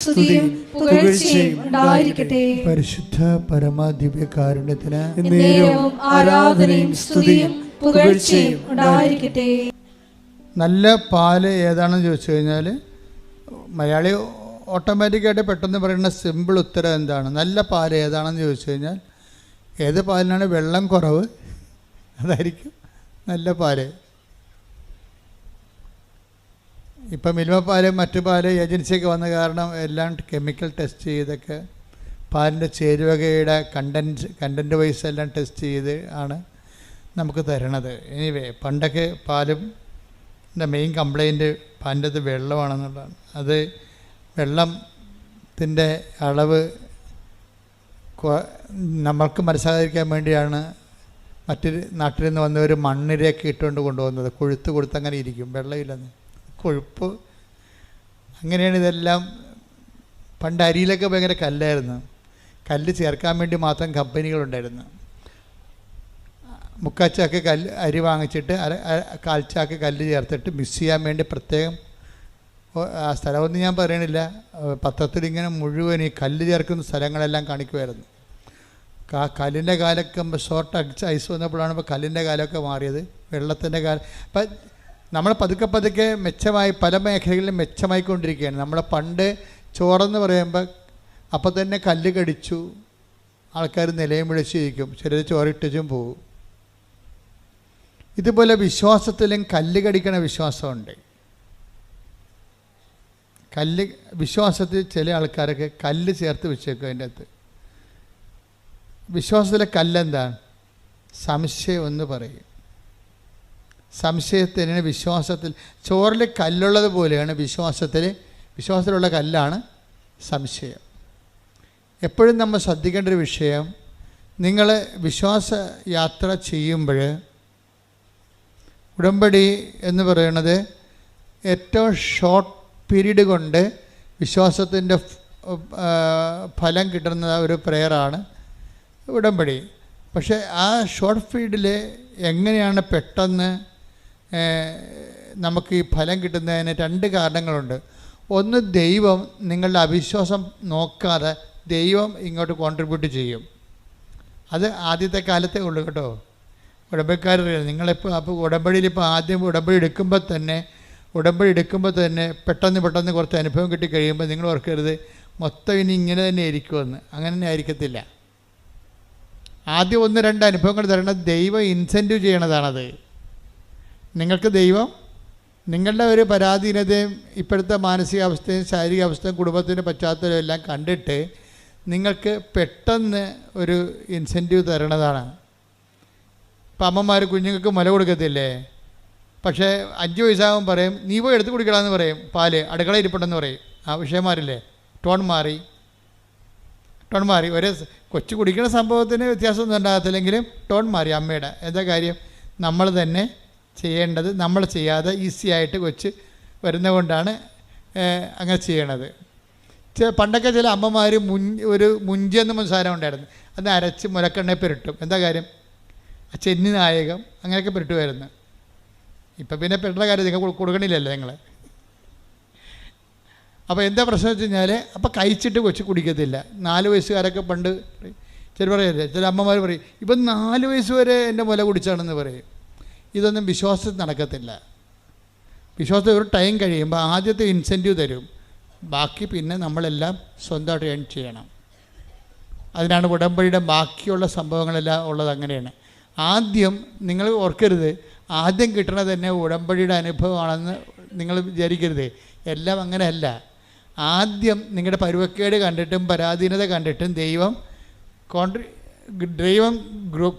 സ്തുതിയും പുകഴ്ചയും ഉണ്ടായിരിക്കട്ടെ. പരിശുദ്ധ പരമദിവ്യകാരുണ്യത്തിന് എന്നേരവും ആരാധനയും സ്തുതിയും പുകഴ്ചയും ഉണ്ടായിരിക്കട്ടെ. നല്ല പാല് ഏതാണെന്ന് ചോദിച്ചു കഴിഞ്ഞാൽ മലയാളി ഓട്ടോമാറ്റിക്കായിട്ട് പെട്ടെന്ന് പറയുന്ന സിമ്പിൾ ഉത്തരം എന്താണ്? നല്ല പാല് ഏതാണെന്ന് ചോദിച്ചു കഴിഞ്ഞാൽ ഏത് പാലിനാണ് വെള്ളം കുറവ് അതായിരിക്കും നല്ല പാല്. ഇപ്പം മിൽമ പാല് മറ്റു പാല് ഏജൻസിയൊക്കെ വന്ന കാരണം എല്ലാം കെമിക്കൽ ടെസ്റ്റ് ചെയ്തൊക്കെ പാലിൻ്റെ ചേരുവകയുടെ കണ്ടൻറ്റ് വൈസ് എല്ലാം ടെസ്റ്റ് ചെയ്ത് ആണ് നമുക്ക് തരണത്. എനിവേ പണ്ടൊക്കെ പാലും മെയിൻ കംപ്ലൈൻറ്റ് പാലിൻ്റെ അത് വെള്ളമാണെന്നുള്ളതാണ്. അത് വെള്ളത്തിൻ്റെ അളവ് നമ്മൾക്ക് മനസ്സിലാകാതിരിക്കാൻ വേണ്ടിയാണ് മറ്റൊരു നാട്ടിൽ നിന്ന് വന്നവർ മണ്ണിരയൊക്കെ ഇട്ടുകൊണ്ട് കൊണ്ടുപോകുന്നത്. കൊഴുത്ത് കൊടുത്ത് അങ്ങനെ ഇരിക്കും, വെള്ളമില്ലെന്ന്, കൊഴുപ്പ്. അങ്ങനെയാണ് ഇതെല്ലാം. പണ്ട് അരിയിലൊക്കെ ഭയങ്കര കല്ലായിരുന്നു. കല്ല് ചേർക്കാൻ വേണ്ടി മാത്രം കമ്പനികളുണ്ടായിരുന്നു. മുക്കാച്ചാക്ക് അരി വാങ്ങിച്ചിട്ട് കാൽച്ചാക്ക് കല്ല് ചേർത്തിട്ട് മിക്സ് ചെയ്യാൻ വേണ്ടി പ്രത്യേകം, ആ സ്ഥലമൊന്നും ഞാൻ പറയണില്ല, പത്രത്തിലിങ്ങനെ മുഴുവൻ ഈ കല്ല് ചേർക്കുന്ന സ്ഥലങ്ങളെല്ലാം കാണിക്കുമായിരുന്നു. കല്ലിൻ്റെ കാലൊക്കെ ഷോർട്ട് അടിച്ച് ഐസ് വന്നപ്പോഴാണ് ഇപ്പോൾ കല്ലിൻ്റെ കാലമൊക്കെ മാറിയത്, വെള്ളത്തിൻ്റെ കാലം. അപ്പം നമ്മൾ പതുക്കെ പതുക്കെ മെച്ചമായി പല മേഖലകളിലും മെച്ചമായിക്കൊണ്ടിരിക്കുകയാണ്. നമ്മളെ പണ്ട് ചോറെന്ന് പറയുമ്പോൾ അപ്പം തന്നെ കല്ല് കടിച്ചു ആൾക്കാർ നിലയും വിളിച്ചിരിക്കും, ചിലർ ചോറിട്ടും പോകും. ഇതുപോലെ വിശ്വാസത്തിലും കല്ല് കടിക്കണ വിശ്വാസമുണ്ട്. വിശ്വാസത്തിൽ ചില ആൾക്കാരൊക്കെ കല്ല് ചേർത്ത് വെച്ചേക്കും. അതിൻ്റെ അകത്ത് വിശ്വാസത്തിലെ കല്ലെന്താണ്? സംശയം എന്ന് പറയും. സംശയത്തിന് വിശ്വാസത്തിൽ ചോറിൽ കല്ലുള്ളത് പോലെയാണ് വിശ്വാസത്തിലുള്ള കല്ലാണ് സംശയം. എപ്പോഴും നമ്മൾ ശ്രദ്ധിക്കേണ്ട ഒരു വിഷയം, നിങ്ങൾ വിശ്വാസ യാത്ര ചെയ്യുമ്പോൾ ഉടമ്പടി എന്ന് പറയുന്നത് ഏറ്റവും ഷോർട്ട് പീരീഡ് കൊണ്ട് വിശ്വാസത്തിൻ്റെ ഫലം കിട്ടുന്ന ഒരു പ്രെയറാണ് ഉടമ്പടി. പക്ഷേ ആ ഷോർട്ട് പീരീഡിൽ എങ്ങനെയാണ് പെട്ടെന്ന് നമുക്ക് ഈ ഫലം കിട്ടുന്നതിന് രണ്ട് കാരണങ്ങളുണ്ട്. ഒന്ന്, ദൈവം നിങ്ങളുടെ അവിശ്വാസം നോക്കാതെ ദൈവം ഇങ്ങോട്ട് കോൺട്രിബ്യൂട്ട് ചെയ്യും. അത് ആദ്യത്തെ കാലത്തേ ഉള്ളൂ കേട്ടോ. ഉടമ്പടിക്കാരറിയാം നിങ്ങളിപ്പോൾ അപ്പോൾ ഉടമ്പടിയിൽ ഇപ്പോൾ ആദ്യം ഉടമ്പടി എടുക്കുമ്പോൾ തന്നെ പെട്ടെന്ന് കുറച്ച് അനുഭവം കിട്ടി കഴിയുമ്പോൾ നിങ്ങൾ ഓർക്കരുത് മൊത്തം ഇനി ഇങ്ങനെ തന്നെ ആയിരിക്കുമെന്ന്. അങ്ങനെ തന്നെ ആയിരിക്കത്തില്ല. ആദ്യം 1-2 അനുഭവങ്ങൾ തരണം. ദൈവം ഇൻസെൻറ്റീവ് ചെയ്യണതാണത്. നിങ്ങൾക്ക് ദൈവം നിങ്ങളുടെ ഒരു പരാധീനതയും ഇപ്പോഴത്തെ മാനസികാവസ്ഥയും ശാരീരികാവസ്ഥയും കുടുംബത്തിൻ്റെ പശ്ചാത്തലവും എല്ലാം കണ്ടിട്ട് നിങ്ങൾക്ക് പെട്ടെന്ന് ഒരു ഇൻസെൻറ്റീവ് തരണതാണ്. ഇപ്പം അമ്മമാർ കുഞ്ഞുങ്ങൾക്ക് മുല കൊടുക്കത്തില്ലേ? പക്ഷേ 5 വയസ്സാകും പറയും നീ പോയി എടുത്ത് കുടിക്കണമെന്ന് പറയും, പാല് അടുക്കള ഇരിപ്പുണ്ടെന്ന് പറയും. ആ വിഷയം മാറില്ലേ? ടോൺ മാറി. ഒരേ കൊച്ചു കുടിക്കുന്ന സംഭവത്തിന് വ്യത്യാസമൊന്നും ഉണ്ടാകത്തില്ലെങ്കിലും ടോൺ മാറി അമ്മയുടെ. എന്താ കാര്യം? നമ്മൾ തന്നെ ചെയ്യേണ്ടത് നമ്മൾ ചെയ്യാതെ ഈസി ആയിട്ട് കൊച്ച് വരുന്നത് കൊണ്ടാണ് അങ്ങനെ ചെയ്യണത്. പണ്ടൊക്കെ ചില അമ്മമാർ ഒരു മുഞ്ചെന്ന് സാധനം ഉണ്ടായിരുന്നു, അത് അരച്ച് മുലക്കെണ്ണയിൽ പുരട്ടും. എന്താ കാര്യം? ചെന്നി നായകം അങ്ങനെയൊക്കെ പുരട്ടുമായിരുന്നു. ഇപ്പം പിന്നെ പെട്ട കാര്യം നിങ്ങൾ കൊടുക്കണില്ലല്ലോ നിങ്ങൾ. അപ്പോൾ എന്താ പ്രശ്നം വെച്ച് കഴിഞ്ഞാൽ അപ്പോൾ കഴിച്ചിട്ട് കൊച്ചു കുടിക്കത്തില്ല. 4 വയസ്സുകാരൊക്കെ പണ്ട് ചില പറയല്ലേ, ചില അമ്മമാർ പറയും ഇപ്പം 4 വയസ്സ് വരെ എൻ്റെ മുല കുടിച്ചാണെന്ന് പറയും. ഇതൊന്നും വിശ്വാസത്തിൽ നടക്കത്തില്ല. വിശ്വാസത്തിൽ ഒരു ടൈം കഴിയുമ്പോൾ ആദ്യത്തെ ഇൻസെൻറ്റീവ് തരും, ബാക്കി പിന്നെ നമ്മളെല്ലാം സ്വന്തമായിട്ട് ഏൺ ചെയ്യണം. അതിനാണ് ഉടമ്പടിയുടെ ബാക്കിയുള്ള സംഭവങ്ങളെല്ലാം ഉള്ളത്. അങ്ങനെയാണ്. ആദ്യം നിങ്ങൾ ഓർക്കരുത് ആദ്യം കിട്ടണത് തന്നെ ഉടമ്പടിയുടെ അനുഭവമാണെന്ന് നിങ്ങൾ വിചാരിക്കരുത്. എല്ലാം അങ്ങനെയല്ല. ആദ്യം നിങ്ങളുടെ പരുവക്കേട് കണ്ടിട്ടും പരാധീനത കണ്ടിട്ടും ദൈവം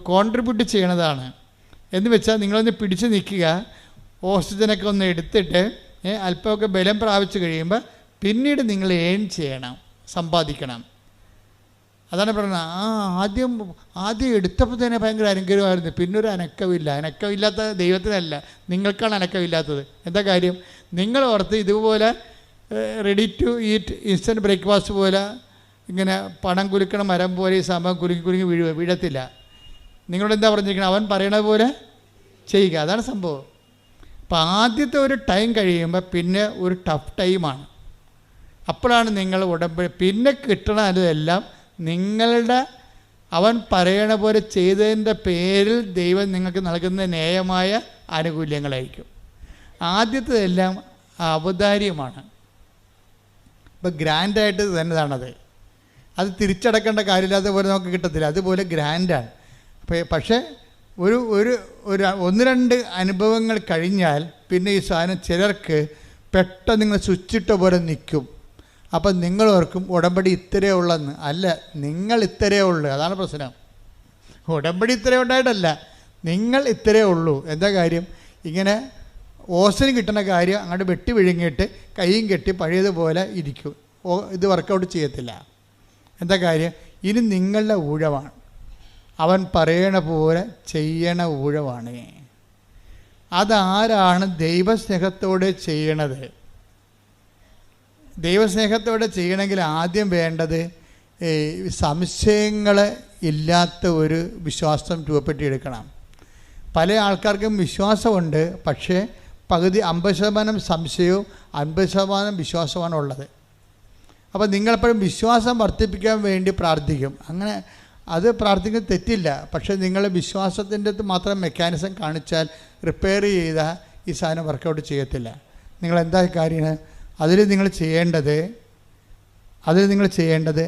കോൺട്രിബ്യൂട്ട് ചെയ്യണതാണ്. എന്ന് വെച്ചാൽ നിങ്ങളൊന്ന് പിടിച്ച് നിൽക്കുക, ഓക്സിജനൊക്കെ ഒന്ന് എടുത്തിട്ട് അല്പമൊക്കെ ബലം പ്രാപിച്ച് കഴിയുമ്പോൾ പിന്നീട് നിങ്ങൾ ഏൺ ചെയ്യണം, സമ്പാദിക്കണം. അതാണ് പറയുന്നത്. ആദ്യം എടുത്തപ്പോൾ തന്നെ ഭയങ്കര അനുഗ്രഹമായിരുന്നു, പിന്നൊരു അനക്കമില്ലാത്ത ദൈവത്തിനല്ല, നിങ്ങൾക്കാണ് അനക്കമില്ലാത്തത്. എന്താ കാര്യം? നിങ്ങൾ ഓർത്ത് ഇതുപോലെ ready to eat instant breakfast പോലെ ഇങ്ങനെ പണം കുലുക്കണ മരം പോലെ ഈ സംഭവം കുലുങ്ങി വീഴത്തില്ല. നിങ്ങളോട് എന്താ പറഞ്ഞിരിക്കണം? അവൻ പറയണ പോലെ ചെയ്യുക. അതാണ് സംഭവം. അപ്പം ആദ്യത്തെ ഒരു ടൈം കഴിയുമ്പോൾ പിന്നെ ഒരു ടഫ് ടൈമാണ്. അപ്പോഴാണ് നിങ്ങൾ ഉടമ്പടി. പിന്നെ കിട്ടണതെല്ലാം നിങ്ങളുടെ അവൻ പറയണ പോലെ ചെയ്തതിൻ്റെ പേരിൽ ദൈവം നിങ്ങൾക്ക് നൽകുന്ന ന്യായമായ ആനുകൂല്യങ്ങളായിരിക്കും. ആദ്യത്തേതെല്ലാം ഔദാര്യമാണ്. ഇപ്പോൾ ഗ്രാൻഡായിട്ട് തന്നെയാണത്. അത് തിരിച്ചടക്കേണ്ട കാര്യമില്ലാത്ത പോലെ നമുക്ക് കിട്ടത്തില്ല. അതുപോലെ ഗ്രാൻഡാണ്. പക്ഷേ ഒരു ഒന്ന് രണ്ട് അനുഭവങ്ങൾ കഴിഞ്ഞാൽ പിന്നെ ഈ സാധനം ചിലർക്ക് പെട്ടെന്ന് നിങ്ങൾ സ്വിച്ചിട്ട പോലെ നിൽക്കും. അപ്പം നിങ്ങൾ ഓർക്കും ഉടമ്പടി ഇത്രയേ ഉള്ളെന്ന്. അല്ല, നിങ്ങൾ ഇത്രയേ ഉള്ളൂ. അതാണ് പ്രശ്നം. ഉടമ്പടി ഇത്രയേ ഉണ്ടായിട്ടല്ല, നിങ്ങൾ ഇത്രയേ ഉള്ളൂ. എന്താ കാര്യം? ഇങ്ങനെ ഓസിന് കിട്ടുന്ന കാര്യം അങ്ങോട്ട് വെട്ടി വിഴുങ്ങിയിട്ട് കൈയും കെട്ടി പഴയതുപോലെ ഇരിക്കും. ഇത് വർക്കൗട്ട് ചെയ്യത്തില്ല. എന്താ കാര്യം? ഇനി നിങ്ങളുടെ ഊഴമാണ്. അവൻ പറയണ പോലെ ചെയ്യണ ഊഴമാണ്. അതാരാണ് ദൈവസ്നേഹത്തോടെ ചെയ്യണത്? ദൈവസ്നേഹത്തോടെ ചെയ്യണമെങ്കിൽ ആദ്യം വേണ്ടത് സംശയങ്ങൾ ഇല്ലാത്ത ഒരു വിശ്വാസം രൂപപ്പെടുത്തിയെടുക്കണം. പല ആൾക്കാർക്കും വിശ്വാസമുണ്ട്, പക്ഷേ പകുതി 50% സംശയവും 50% വിശ്വാസമാണ് ഉള്ളത്. അപ്പോൾ നിങ്ങളെപ്പോഴും വിശ്വാസം വർദ്ധിപ്പിക്കാൻ വേണ്ടി പ്രാർത്ഥിക്കും. അങ്ങനെ അത് പ്രാർത്ഥിക്കുന്നത് തെറ്റില്ല. പക്ഷേ നിങ്ങൾ വിശ്വാസത്തിൻ്റെ മാത്രം മെക്കാനിസം കാണിച്ചാൽ റിപ്പയർ ചെയ്താൽ ഈ സാധനം വർക്കൗട്ട് ചെയ്യത്തില്ല. നിങ്ങളെന്താ കാര്യം? അതിൽ നിങ്ങൾ ചെയ്യേണ്ടത്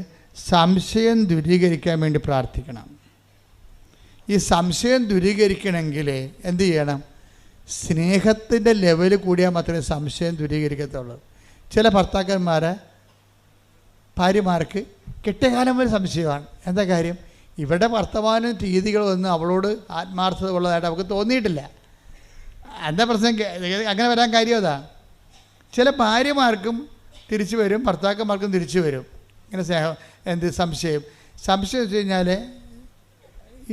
സംശയം ദൂരീകരിക്കാൻ വേണ്ടി പ്രാർത്ഥിക്കണം. ഈ സംശയം ദൂരീകരിക്കണമെങ്കിൽ എന്ത് ചെയ്യണം? സ്നേഹത്തിൻ്റെ ലെവൽ കൂടിയാൽ മാത്രമേ സംശയം ദൂരീകരിക്കത്തുള്ളൂ. ചില ഭാര്യമാർക്ക് കെട്ടിയകാലം വരെ സംശയമാണ്. എന്താ കാര്യം? ഇവിടെ വർത്തമാന രീതികളൊന്നും അവളോട് ആത്മാർത്ഥത ഉള്ളതായിട്ട് അവൾക്ക് തോന്നിയിട്ടില്ല. എന്താ പ്രശ്നം? അങ്ങനെ വരാൻ കാര്യം അതാ. ചില ഭാര്യമാർക്കും തിരിച്ചു വരും, ഭർത്താക്കന്മാർക്കും തിരിച്ചു വരും. ഇങ്ങനെ സംശയം വെച്ച് കഴിഞ്ഞാൽ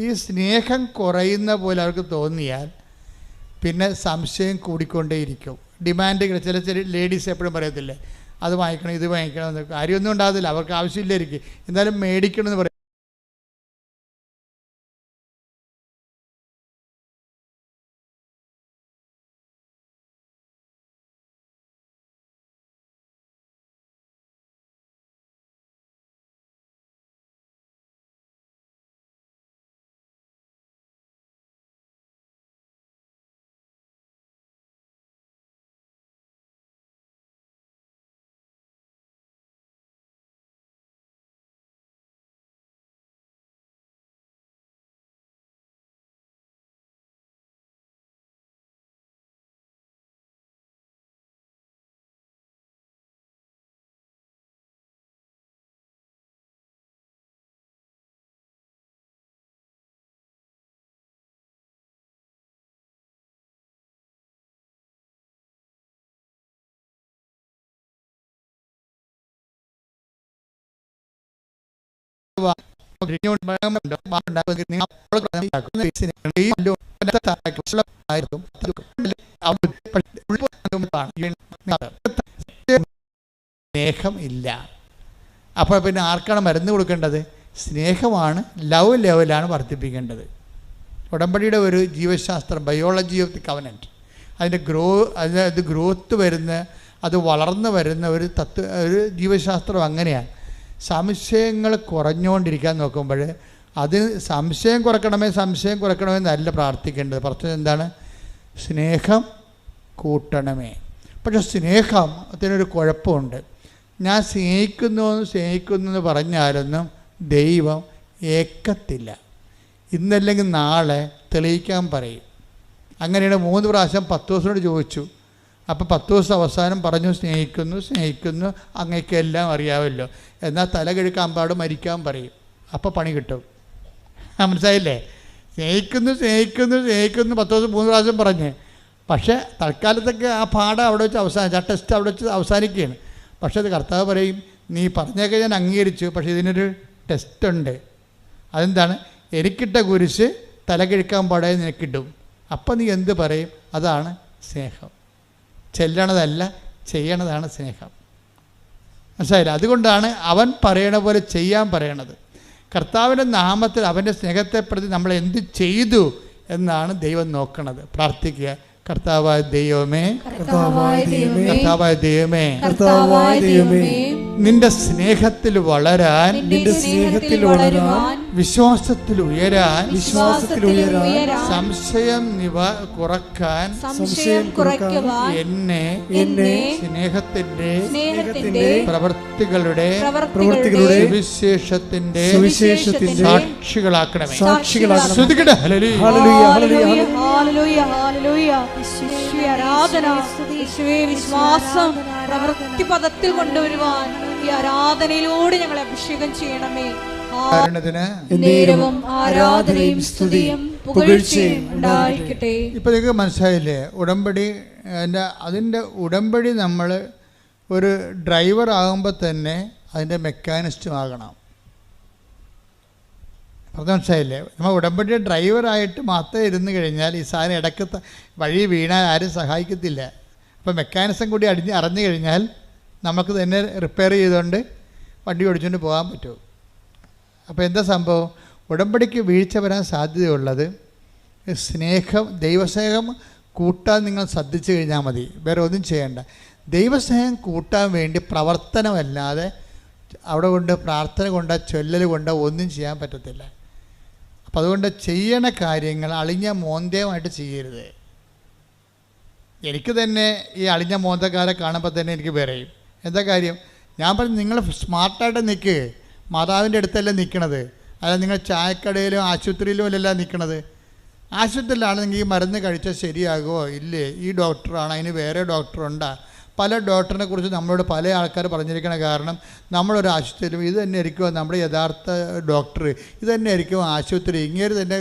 ഈ സ്നേഹം കുറയുന്ന പോലെ അവർക്ക് തോന്നിയാൽ പിന്നെ സംശയം കൂടിക്കൊണ്ടേയിരിക്കും. ഡിമാൻഡുകൾ ചില ലേഡീസ് എപ്പോഴും പറയത്തില്ലേ, അത് വാങ്ങിക്കണം ഇത് വാങ്ങിക്കണം എന്ന്. കാര്യമൊന്നും ഉണ്ടാകത്തില്ല, അവർക്ക് ആവശ്യമില്ലായിരിക്കും, എന്തായാലും മേടിക്കണമെന്ന് പറയും. സ്നേഹം ഇല്ല. അപ്പോൾ പിന്നെ ആർക്കാണ് മരുന്ന് കൊടുക്കേണ്ടത്? സ്നേഹമാണ്, ലവ് ലെവലാണ് വർദ്ധിപ്പിക്കേണ്ടത്. ഉടമ്പടിയുടെ ഒരു ജീവശാസ്ത്രം, ബയോളജി ഓഫ് ദി കവനൻറ്റ്, അതിൻ്റെ ഗ്രോത്ത് വരുന്ന, അത് വളർന്നു വരുന്ന ഒരു ജീവശാസ്ത്രം അങ്ങനെയാണ്. സംശയങ്ങൾ കുറഞ്ഞുകൊണ്ടിരിക്കാൻ നോക്കുമ്പോൾ സംശയം കുറയ്ക്കണമേ എന്നല്ല പ്രാർത്ഥിക്കേണ്ടത്. പറഞ്ഞത് എന്താണ്? സ്നേഹം കൂട്ടണമേ. പക്ഷെ സ്നേഹത്തിനൊരു കുഴപ്പമുണ്ട്. ഞാൻ സ്നേഹിക്കുന്നു എന്ന് പറഞ്ഞാലൊന്നും ദൈവം ഏക്കത്തില്ല. ഇന്നല്ലെങ്കിൽ നാളെ തെളിയിക്കാൻ പറയും. അങ്ങനെയാണ് 3 പ്രാവശ്യം പത്രോസിനോട് ചോദിച്ചു. അപ്പോൾ പത്രോസ് അവസാനം പറഞ്ഞു, സ്നേഹിക്കുന്നു അങ്ങേക്കെല്ലാം അറിയാമല്ലോ, എന്നാൽ തല കഴുക്കാൻ പാട് മരിക്കാൻ പറയും. അപ്പോൾ പണി കിട്ടും. മനസ്സിലായില്ലേ? സ്നേഹിക്കുന്നു പത്രോസ് 3 പ്രാവശ്യം പറഞ്ഞ്. പക്ഷേ തൽക്കാലത്തൊക്കെ ആ പാഠം അവിടെ വെച്ച് ആ ടെസ്റ്റ് അവിടെ വെച്ച് അവസാനിക്കുകയാണ്. പക്ഷേ അത് കർത്താവ് പറയും, നീ പറഞ്ഞൊക്കെ ഞാൻ അംഗീകരിച്ചു, പക്ഷേ ഇതിനൊരു ടെസ്റ്റുണ്ട്. അതെന്താണ്? എനിക്കിട്ട കുരിശ് തല കിഴക്കാൻ പാടാതെ നിനക്കിട്ടും. അപ്പം നീ എന്ത് പറയും? അതാണ് സ്നേഹം. ചെല്ലണതല്ല, ചെയ്യണതാണ് സ്നേഹം. മനസ്സിലായില്ല? അതുകൊണ്ടാണ് അവൻ പറയണ പോലെ ചെയ്യാൻ പറയണത്. കർത്താവിൻ്റെ നാമത്തിൽ അവൻ്റെ സ്നേഹത്തെ പ്രതി നമ്മൾ എന്ത് ചെയ്തു എന്നാണ് ദൈവം നോക്കണത്. പ്രാർത്ഥിക്കുക, കർത്താവായ ദൈവമേ, കർത്താവായ ദൈവമേ, കർത്താവായ ദൈവമേ, കർത്താവായ ദൈവമേ, നിന്റെ സ്നേഹത്തിൽ വളരാൻ, നിന്റെ സ്നേഹത്തിൽ വളരുവാൻ, വിശ്വാസത്തിൽ ഉയരാൻ, ഉയരാൻ, സംശയം കുറക്കാൻ, സംശയം കുറയ്ക്കുവാൻ എന്നെ സ്നേഹത്തിന്റെ പ്രവൃത്തികളുടെ സുവിശേഷത്തിന്റെ സാക്ഷികളാക്കണമേ. ശ്രുതികട ഹല്ലേലൂയ, ഹല്ലേലൂയ, ഹല്ലേലൂയ, ഹല്ലേലൂയ. യേശുവേ ആരാധന, യേശുവേ വിശ്വാസം പ്രവൃത്തി പദത്തിൽ കൊണ്ടുവരുവാൻ ഈ ആരാധനയിലൂടെ ഞങ്ങളെ അഭിഷേകം ചെയ്യണമേ. നേരവും ആരാധനയും സ്തുതിയും പുകഴ്ചയും ഉണ്ടായിരിക്കട്ടെ. ഇപ്പൊ നിങ്ങൾക്ക് മനസ്സിലായില്ലേ ഉടമ്പടി? അതിൻ്റെ ഉടമ്പടി നമ്മൾ ഒരു ഡ്രൈവർ ആകുമ്പോൾ തന്നെ അതിൻ്റെ മെക്കാനിസ്റ്റും ആകണം. അത് മനസ്സിലായില്ലേ? നമ്മൾ ഉടമ്പടി ഡ്രൈവറായിട്ട് മാത്രം ഇരുന്ന് കഴിഞ്ഞാൽ ഈ സാധനം ഇടയ്ക്ക് വഴി വീണാൽ ആരും സഹായിക്കത്തില്ല. അപ്പോൾ മെക്കാനിസം കൂടി അറിഞ്ഞു കഴിഞ്ഞാൽ നമുക്ക് തന്നെ റിപ്പയർ ചെയ്തുകൊണ്ട് വണ്ടി ഓടിച്ചുകൊണ്ട് പോകാൻ പറ്റും. അപ്പോൾ എന്താ സംഭവം? ഉടമ്പടിക്ക് വീഴ്ച വരാൻ സാധ്യതയുള്ളത് സ്നേഹം, ദൈവസ്നേഹം കൂട്ടാൻ നിങ്ങൾ ശ്രദ്ധിച്ചു കഴിഞ്ഞാൽ മതി. വേറെ ഒന്നും ചെയ്യേണ്ട. ദൈവസ്നേഹം കൂട്ടാൻ വേണ്ടി പ്രവർത്തനമല്ലാതെ അവിടെ കൊണ്ട് പ്രാർത്ഥന കൊണ്ടോ ചൊല്ലൽ കൊണ്ടോ ഒന്നും ചെയ്യാൻ പറ്റത്തില്ല. അപ്പം അതുകൊണ്ട് ചെയ്യണ കാര്യങ്ങൾ അളിഞ്ഞ മോന്തയമായിട്ട് ചെയ്യരുത്. എനിക്ക് തന്നെ ഈ അളിഞ്ഞ മോന്തക്കാരെ കാണുമ്പോൾ തന്നെ എനിക്ക് പറയും, എന്താ കാര്യം? ഞാൻ പറഞ്ഞു, നിങ്ങൾ സ്മാർട്ടായിട്ട് നിൽക്ക്. മാതാവിൻ്റെ അടുത്തല്ല നിൽക്കണത്, അല്ല നിങ്ങൾ ചായക്കടയിലും ആശുപത്രിയിലും അല്ലല്ല നിൽക്കണത്. ആശുപത്രിയിലാണെങ്കിൽ ഈ മരുന്ന് കഴിച്ചാൽ ശരിയാകുമോ ഇല്ലേ, ഈ ഡോക്ടറാണ്, അതിന് വേറെ ഡോക്ടറുണ്ടാ. പല ഡോക്ടറിനെ കുറിച്ച് നമ്മളോട് പല ആൾക്കാർ പറഞ്ഞിരിക്കണ കാരണം നമ്മളൊരു ആശുപത്രിയിലും ഇത് തന്നെ ആയിരിക്കുമോ നമ്മുടെ യഥാർത്ഥ ഡോക്ടർ, ഇത് തന്നെ ആയിരിക്കും ആശുപത്രി, ഇങ്ങേര് തന്നെ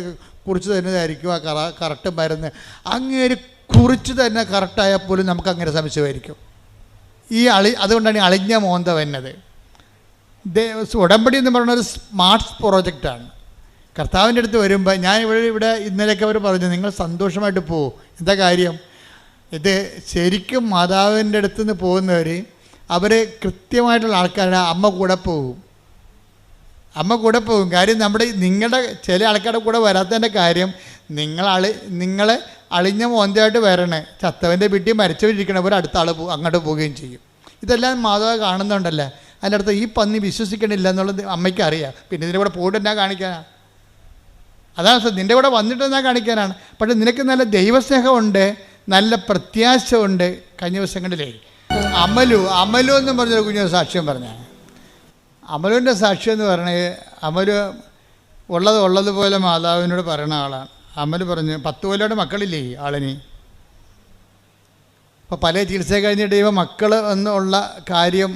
കുറിച്ച് തന്നെ ആയിരിക്കും ആ കറക്റ്റ് മരുന്ന്, അങ്ങേര് കുറിച്ച് തന്നെ കറക്റ്റായാൽ പോലും നമുക്ക് അങ്ങനെ സംശയമായിരിക്കും. അതുകൊണ്ടാണ് ഈ അളിഞ്ഞ മോന്ത വന്നത്. ഉടമ്പടി എന്ന് പറയുന്ന ഒരു സ്മാർട്ട് പ്രോജക്റ്റാണ്. കർത്താവിൻ്റെ അടുത്ത് വരുമ്പോൾ ഞാൻ ഇവിടെ ഇന്നലെയൊക്കെ അവർ പറഞ്ഞു, നിങ്ങൾ സന്തോഷമായിട്ട് പോകും. എന്താ കാര്യം? ഇത് ശരിക്കും മാതാവിൻ്റെ അടുത്ത് നിന്ന് പോകുന്നവർ അവർ കൃത്യമായിട്ടുള്ള ആൾക്കാരുടെ അമ്മ കൂടെ പോകും. കാര്യം നിങ്ങളുടെ ചില ആൾക്കാരുടെ കൂടെ വരാത്തതിൻ്റെ കാര്യം നിങ്ങൾ അളിഞ്ഞ മോന്തയായിട്ട് വരണേ, ചത്തവൻ്റെ വീട്ടിൽ മരിച്ചവരിക്കണവർ അടുത്ത ആൾ അങ്ങോട്ട് പോവുകയും ചെയ്യും. ഇതെല്ലാം മാതാവ് കാണുന്നുണ്ടല്ലോ. അതിൻ്റെ അടുത്ത് ഈ പന്നി വിശ്വസിക്കണില്ല എന്നുള്ളത് അമ്മയ്ക്ക് അറിയാം. പിന്നെ ഇതിൻ്റെ കൂടെ പോയിട്ട് എന്നാ കാണിക്കാനാണ്? അതാണ് നിൻ്റെ കൂടെ വന്നിട്ട് എന്നാ കാണിക്കാനാണ്. പക്ഷെ നിനക്ക് നല്ല ദൈവസ്നേഹമുണ്ട്, നല്ല പ്രത്യാശ ഉണ്ട്. കഴിഞ്ഞ ദിവസങ്ങളിലേ അമലു എന്ന് പറഞ്ഞൊരു കുഞ്ഞൊരു സാക്ഷ്യം പറഞ്ഞ അമലുവിൻ്റെ സാക്ഷ്യം എന്ന് പറഞ്ഞത്, അമലു ഉള്ളതുപോലെ മാതാവിനോട് പറയുന്ന ആളാണ്. അമൽ പറഞ്ഞു, 10 കൊല്ലയുടെ മക്കളില്ലേ ആളിനി. അപ്പോൾ പല ചികിത്സ കഴിഞ്ഞിട്ട് ഇവ മക്കൾ എന്നുള്ള കാര്യം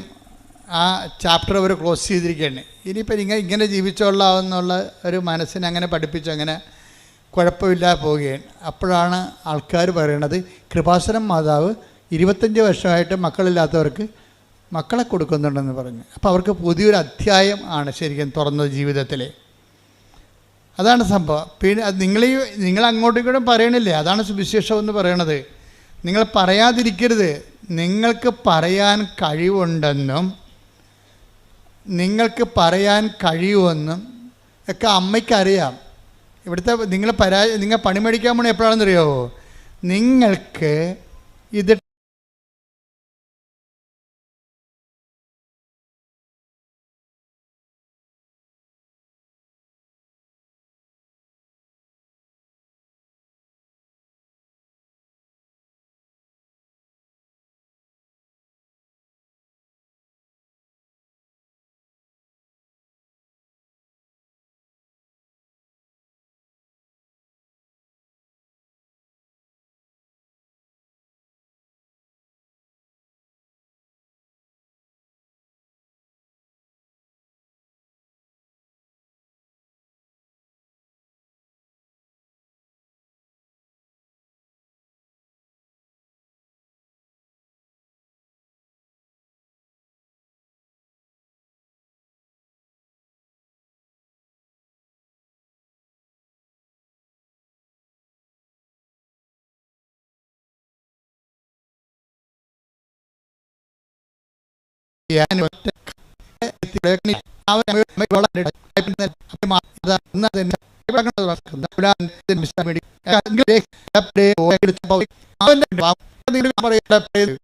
ആ ചാപ്റ്റർ അവർ ക്ലോസ് ചെയ്തിരിക്കുകയാണ്. ഇനിയിപ്പോൾ ഇങ്ങനെ ജീവിച്ചോളാമെന്നുള്ള ഒരു മനസ്സിനെ അങ്ങനെ പഠിപ്പിച്ച് അങ്ങനെ കുഴപ്പമില്ലാതെ പോവുകയാണ്. അപ്പോഴാണ് ആൾക്കാർ പറയണത്, കൃപാസനം മാതാവ് 25 വർഷമായിട്ട് മക്കളില്ലാത്തവർക്ക് മക്കളെ കൊടുക്കുന്നുണ്ടെന്ന് പറഞ്ഞു. അപ്പോൾ അവർക്ക് പുതിയൊരു അധ്യായം ആണ് ശരിക്കും തുറന്നത് ജീവിതത്തിൽ. അതാണ് സംഭവം. പിന്നെ അത് നിങ്ങൾ അങ്ങോട്ടും ഇങ്ങോട്ടും പറയണില്ലേ, അതാണ് സുവിശേഷം എന്ന് പറയണത്. നിങ്ങൾ പറയാതിരിക്കരുത്. നിങ്ങൾക്ക് പറയാൻ കഴിവുണ്ടെന്നും നിങ്ങൾക്ക് പറയാൻ കഴിയുമെന്നും ഒക്കെ അമ്മയ്ക്കറിയാം. ഇവിടുത്തെ നിങ്ങൾ പണിമേടിക്കാൻ പോണ എപ്പോഴാണെന്നറിയാമോ? നിങ്ങൾക്ക് ഇത്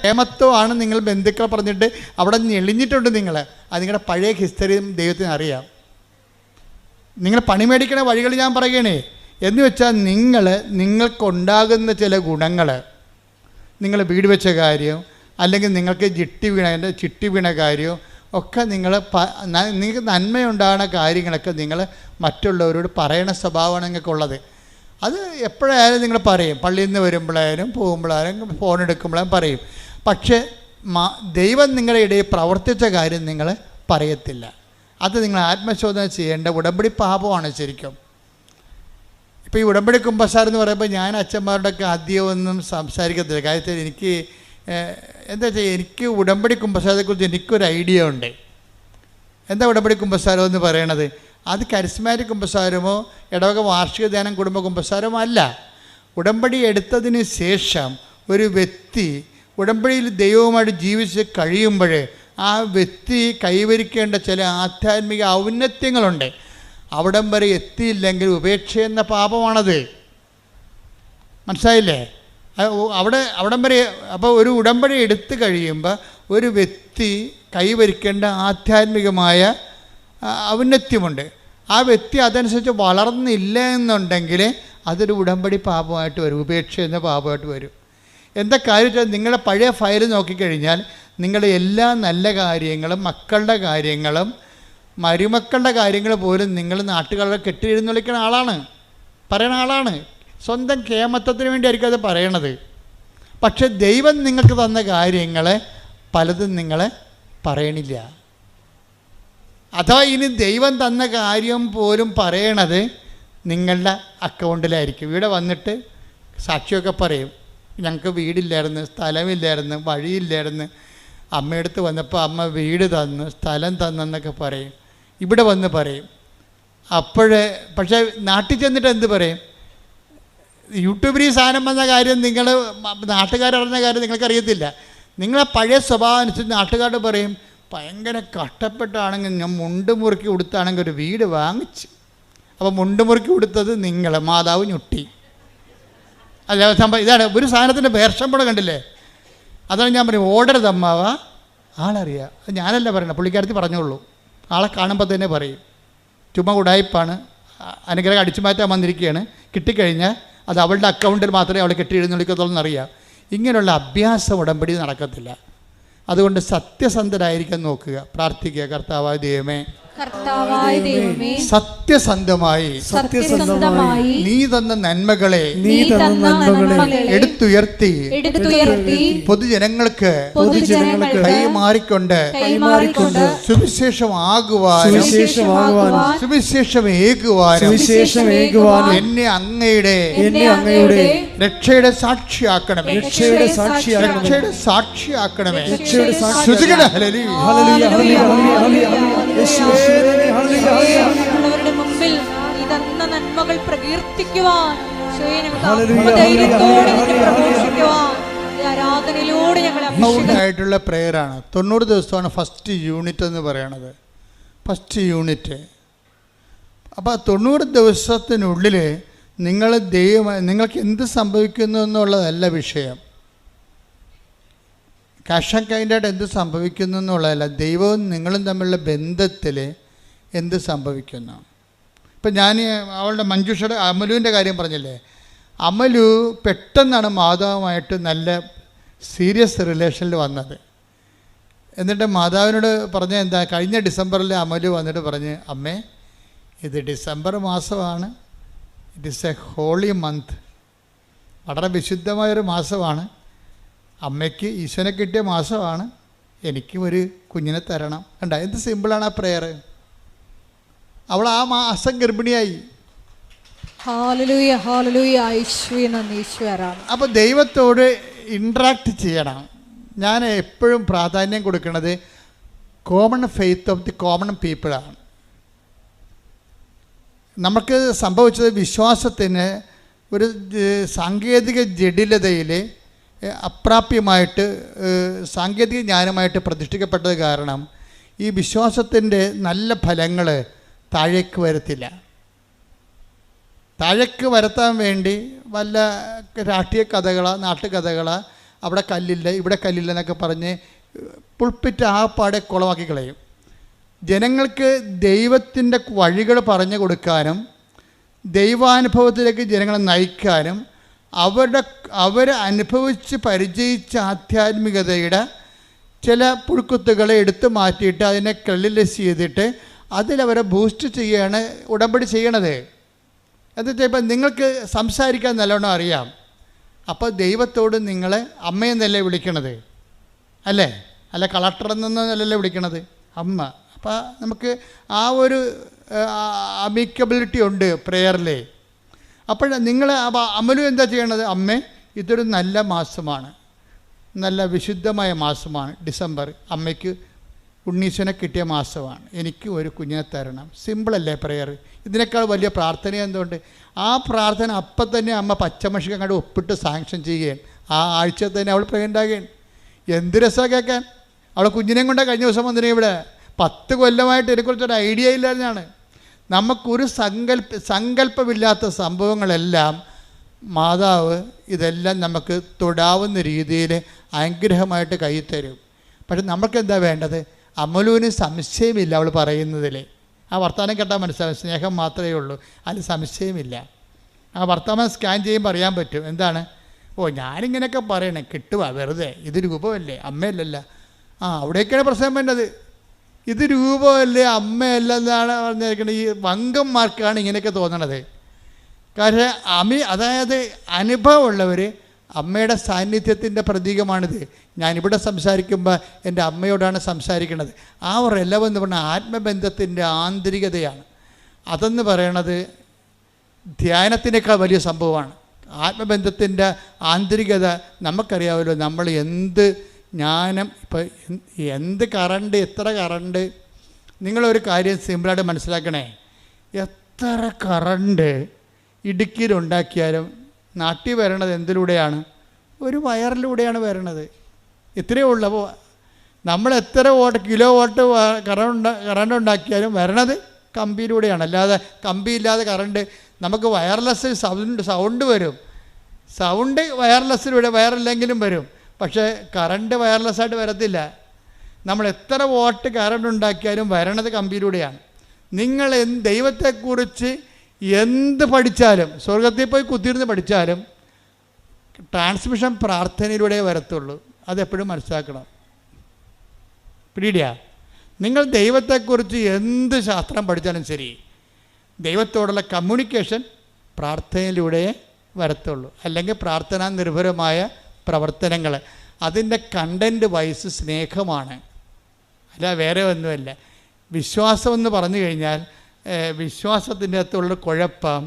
പ്രേമത്വമാണ് നിങ്ങൾ ബന്ധുക്കൾ പറഞ്ഞിട്ട് അവിടെ ഞെളിഞ്ഞിട്ടുണ്ട്. നിങ്ങൾ അത് നിങ്ങളുടെ പഴയ ഹിസ്റ്ററിയും ദൈവത്തിന് അറിയാം. നിങ്ങൾ പണിമേടിക്കണ വഴികൾ ഞാൻ പറയുകയാണേ. എന്ന് വെച്ചാൽ നിങ്ങൾക്കുണ്ടാകുന്ന ചില ഗുണങ്ങൾ, നിങ്ങൾ വീട് വെച്ച കാര്യം, അല്ലെങ്കിൽ നിങ്ങൾക്ക് ചിട്ടി വീണ കാര്യം ഒക്കെ നിങ്ങൾക്ക് നന്മയുണ്ടാകുന്ന കാര്യങ്ങളൊക്കെ നിങ്ങൾ മറ്റുള്ളവരോട് പറയണ സ്വഭാവമാണ് നിങ്ങൾക്കുള്ളത്. അത് എപ്പോഴായാലും നിങ്ങൾ പറയും. പള്ളിയിൽ നിന്ന് വരുമ്പോഴായാലും പോകുമ്പോഴായാലും ഫോൺ എടുക്കുമ്പോഴും പറയും. പക്ഷേ ദൈവം നിങ്ങളുടെ ഇടയിൽ പ്രവർത്തിച്ച കാര്യം നിങ്ങൾ പറയത്തില്ല. അത് നിങ്ങൾ ആത്മശോധന ചെയ്യേണ്ട ഉടമ്പടി പാപമാണ് ശരിക്കും. ഇപ്പോൾ ഈ ഉടമ്പടി കുമ്പസാരം എന്ന് പറയുമ്പോൾ ഞാൻ അച്ഛന്മാരുടെയൊക്കെ ആദ്യമൊന്നും സംസാരിക്കത്തില്ല. കാര്യത്തിൽ എനിക്ക് എന്താ വെച്ചാൽ എനിക്ക് ഉടമ്പടി കുമ്പസാരത്തെക്കുറിച്ച് എനിക്കൊരു ഐഡിയ ഉണ്ട്. എന്താ ഉടമ്പടി കുമ്പസാരം എന്ന് പറയണത്? അത് കരിസ്മാറ്റിക് കുമ്പസാരമോ ഇടവക വാർഷിക ധ്യാനം കുടുംബ കുമ്പസാരമോ അല്ല. ഉടമ്പടി എടുത്തതിന് ശേഷം ഒരു വ്യക്തി ഉടമ്പടിയിൽ ദൈവവുമായിട്ട് ജീവിച്ച് കഴിയുമ്പോൾ ആ വ്യക്തി കൈവരിക്കേണ്ട ചില ആധ്യാത്മിക ഔന്നത്യങ്ങളുണ്ട്. അവിടം വരെ എത്തിയില്ലെങ്കിൽ ഉപേക്ഷ എന്ന പാപമാണത്. മനസ്സിലായില്ലേ? അവിടം വരെ. അപ്പോൾ ഒരു ഉടമ്പടി എടുത്തു കഴിയുമ്പോൾ ഒരു വ്യക്തി കൈവരിക്കേണ്ട ആധ്യാത്മികമായ ഔന്നത്യമുണ്ട്. ആ വ്യക്തി അതനുസരിച്ച് വളർന്നില്ല എന്നുണ്ടെങ്കിൽ അതൊരു ഉടമ്പടി പാപമായിട്ട് വരും, ഉപേക്ഷ എന്ന പാപമായിട്ട് വരും. എന്താ കാര്യം വെച്ചാൽ നിങ്ങളുടെ പഴയ ഫയൽ നോക്കിക്കഴിഞ്ഞാൽ നിങ്ങളുടെ എല്ലാ നല്ല കാര്യങ്ങളും, മക്കളുടെ കാര്യങ്ങളും, മരുമക്കളുടെ കാര്യങ്ങൾ പോലും നിങ്ങൾ നാട്ടുകാരുടെ കെട്ടിയിരുന്ന് വിളിക്കുന്ന ആളാണ്, പറയണ ആളാണ്. സ്വന്തം കേമത്വത്തിന് വേണ്ടിയായിരിക്കും അത് പറയണത്. പക്ഷെ ദൈവം നിങ്ങൾക്ക് തന്ന കാര്യങ്ങളെ പലതും നിങ്ങളെ പറയണില്ല. അഥവാ ഇനി ദൈവം തന്ന കാര്യം പോലും പറയണത് നിങ്ങളുടെ അക്കൗണ്ടിലായിരിക്കും. ഇവിടെ വന്നിട്ട് സാക്ഷിയൊക്കെ പറയും, ഞങ്ങൾക്ക് വീടില്ലായിരുന്നു, സ്ഥലമില്ലായിരുന്നു, വഴിയില്ലായിരുന്നു, അമ്മയടുത്ത് വന്നപ്പോൾ അമ്മ വീട് തന്നു, സ്ഥലം തന്നെന്നൊക്കെ പറയും. ഇവിടെ വന്ന് പറയും. പക്ഷേ നാട്ടിൽ ചെന്നിട്ട് എന്ത് പറയും? യൂട്യൂബിൽ ഈ സാധനം വന്ന കാര്യം നിങ്ങൾ നാട്ടുകാരറിഞ്ഞ കാര്യം നിങ്ങൾക്കറിയത്തില്ല. നിങ്ങളെ പഴയ സ്വഭാവം അനുസരിച്ച് നാട്ടുകാരോട് പറയും, ഭയങ്കര കഷ്ടപ്പെട്ടാണെങ്കിൽ ഞാൻ മുണ്ട് മുറുക്കി കൊടുത്താണെങ്കിൽ ഒരു വീട് വാങ്ങിച്ച്. അപ്പോൾ മുണ്ട് മുറുക്കി കൊടുത്തത് നിങ്ങൾ, മാതാവ് ഞൊട്ടി. അല്ല സംഭവം ഇതാണ്. ഒരു സാധനത്തിൻ്റെ വേർഷമ്പടം കണ്ടില്ലേ? അതാണ് ഞാൻ പറയും, ഓർഡർ തമ്മാവ ആളറിയാം. അത് ഞാനല്ല പറയണത്, പുള്ളിക്കാരത്തി പറഞ്ഞോളൂ. ആളെ കാണുമ്പോൾ തന്നെ പറയും, ചുമ്മാ ഉടായ്പാണ്, അനുഗ്രഹം അടിച്ചു മാറ്റാൻ വന്നിരിക്കുകയാണ്, കിട്ടിക്കഴിഞ്ഞാൽ അത് അവളുടെ അക്കൗണ്ടിൽ മാത്രമേ അവൾ കെട്ടി എഴുന്നള്ളിക്കത്തുള്ളൂ എന്നറിയാം. ഇങ്ങനെയുള്ള അഭ്യാസം ഉടമ്പടി നടക്കത്തില്ല. അതുകൊണ്ട് സത്യസന്ധരായിരിക്കാൻ നോക്കുക, പ്രാർത്ഥിക്കുക. കർത്താവായ ദൈവമേ, സത്യസന്ധമായി നീ തന്ന നന്മകളെ എടുത്തുയർത്തി പൊതുജനങ്ങൾക്ക് കൈമാറിക്കൊണ്ട് സുവിശേഷമാകുവാനും സുവിശേഷമേകുവാനും എന്നെ അങ്ങയുടെ രക്ഷയുടെ സാക്ഷിയാക്കണമേ. മറ്റുള്ളവരുടെ മുമ്പിൽ നീ തന്ന നന്മകൾ പ്രകീർത്തിക്കുവാൻ, ആരാധനയിലൂടെ ആയിട്ടുള്ള പ്രേയറാണ്. 90 ദിവസമാണ് ഫസ്റ്റ് യൂണിറ്റ് എന്ന് പറയണത്. First unit. അപ്പോൾ 90 ദിവസത്തിനുള്ളിൽ നിങ്ങൾക്ക് എന്ത് സംഭവിക്കുന്നു എന്നുള്ളതല്ല വിഷയം. ക്യാഷ് ആൻഡ് കൈൻഡായിട്ട് എന്ത് സംഭവിക്കുന്നു എന്നുള്ളതല്ല, ദൈവവും നിങ്ങളും തമ്മിലുള്ള ബന്ധത്തിൽ എന്ത് സംഭവിക്കുന്നു. ഇപ്പം ഞാൻ അവളുടെ മഞ്ജുഷയുടെ അമലുവിൻ്റെ കാര്യം പറഞ്ഞില്ലേ, അമലു പെട്ടെന്നാണ് മാതാവുമായിട്ട് നല്ല സീരിയസ് റിലേഷനിൽ വന്നത്. എന്നിട്ട് മാതാവിനോട് പറഞ്ഞ എന്താ, കഴിഞ്ഞ ഡിസംബറിൽ അമലു വന്നിട്ട് പറഞ്ഞ്, അമ്മേ ഇത് ഡിസംബർ മാസമാണ്, it is a holy month, വളരെ വിശുദ്ധമായൊരു മാസമാണ്, അമ്മയ്ക്ക് ഈശ്വരനെ കിട്ടിയ മാസമാണ്, എനിക്കും ഒരു കുഞ്ഞിനെ തരണം. കണ്ട എന്ത് സിമ്പിളാണ് ആ പ്രെയർ. അവൾ ആ മാസം ഗർഭിണിയായി. അപ്പോൾ ദൈവത്തോട് ഇൻട്രാക്ട് ചെയ്യണം. ഞാൻ എപ്പോഴും പ്രാധാന്യം കൊടുക്കുന്നത് common faith of the common പീപ്പിളാണ്. നമുക്ക് സംഭവിച്ചത് വിശ്വാസത്തിന് ഒരു സാങ്കേതിക ജഡിലതയിൽ അപ്രാപ്യമായിട്ട് സാങ്കേതിക ജ്ഞാനമായിട്ട് പ്രതിഷ്ഠിക്കപ്പെട്ടത് കാരണം ഈ വിശ്വാസത്തിൻ്റെ നല്ല ഫലങ്ങൾ താഴേക്ക് വരത്തില്ല. താഴേക്ക് വരുത്താൻ വേണ്ടി വല്ല രാഷ്ട്രീയ കഥകളോ നാട്ടുകഥകളോ, അവിടെ കല്ലില്ല ഇവിടെ കല്ലില്ല എന്നൊക്കെ പറഞ്ഞ് പുൾപ്പിറ്റ് ആപ്പാടെ കുളമാക്കി കളയും. ജനങ്ങൾക്ക് ദൈവത്തിൻ്റെ വഴികൾ പറഞ്ഞു കൊടുക്കാനും ദൈവാനുഭവത്തിലേക്ക് ജനങ്ങളെ നയിക്കാനും അവർ അനുഭവിച്ച് പരിചയിച്ച ആധ്യാത്മികതയുടെ ചില പുഴുക്കുത്തുകളെ എടുത്തു മാറ്റിയിട്ട് അതിനെ ക്രെഡിലൈസ് ചെയ്തിട്ട് അതിലവരെ ബൂസ്റ്റ് ചെയ്യുകയാണ് ഉടമ്പടി ചെയ്യണത്. എന്നിട്ട് ഇപ്പം നിങ്ങൾക്ക് സംസാരിക്കാൻ നല്ലോണം അറിയാം, അപ്പോൾ ദൈവത്തോട് നിങ്ങൾ അമ്മയെന്നല്ലേ വിളിക്കണത്, അല്ലേ? അല്ല കളക്ടർ എന്നല്ലേ വിളിക്കണത്, അമ്മ. അപ്പോൾ നമുക്ക് ആ ഒരു അമിക്കബിലിറ്റി ഉണ്ട് പ്രേയറിൽ. അപ്പോൾ നിങ്ങൾ അമലു എന്താ ചെയ്യണത്? അമ്മേ, ഇതൊരു നല്ല മാസമാണ്, നല്ല വിശുദ്ധമായ മാസമാണ് ഡിസംബർ. അമ്മയ്ക്ക് ഉണ്ണീശനെ കിട്ടിയ മാസമാണ്, എനിക്ക് ഒരു കുഞ്ഞിനെ തരണം. സിമ്പിളല്ലേ പ്രേയർ? ഇതിനേക്കാൾ വലിയ പ്രാർത്ഥന എന്തുകൊണ്ട്? ആ പ്രാർത്ഥന അപ്പം തന്നെ അമ്മ പച്ചമഷിക്ക് അങ്ങോട്ട് ഒപ്പിട്ട് സാങ്ഷൻ ചെയ്യുകയാണ്. ആ ആഴ്ച തന്നെ അവൾ പ്രഗ്നൻ്റ് ആകുകയാണ്. എന്ത് രസമാണ് കേൾക്കാൻ. അവളെ കുഞ്ഞിനെയും കൊണ്ടാണ് കഴിഞ്ഞ ദിവസം വന്നിരുന്നു ഇവിടെ. 10 കൊല്ലമായിട്ട് ഇതിനെക്കുറിച്ചൊരു ഐഡിയ ഇല്ലാതെയാണ്. നമുക്കൊരു സങ്കല്പമില്ലാത്ത സംഭവങ്ങളെല്ലാം മാതാവ് ഇതെല്ലാം നമുക്ക് തൊടാവുന്ന രീതിയിൽ അനുഗ്രഹമായിട്ട് കയ്യിൽ തരും. പക്ഷെ നമുക്കെന്താ വേണ്ടത്? അമലുവിന് സംശയമില്ല അവൾ പറയുന്നതിൽ. ആ വർത്തമാനം കേട്ടാൽ മനസ്സിലാവും, സ്നേഹം മാത്രമേ ഉള്ളൂ, അതിൽ സംശയമില്ല. ആ വർത്തമാനം സ്കാൻ ചെയ്യുമ്പോൾ അറിയാൻ പറ്റും. എന്താണ്? ഓ, ഞാനിങ്ങനെയൊക്കെ പറയണേ, കിട്ടുക വെറുതെ, ഇത് രൂപമല്ലേ, അമ്മയല്ലല്ല. അവിടേക്കാണ് പ്രശ്നം വേണ്ടത്. ഇത് രൂപമല്ലേ, അമ്മയല്ല എന്നാണ് പറഞ്ഞിരിക്കുന്നത്. ഈ വങ്കന്മാർക്കാണ് ഇങ്ങനെയൊക്കെ തോന്നണത്. കാരണം അതായത് അനുഭവമുള്ളവർ അമ്മയുടെ സാന്നിധ്യത്തിൻ്റെ പ്രതീകമാണിത്. ഞാനിവിടെ സംസാരിക്കുമ്പോൾ എൻ്റെ അമ്മയോടാണ് സംസാരിക്കുന്നത്. ആ ഒരു എലവെന്ന് പറഞ്ഞാൽ ആത്മബന്ധത്തിൻ്റെ ആന്തരികതയാണ്. അതെന്ന് പറയണത് ധ്യാനത്തിനേക്കാൾ വലിയ സംഭവമാണ്. ആത്മബന്ധത്തിൻ്റെ ആന്തരികത നമുക്കറിയാമല്ലോ. നമ്മൾ എന്ത് ജ്ഞാനം, ഇപ്പോൾ എന്ത് കറണ്ട്, എത്ര കറണ്ട്, നിങ്ങളൊരു കാര്യം സിമ്പിളായിട്ട് മനസ്സിലാക്കണേ. എത്ര കറണ്ട് ഇടുക്കിയിലുണ്ടാക്കിയാലും നാട്ടിൽ വരണത് എന്തിലൂടെയാണ്? ഒരു വയറിലൂടെയാണ് വരണത്. ഇത്രയേ ഉള്ളൂ. അപ്പോൾ നമ്മൾ എത്ര കിലോ വാട്ട് കറണ്ട് ഉണ്ടാക്കിയാലും വരണത് കമ്പിയിലൂടെയാണ്. അല്ലാതെ കമ്പിയില്ലാതെ കറണ്ട് നമുക്ക് വയർലെസ് സൗണ്ട് വരും. സൗണ്ട് വയർലെസ്സിലൂടെ വയറില്ലെങ്കിലും വരും. പക്ഷേ കറണ്ട് വയർലെസ്സായിട്ട് വരത്തില്ല. നമ്മൾ എത്ര വാട്ട് കറണ്ട് ഉണ്ടാക്കിയാലും വരണത് കമ്പിയിലൂടെയാണ്. നിങ്ങൾ ദൈവത്തെക്കുറിച്ച് എന്ത് പഠിച്ചാലും, സ്വർഗത്തിൽ പോയി കുത്തിയിരുന്ന് പഠിച്ചാലും ട്രാൻസ്മിഷൻ പ്രാർത്ഥനയിലൂടെ വരത്തുള്ളൂ. അതെപ്പോഴും മനസ്സിലാക്കണം. പിടിയിടിയാ. നിങ്ങൾ ദൈവത്തെക്കുറിച്ച് എന്ത് ശാസ്ത്രം പഠിച്ചാലും ശരി, ദൈവത്തോടുള്ള കമ്മ്യൂണിക്കേഷൻ പ്രാർത്ഥനയിലൂടെ വരത്തുള്ളൂ. അല്ലെങ്കിൽ പ്രാർത്ഥനാ നിർഭരമായ പ്രവർത്തനങ്ങൾ, അതിൻ്റെ കണ്ടൻറ്റ് വൈസ് സ്നേഹമാണ്, അല്ല വേറെ ഒന്നുമല്ല. വിശ്വാസമെന്ന് പറഞ്ഞു കഴിഞ്ഞാൽ വിശ്വാസത്തിൻ്റെ അകത്തുള്ളൊരു കുഴപ്പം,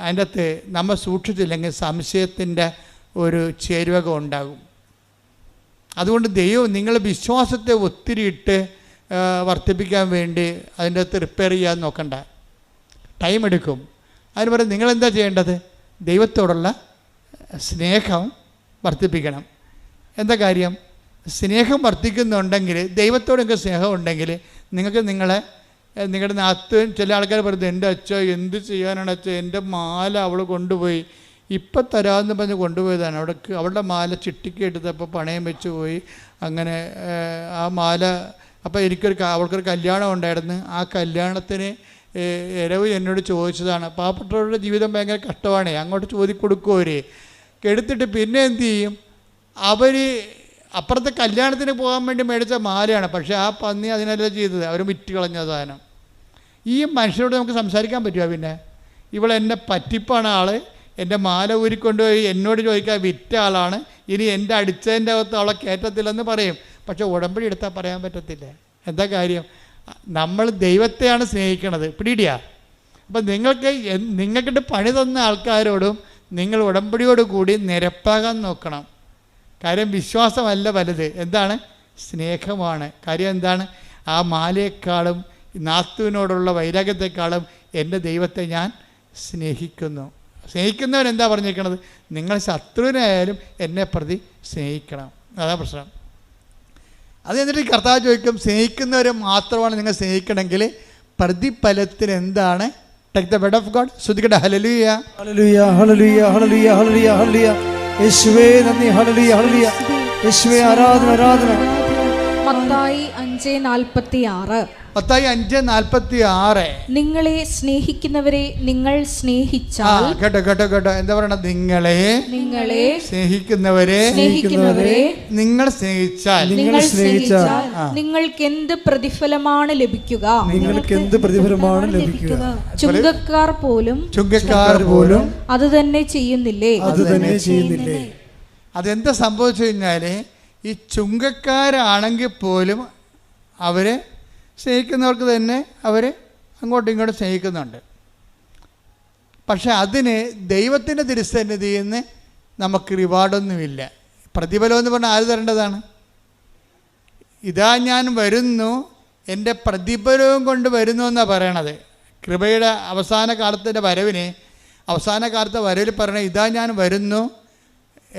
അതിൻ്റെ അകത്ത് നമ്മൾ സൂക്ഷിച്ചില്ലെങ്കിൽ സംശയത്തിൻ്റെ ഒരു ചേരുവക ഉണ്ടാകും. അതുകൊണ്ട് ദൈവം നിങ്ങൾ വിശ്വാസത്തെ ഒത്തിരി ഇട്ട് വർദ്ധിപ്പിക്കാൻ വേണ്ടി അതിൻ്റെ അകത്ത് റിപ്പയർ ചെയ്യാൻ നോക്കണ്ട, ടൈം എടുക്കും. അതിന് പറയും നിങ്ങളെന്താ ചെയ്യേണ്ടത്? ദൈവത്തോടുള്ള സ്നേഹം വർദ്ധിപ്പിക്കണം. എന്താ കാര്യം? സ്നേഹം വർദ്ധിക്കുന്നുണ്ടെങ്കിൽ, ദൈവത്തോടൊക്കെ സ്നേഹം ഉണ്ടെങ്കിൽ നിങ്ങൾക്ക് നിങ്ങളുടെ നാത്ത് ചില ആൾക്കാർ പറയുന്നത്, എൻ്റെ അച്ഛൻ എന്ത് ചെയ്യാനാണ് അച്ഛൻ, എൻ്റെ മാല അവൾ കൊണ്ടുപോയി, ഇപ്പം തരാമെന്ന് പറഞ്ഞ് കൊണ്ടുപോയതാണ്. അവളുടെ മാല ചിട്ടിക്ക് എടുത്തപ്പോൾ പണയം വെച്ച് പോയി. അങ്ങനെ ആ മാല, അപ്പോൾ അവൾക്കൊരു കല്യാണം ഉണ്ടായിരുന്നു. ആ കല്യാണത്തിന് ഇരവ് എന്നോട് ചോദിച്ചതാണ്. പാവപ്പെട്ടവരുടെ ജീവിതം ഭയങ്കര കഷ്ടമാണ്. അങ്ങോട്ട് ചോദിക്കൊടുക്കും. അവർ എടുത്തിട്ട് പിന്നെ എന്ത് ചെയ്യും? അവർ അപ്പുറത്തെ കല്യാണത്തിന് പോകാൻ വേണ്ടി മേടിച്ച മാലയാണ്. പക്ഷേ ആ പന്നി അതിനെല്ലാം ചെയ്തത്, അവർ വിറ്റ് കളഞ്ഞ സാധനം. ഈ മനുഷ്യരോട് നമുക്ക് സംസാരിക്കാൻ പറ്റുമോ? പിന്നെ ഇവളെന്നെ പറ്റിപ്പാണ് ആൾ, എൻ്റെ മാല ഊരിക്കൊണ്ടുപോയി എന്നോട് ചോദിക്കാൻ വിറ്റ ആളാണ്, ഇനി എൻ്റെ അടിച്ചതിൻ്റെ അകത്ത് അവളെ കയറ്റത്തില്ലെന്ന് പറയും. പക്ഷേ ഉടമ്പടി എടുത്താൽ പറയാൻ പറ്റത്തില്ല. എന്താ കാര്യം? നമ്മൾ ദൈവത്തെയാണ് സ്നേഹിക്കണത്. പിടിയിടിയാ. അപ്പം നിങ്ങൾക്കിട്ട് പണി തന്ന ആൾക്കാരോടും നിങ്ങൾ ഉടമ്പടിയോട് കൂടി നിരപ്പാകാൻ നോക്കണം. കാര്യം വിശ്വാസമല്ല വലുത്. എന്താണ്? സ്നേഹമാണ്. കാര്യം എന്താണ്? ആ മാലയെക്കാളും നാത്തുവിനോടുള്ള വൈരാഗ്യത്തെക്കാളും എൻ്റെ ദൈവത്തെ ഞാൻ സ്നേഹിക്കുന്നു. സ്നേഹിക്കുന്നവൻ എന്താ പറഞ്ഞിരിക്കണത്? നിങ്ങൾ ശത്രുവിനായാലും എന്നെ പ്രതി സ്നേഹിക്കണം. അതാ പ്രശ്നം. അത് എന്നിട്ട് കർത്താവ് ചോദിക്കും, സ്നേഹിക്കുന്നവരെ മാത്രമാണ് നിങ്ങൾ സ്നേഹിക്കണമെങ്കിൽ പ്രതിഫലത്തിന് എന്താണ് take the word of God. ശ്രുതിക്കട്ടെ ഹല്ലേലൂയ. ഹല്ലേലൂയ ഹല്ലേലൂയ ഹല്ലേലൂയ ഹല്ലേലൂയ ഹല്ലേലൂയ. യേശുവേ നന്ദി. ഹല്ലേലൂയ ഹല്ലേലൂയ. യേശുവേ ആരാധന ആരാധന. മത്തായി 5:46. മത്തായി 5:46. നിങ്ങളെ സ്നേഹിക്കുന്നവരെ നിങ്ങൾ സ്നേഹിച്ചാൽ. കേട്ടോ കേട്ടോ കേട്ടോ, എന്താ പറയണത്? നിങ്ങളെ സ്നേഹിക്കുന്നവരെ നിങ്ങൾ സ്നേഹിച്ചാൽ നിങ്ങൾക്ക് എന്ത് പ്രതിഫലമാണ് ലഭിക്കുക? നിങ്ങൾക്ക് എന്ത് പ്രതിഫലമാണ് ലഭിക്കുക? ചുങ്കക്കാർ പോലും അത് തന്നെ ചെയ്യുന്നില്ലേ? അതെന്താ സംഭവിച്ചു കഴിഞ്ഞാല്, ഈ ചുങ്കക്കാരാണെങ്കിൽ പോലും അവരെ സ്നേഹിക്കുന്നവർക്ക് തന്നെ അവർ അങ്ങോട്ടും ഇങ്ങോട്ടും സ്നേഹിക്കുന്നുണ്ട്. പക്ഷെ അതിന് ദൈവത്തിൻ്റെ തിരുസന്നിധിയിൽ നിന്ന് നമുക്ക് റിവാർഡൊന്നുമില്ല. പ്രതിഫലം എന്ന് പറഞ്ഞാൽ ആര് തരേണ്ടതാണ്? ഇതാ ഞാൻ വരുന്നു, എൻ്റെ പ്രതിഫലവും കൊണ്ട് വരുന്നു എന്നാണ് പറയണത്. കൃപയുടെ അവസാന കാലത്തിൻ്റെ അവസാന കാലത്തെ വരവിൽ പറയണത്, ഇതാ ഞാൻ വരുന്നു,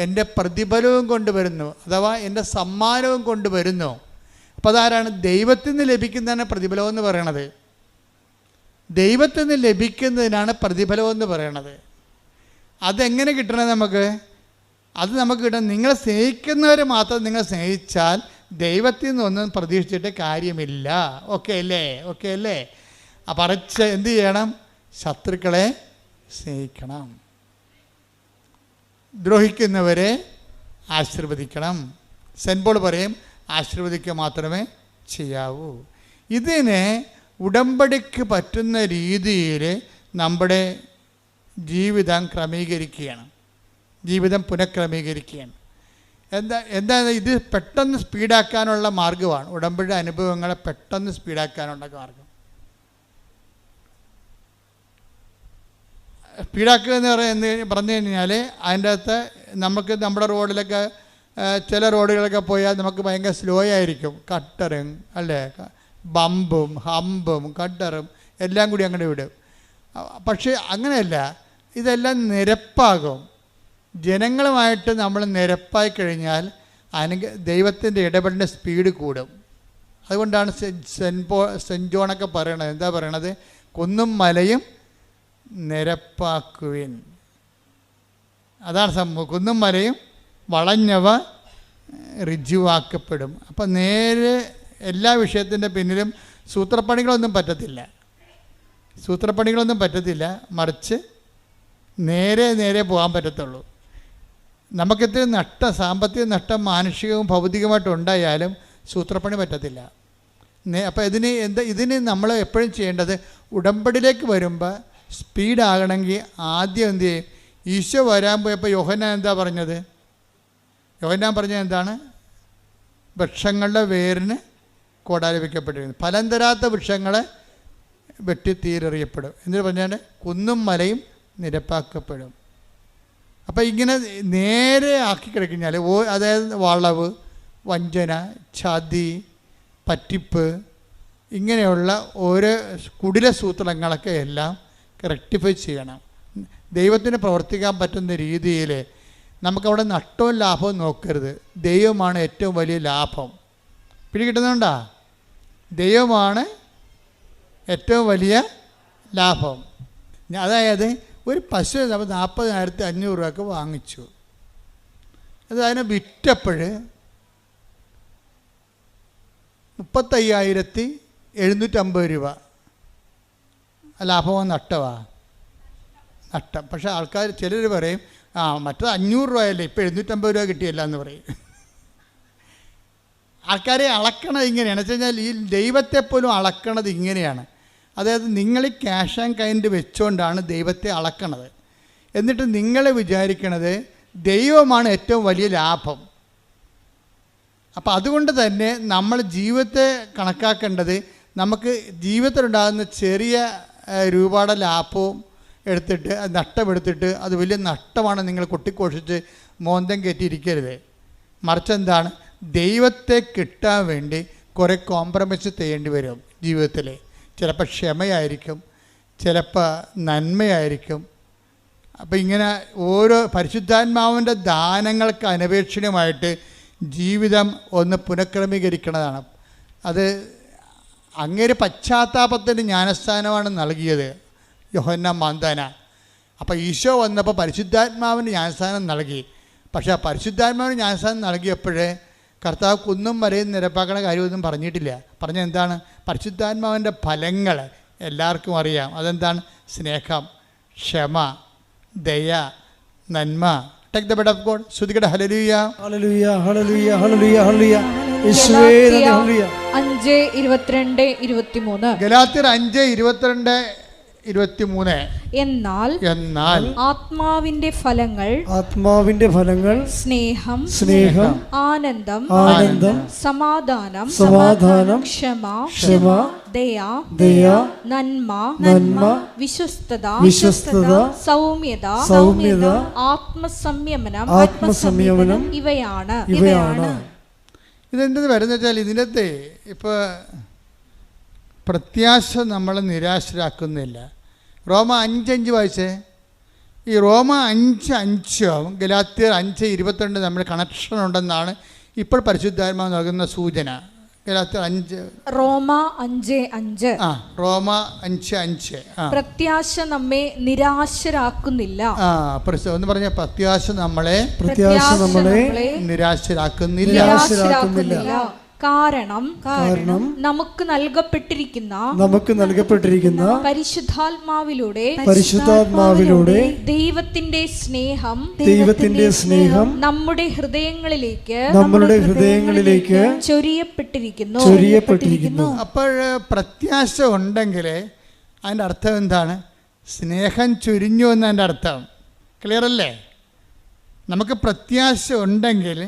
എൻ്റെ പ്രതിഫലവും കൊണ്ടുവരുന്നു, അഥവാ എൻ്റെ സമ്മാനവും കൊണ്ടുവരുന്നു. അപ്പോൾ അതാരാണ്? ദൈവത്തിൽ നിന്ന് ലഭിക്കുന്നതാണ് പ്രതിഫലം എന്ന് പറയണത്. ദൈവത്തിൽ നിന്ന് ലഭിക്കുന്നതിനാണ് പ്രതിഫലം എന്ന് പറയണത്. അതെങ്ങനെ കിട്ടണത് നമുക്ക്? അത് നമുക്ക് കിട്ടണം, നിങ്ങളെ സ്നേഹിക്കുന്നവരെ മാത്രം നിങ്ങൾ സ്നേഹിച്ചാൽ ദൈവത്തിൽ നിന്നൊന്നും പ്രതീക്ഷിച്ചിട്ട് കാര്യമില്ല. ഓക്കെ അല്ലേ? പറച്ച് എന്ത് ചെയ്യണം? ശത്രുക്കളെ സ്നേഹിക്കണം, ദ്രോഹിക്കുന്നവരെ ആശീർവദിക്കണം. സെൻറ്റ് പോൾ പറയും, ആശീർവദിക്കുക മാത്രമേ ചെയ്യാവൂ. ഇതിനെ ഉടമ്പടിക്ക് പറ്റുന്ന രീതിയിൽ നമ്മുടെ ജീവിതം ക്രമീകരിക്കുകയാണ്, ജീവിതം പുനഃക്രമീകരിക്കുകയാണ്. എന്താ ഇത് പെട്ടെന്ന് സ്പീഡാക്കാനുള്ള മാർഗ്ഗമാണ്. ഉടമ്പടി അനുഭവങ്ങളെ പെട്ടെന്ന് സ്പീഡാക്കാനുള്ള മാർഗം. സ്പീഡാക്കുക എന്ന് പറഞ്ഞു കഴിഞ്ഞാൽ അതിൻ്റെ അകത്ത് നമുക്ക് നമ്മുടെ റോഡിലൊക്കെ ചില റോഡുകളൊക്കെ പോയാൽ നമുക്ക് ഭയങ്കര സ്ലോ ആയിരിക്കും. കട്ടറും അല്ലേ, ബമ്പും ഹമ്പും കട്ടറും എല്ലാം കൂടി അങ്ങനെ വിടും. പക്ഷേ അങ്ങനെയല്ല, ഇതെല്ലാം നിരപ്പാകും. ജനങ്ങളുമായിട്ട് നമ്മൾ നിരപ്പായി കഴിഞ്ഞാൽ ദൈവത്തിൻ്റെ ഇടപെടലിൻ്റെ സ്പീഡ് കൂടും. അതുകൊണ്ടാണ് സെൻറ്റ് ജോണൊക്കെ പറയണത്. എന്താ പറയണത്? കുന്നും മലയും നിരപ്പാക്കുവിൻ. അതാണ് സംഭവം. കുന്നും മലയും വളഞ്ഞവ ഋജുവാക്കപ്പെടും. അപ്പം നേരെ എല്ലാ വിഷയത്തിൻ്റെ പിന്നിലും സൂത്രപ്പണികളൊന്നും പറ്റത്തില്ല, മറിച്ച് നേരെ പോകാൻ പറ്റത്തുള്ളൂ. നമുക്കിത്തിരി സാമ്പത്തിക നഷ്ടം മാനുഷികവും ഭൗതികമായിട്ടും ഉണ്ടായാലും സൂത്രപ്പണി പറ്റത്തില്ല. അപ്പോൾ ഇതിന് നമ്മൾ എപ്പോഴും ചെയ്യേണ്ടത്, ഉടമ്പടിയിലേക്ക് വരുമ്പോൾ സ്പീഡാകണമെങ്കിൽ ആദ്യം എന്ത് ചെയ്യും? ഈശോ വരാൻ പോയപ്പോൾ യോഹന്നാൻ എന്താ പറഞ്ഞത്? യോഹന്നാൻ പറഞ്ഞത് എന്താണ്? വൃക്ഷങ്ങളുടെ വേരിന് കോടാലി വയ്ക്കപ്പെട്ടിരുന്നു, ഫലം തരാത്ത വൃക്ഷങ്ങളെ വെട്ടി തീരെറിയപ്പെടും. എന്നിട്ട് പറഞ്ഞാൽ കുന്നും മലയും നിരപ്പാക്കപ്പെടും. അപ്പോൾ ഇങ്ങനെ നേരെ ആക്കി കഴിഞ്ഞാൽ, അതായത് വളവ്, വഞ്ചന, ചതി, പറ്റിപ്പ്, ഇങ്ങനെയുള്ള ഓരോ കുടില സൂത്രങ്ങളൊക്കെ എല്ലാം റെക്ടിഫൈ ചെയ്യണം. ദൈവത്തിന് പ്രവർത്തിക്കാൻ പറ്റുന്ന രീതിയിൽ നമുക്കവിടെ നഷ്ടവും ലാഭവും നോക്കരുത്. ദൈവമാണ് ഏറ്റവും വലിയ ലാഭം. പിടികിട്ടുന്നുണ്ടോ? ദൈവമാണ് ഏറ്റവും വലിയ ലാഭം. അതായത് ഒരു പശു നമ്മൾ 40,500 രൂപയ്ക്ക് വാങ്ങിച്ചു. അത് അതിനെ വിറ്റപ്പോൾ 35,750 രൂപ. ലാഭമോ നഷ്ടമാണ്? നഷ്ടം. പക്ഷേ ആൾക്കാർ ചിലർ പറയും, മറ്റത് 500 രൂപയല്ലേ, ഇപ്പോൾ 750 രൂപ കിട്ടിയല്ല എന്ന് പറയും. ആൾക്കാരെ അളക്കണത് ഇങ്ങനെയാണ്. വെച്ച് കഴിഞ്ഞാൽ ഈ ദൈവത്തെപ്പോലും അളക്കണത് ഇങ്ങനെയാണ്. അതായത് നിങ്ങൾ ഈ ക്യാഷ് ആൻഡ് കൈൻഡ് വെച്ചുകൊണ്ടാണ് ദൈവത്തെ അളക്കണത്. എന്നിട്ട് നിങ്ങൾ വിചാരിക്കണത് ദൈവമാണ് ഏറ്റവും വലിയ ലാഭം. അപ്പോൾ അതുകൊണ്ട് തന്നെ നമ്മൾ ജീവിതത്തെ കണക്കാക്കേണ്ടത്, നമുക്ക് ജീവിതത്തിലുണ്ടാകുന്ന ചെറിയ രൂപയുടെ ലാഭവും എടുത്തിട്ട് നഷ്ടമെടുത്തിട്ട് അത് വലിയ നഷ്ടമാണ് നിങ്ങൾ കൊട്ടിക്കോഷിച്ച് മോന്തം കയറ്റിയിരിക്കരുത്. മറിച്ച് എന്താണ്? ദൈവത്തെ കിട്ടാൻ വേണ്ടി കുറേ കോംപ്രമൈസ് ചെയ്യേണ്ടി വരും ജീവിതത്തിൽ. ചിലപ്പോൾ ക്ഷമയായിരിക്കും, ചിലപ്പോൾ നന്മയായിരിക്കും. അപ്പോൾ ഇങ്ങനെ ഓരോ പരിശുദ്ധാത്മാവിൻ്റെ ദാനങ്ങൾക്ക് അനപേക്ഷണീയമായിട്ട് ജീവിതം ഒന്ന് പുനഃക്രമീകരിക്കുന്നതാണ്. അത് അങ്ങേര് പശ്ചാത്താപത്തിൻ്റെ ജ്ഞാനസ്ഥാനമാണ് നൽകിയത്. യോഹന്നാൻ മാന്താന. അപ്പോൾ ഈശോ വന്നപ്പോൾ പരിശുദ്ധാത്മാവിന് ജ്ഞാനസ്നാനം നൽകി. പക്ഷേ ആ പരിശുദ്ധാത്മാവിന് ജ്ഞാനസ്നാനം നൽകിയപ്പോഴേ കർത്താവ് കുന്നും മലയും നിരപ്പാക്കണ കാര്യമൊന്നും പറഞ്ഞിട്ടില്ല. പറഞ്ഞ എന്താണ്? പരിശുദ്ധാത്മാവിൻ്റെ ഫലങ്ങൾ എല്ലാവർക്കും അറിയാം. അതെന്താണ്? സ്നേഹം, ക്ഷമ, ദയ, നന്മ. Take the word of God. ശ്രുതികട ഹല്ലേലൂയ ഹല്ലേലൂയ ഹല്ലേലൂയ ഹല്ലേലൂയ ഹല്ലേലൂയ. യേശുവേ നന്ദി. ഹല്ലേലൂയ. 5:22-23. ഗലാത്യർ 5:22-23. എന്നാൽ ആത്മാവിന്റെ ഫലങ്ങൾ സ്നേഹം, ആനന്ദം, സമാധാനം, ക്ഷമ, ദയ, നന്മ, വിശ്വസ്തത, സൗമ്യത, ആത്മസംയമനം ഇവയാണ്. ഇതെന്തെന്ന് വരുന്ന വെച്ചാൽ ഇതിനകത്ത് ഇപ്പോൾ പ്രത്യാശ നമ്മളെ നിരാശരാക്കുന്നില്ല. റോമ 5:5 വായിച്ചേ. ഈ റോമ 5:5 ഗലാത്യർ 5:22 നമ്മൾ കണക്ഷൻ ഉണ്ടെന്നാണ് ഇപ്പോൾ പരിശുദ്ധാത്മാവ് നൽകുന്ന സൂചന. ഗലാത്യർ 5 റോമ 5:5 റോമ 5:5 പ്രത്യാശ നമ്മെ നിരാശരാക്കുന്നില്ല. ഒന്ന് പറഞ്ഞ പ്രത്യാശ നമ്മളെ നിരാശരാക്കുന്നില്ല. കാരണം നമുക്ക് നൽകപ്പെട്ടിരിക്കുന്ന പരിശുദ്ധാത്മാവിലൂടെ ദൈവത്തിന്റെ സ്നേഹം നമ്മുടെ ഹൃദയങ്ങളിലേക്ക് ചൊരിയപ്പെട്ടിരിക്കുന്നു. അപ്പോൾ പ്രത്യാശ ഉണ്ടെങ്കിൽ അതിൻ്റെ അർത്ഥം എന്താണ്? സ്നേഹം ചൊരിഞ്ഞു എന്നതിൻ്റെ അർത്ഥം. ക്ലിയർ അല്ലേ? നമുക്ക് പ്രത്യാശ ഉണ്ടെങ്കിൽ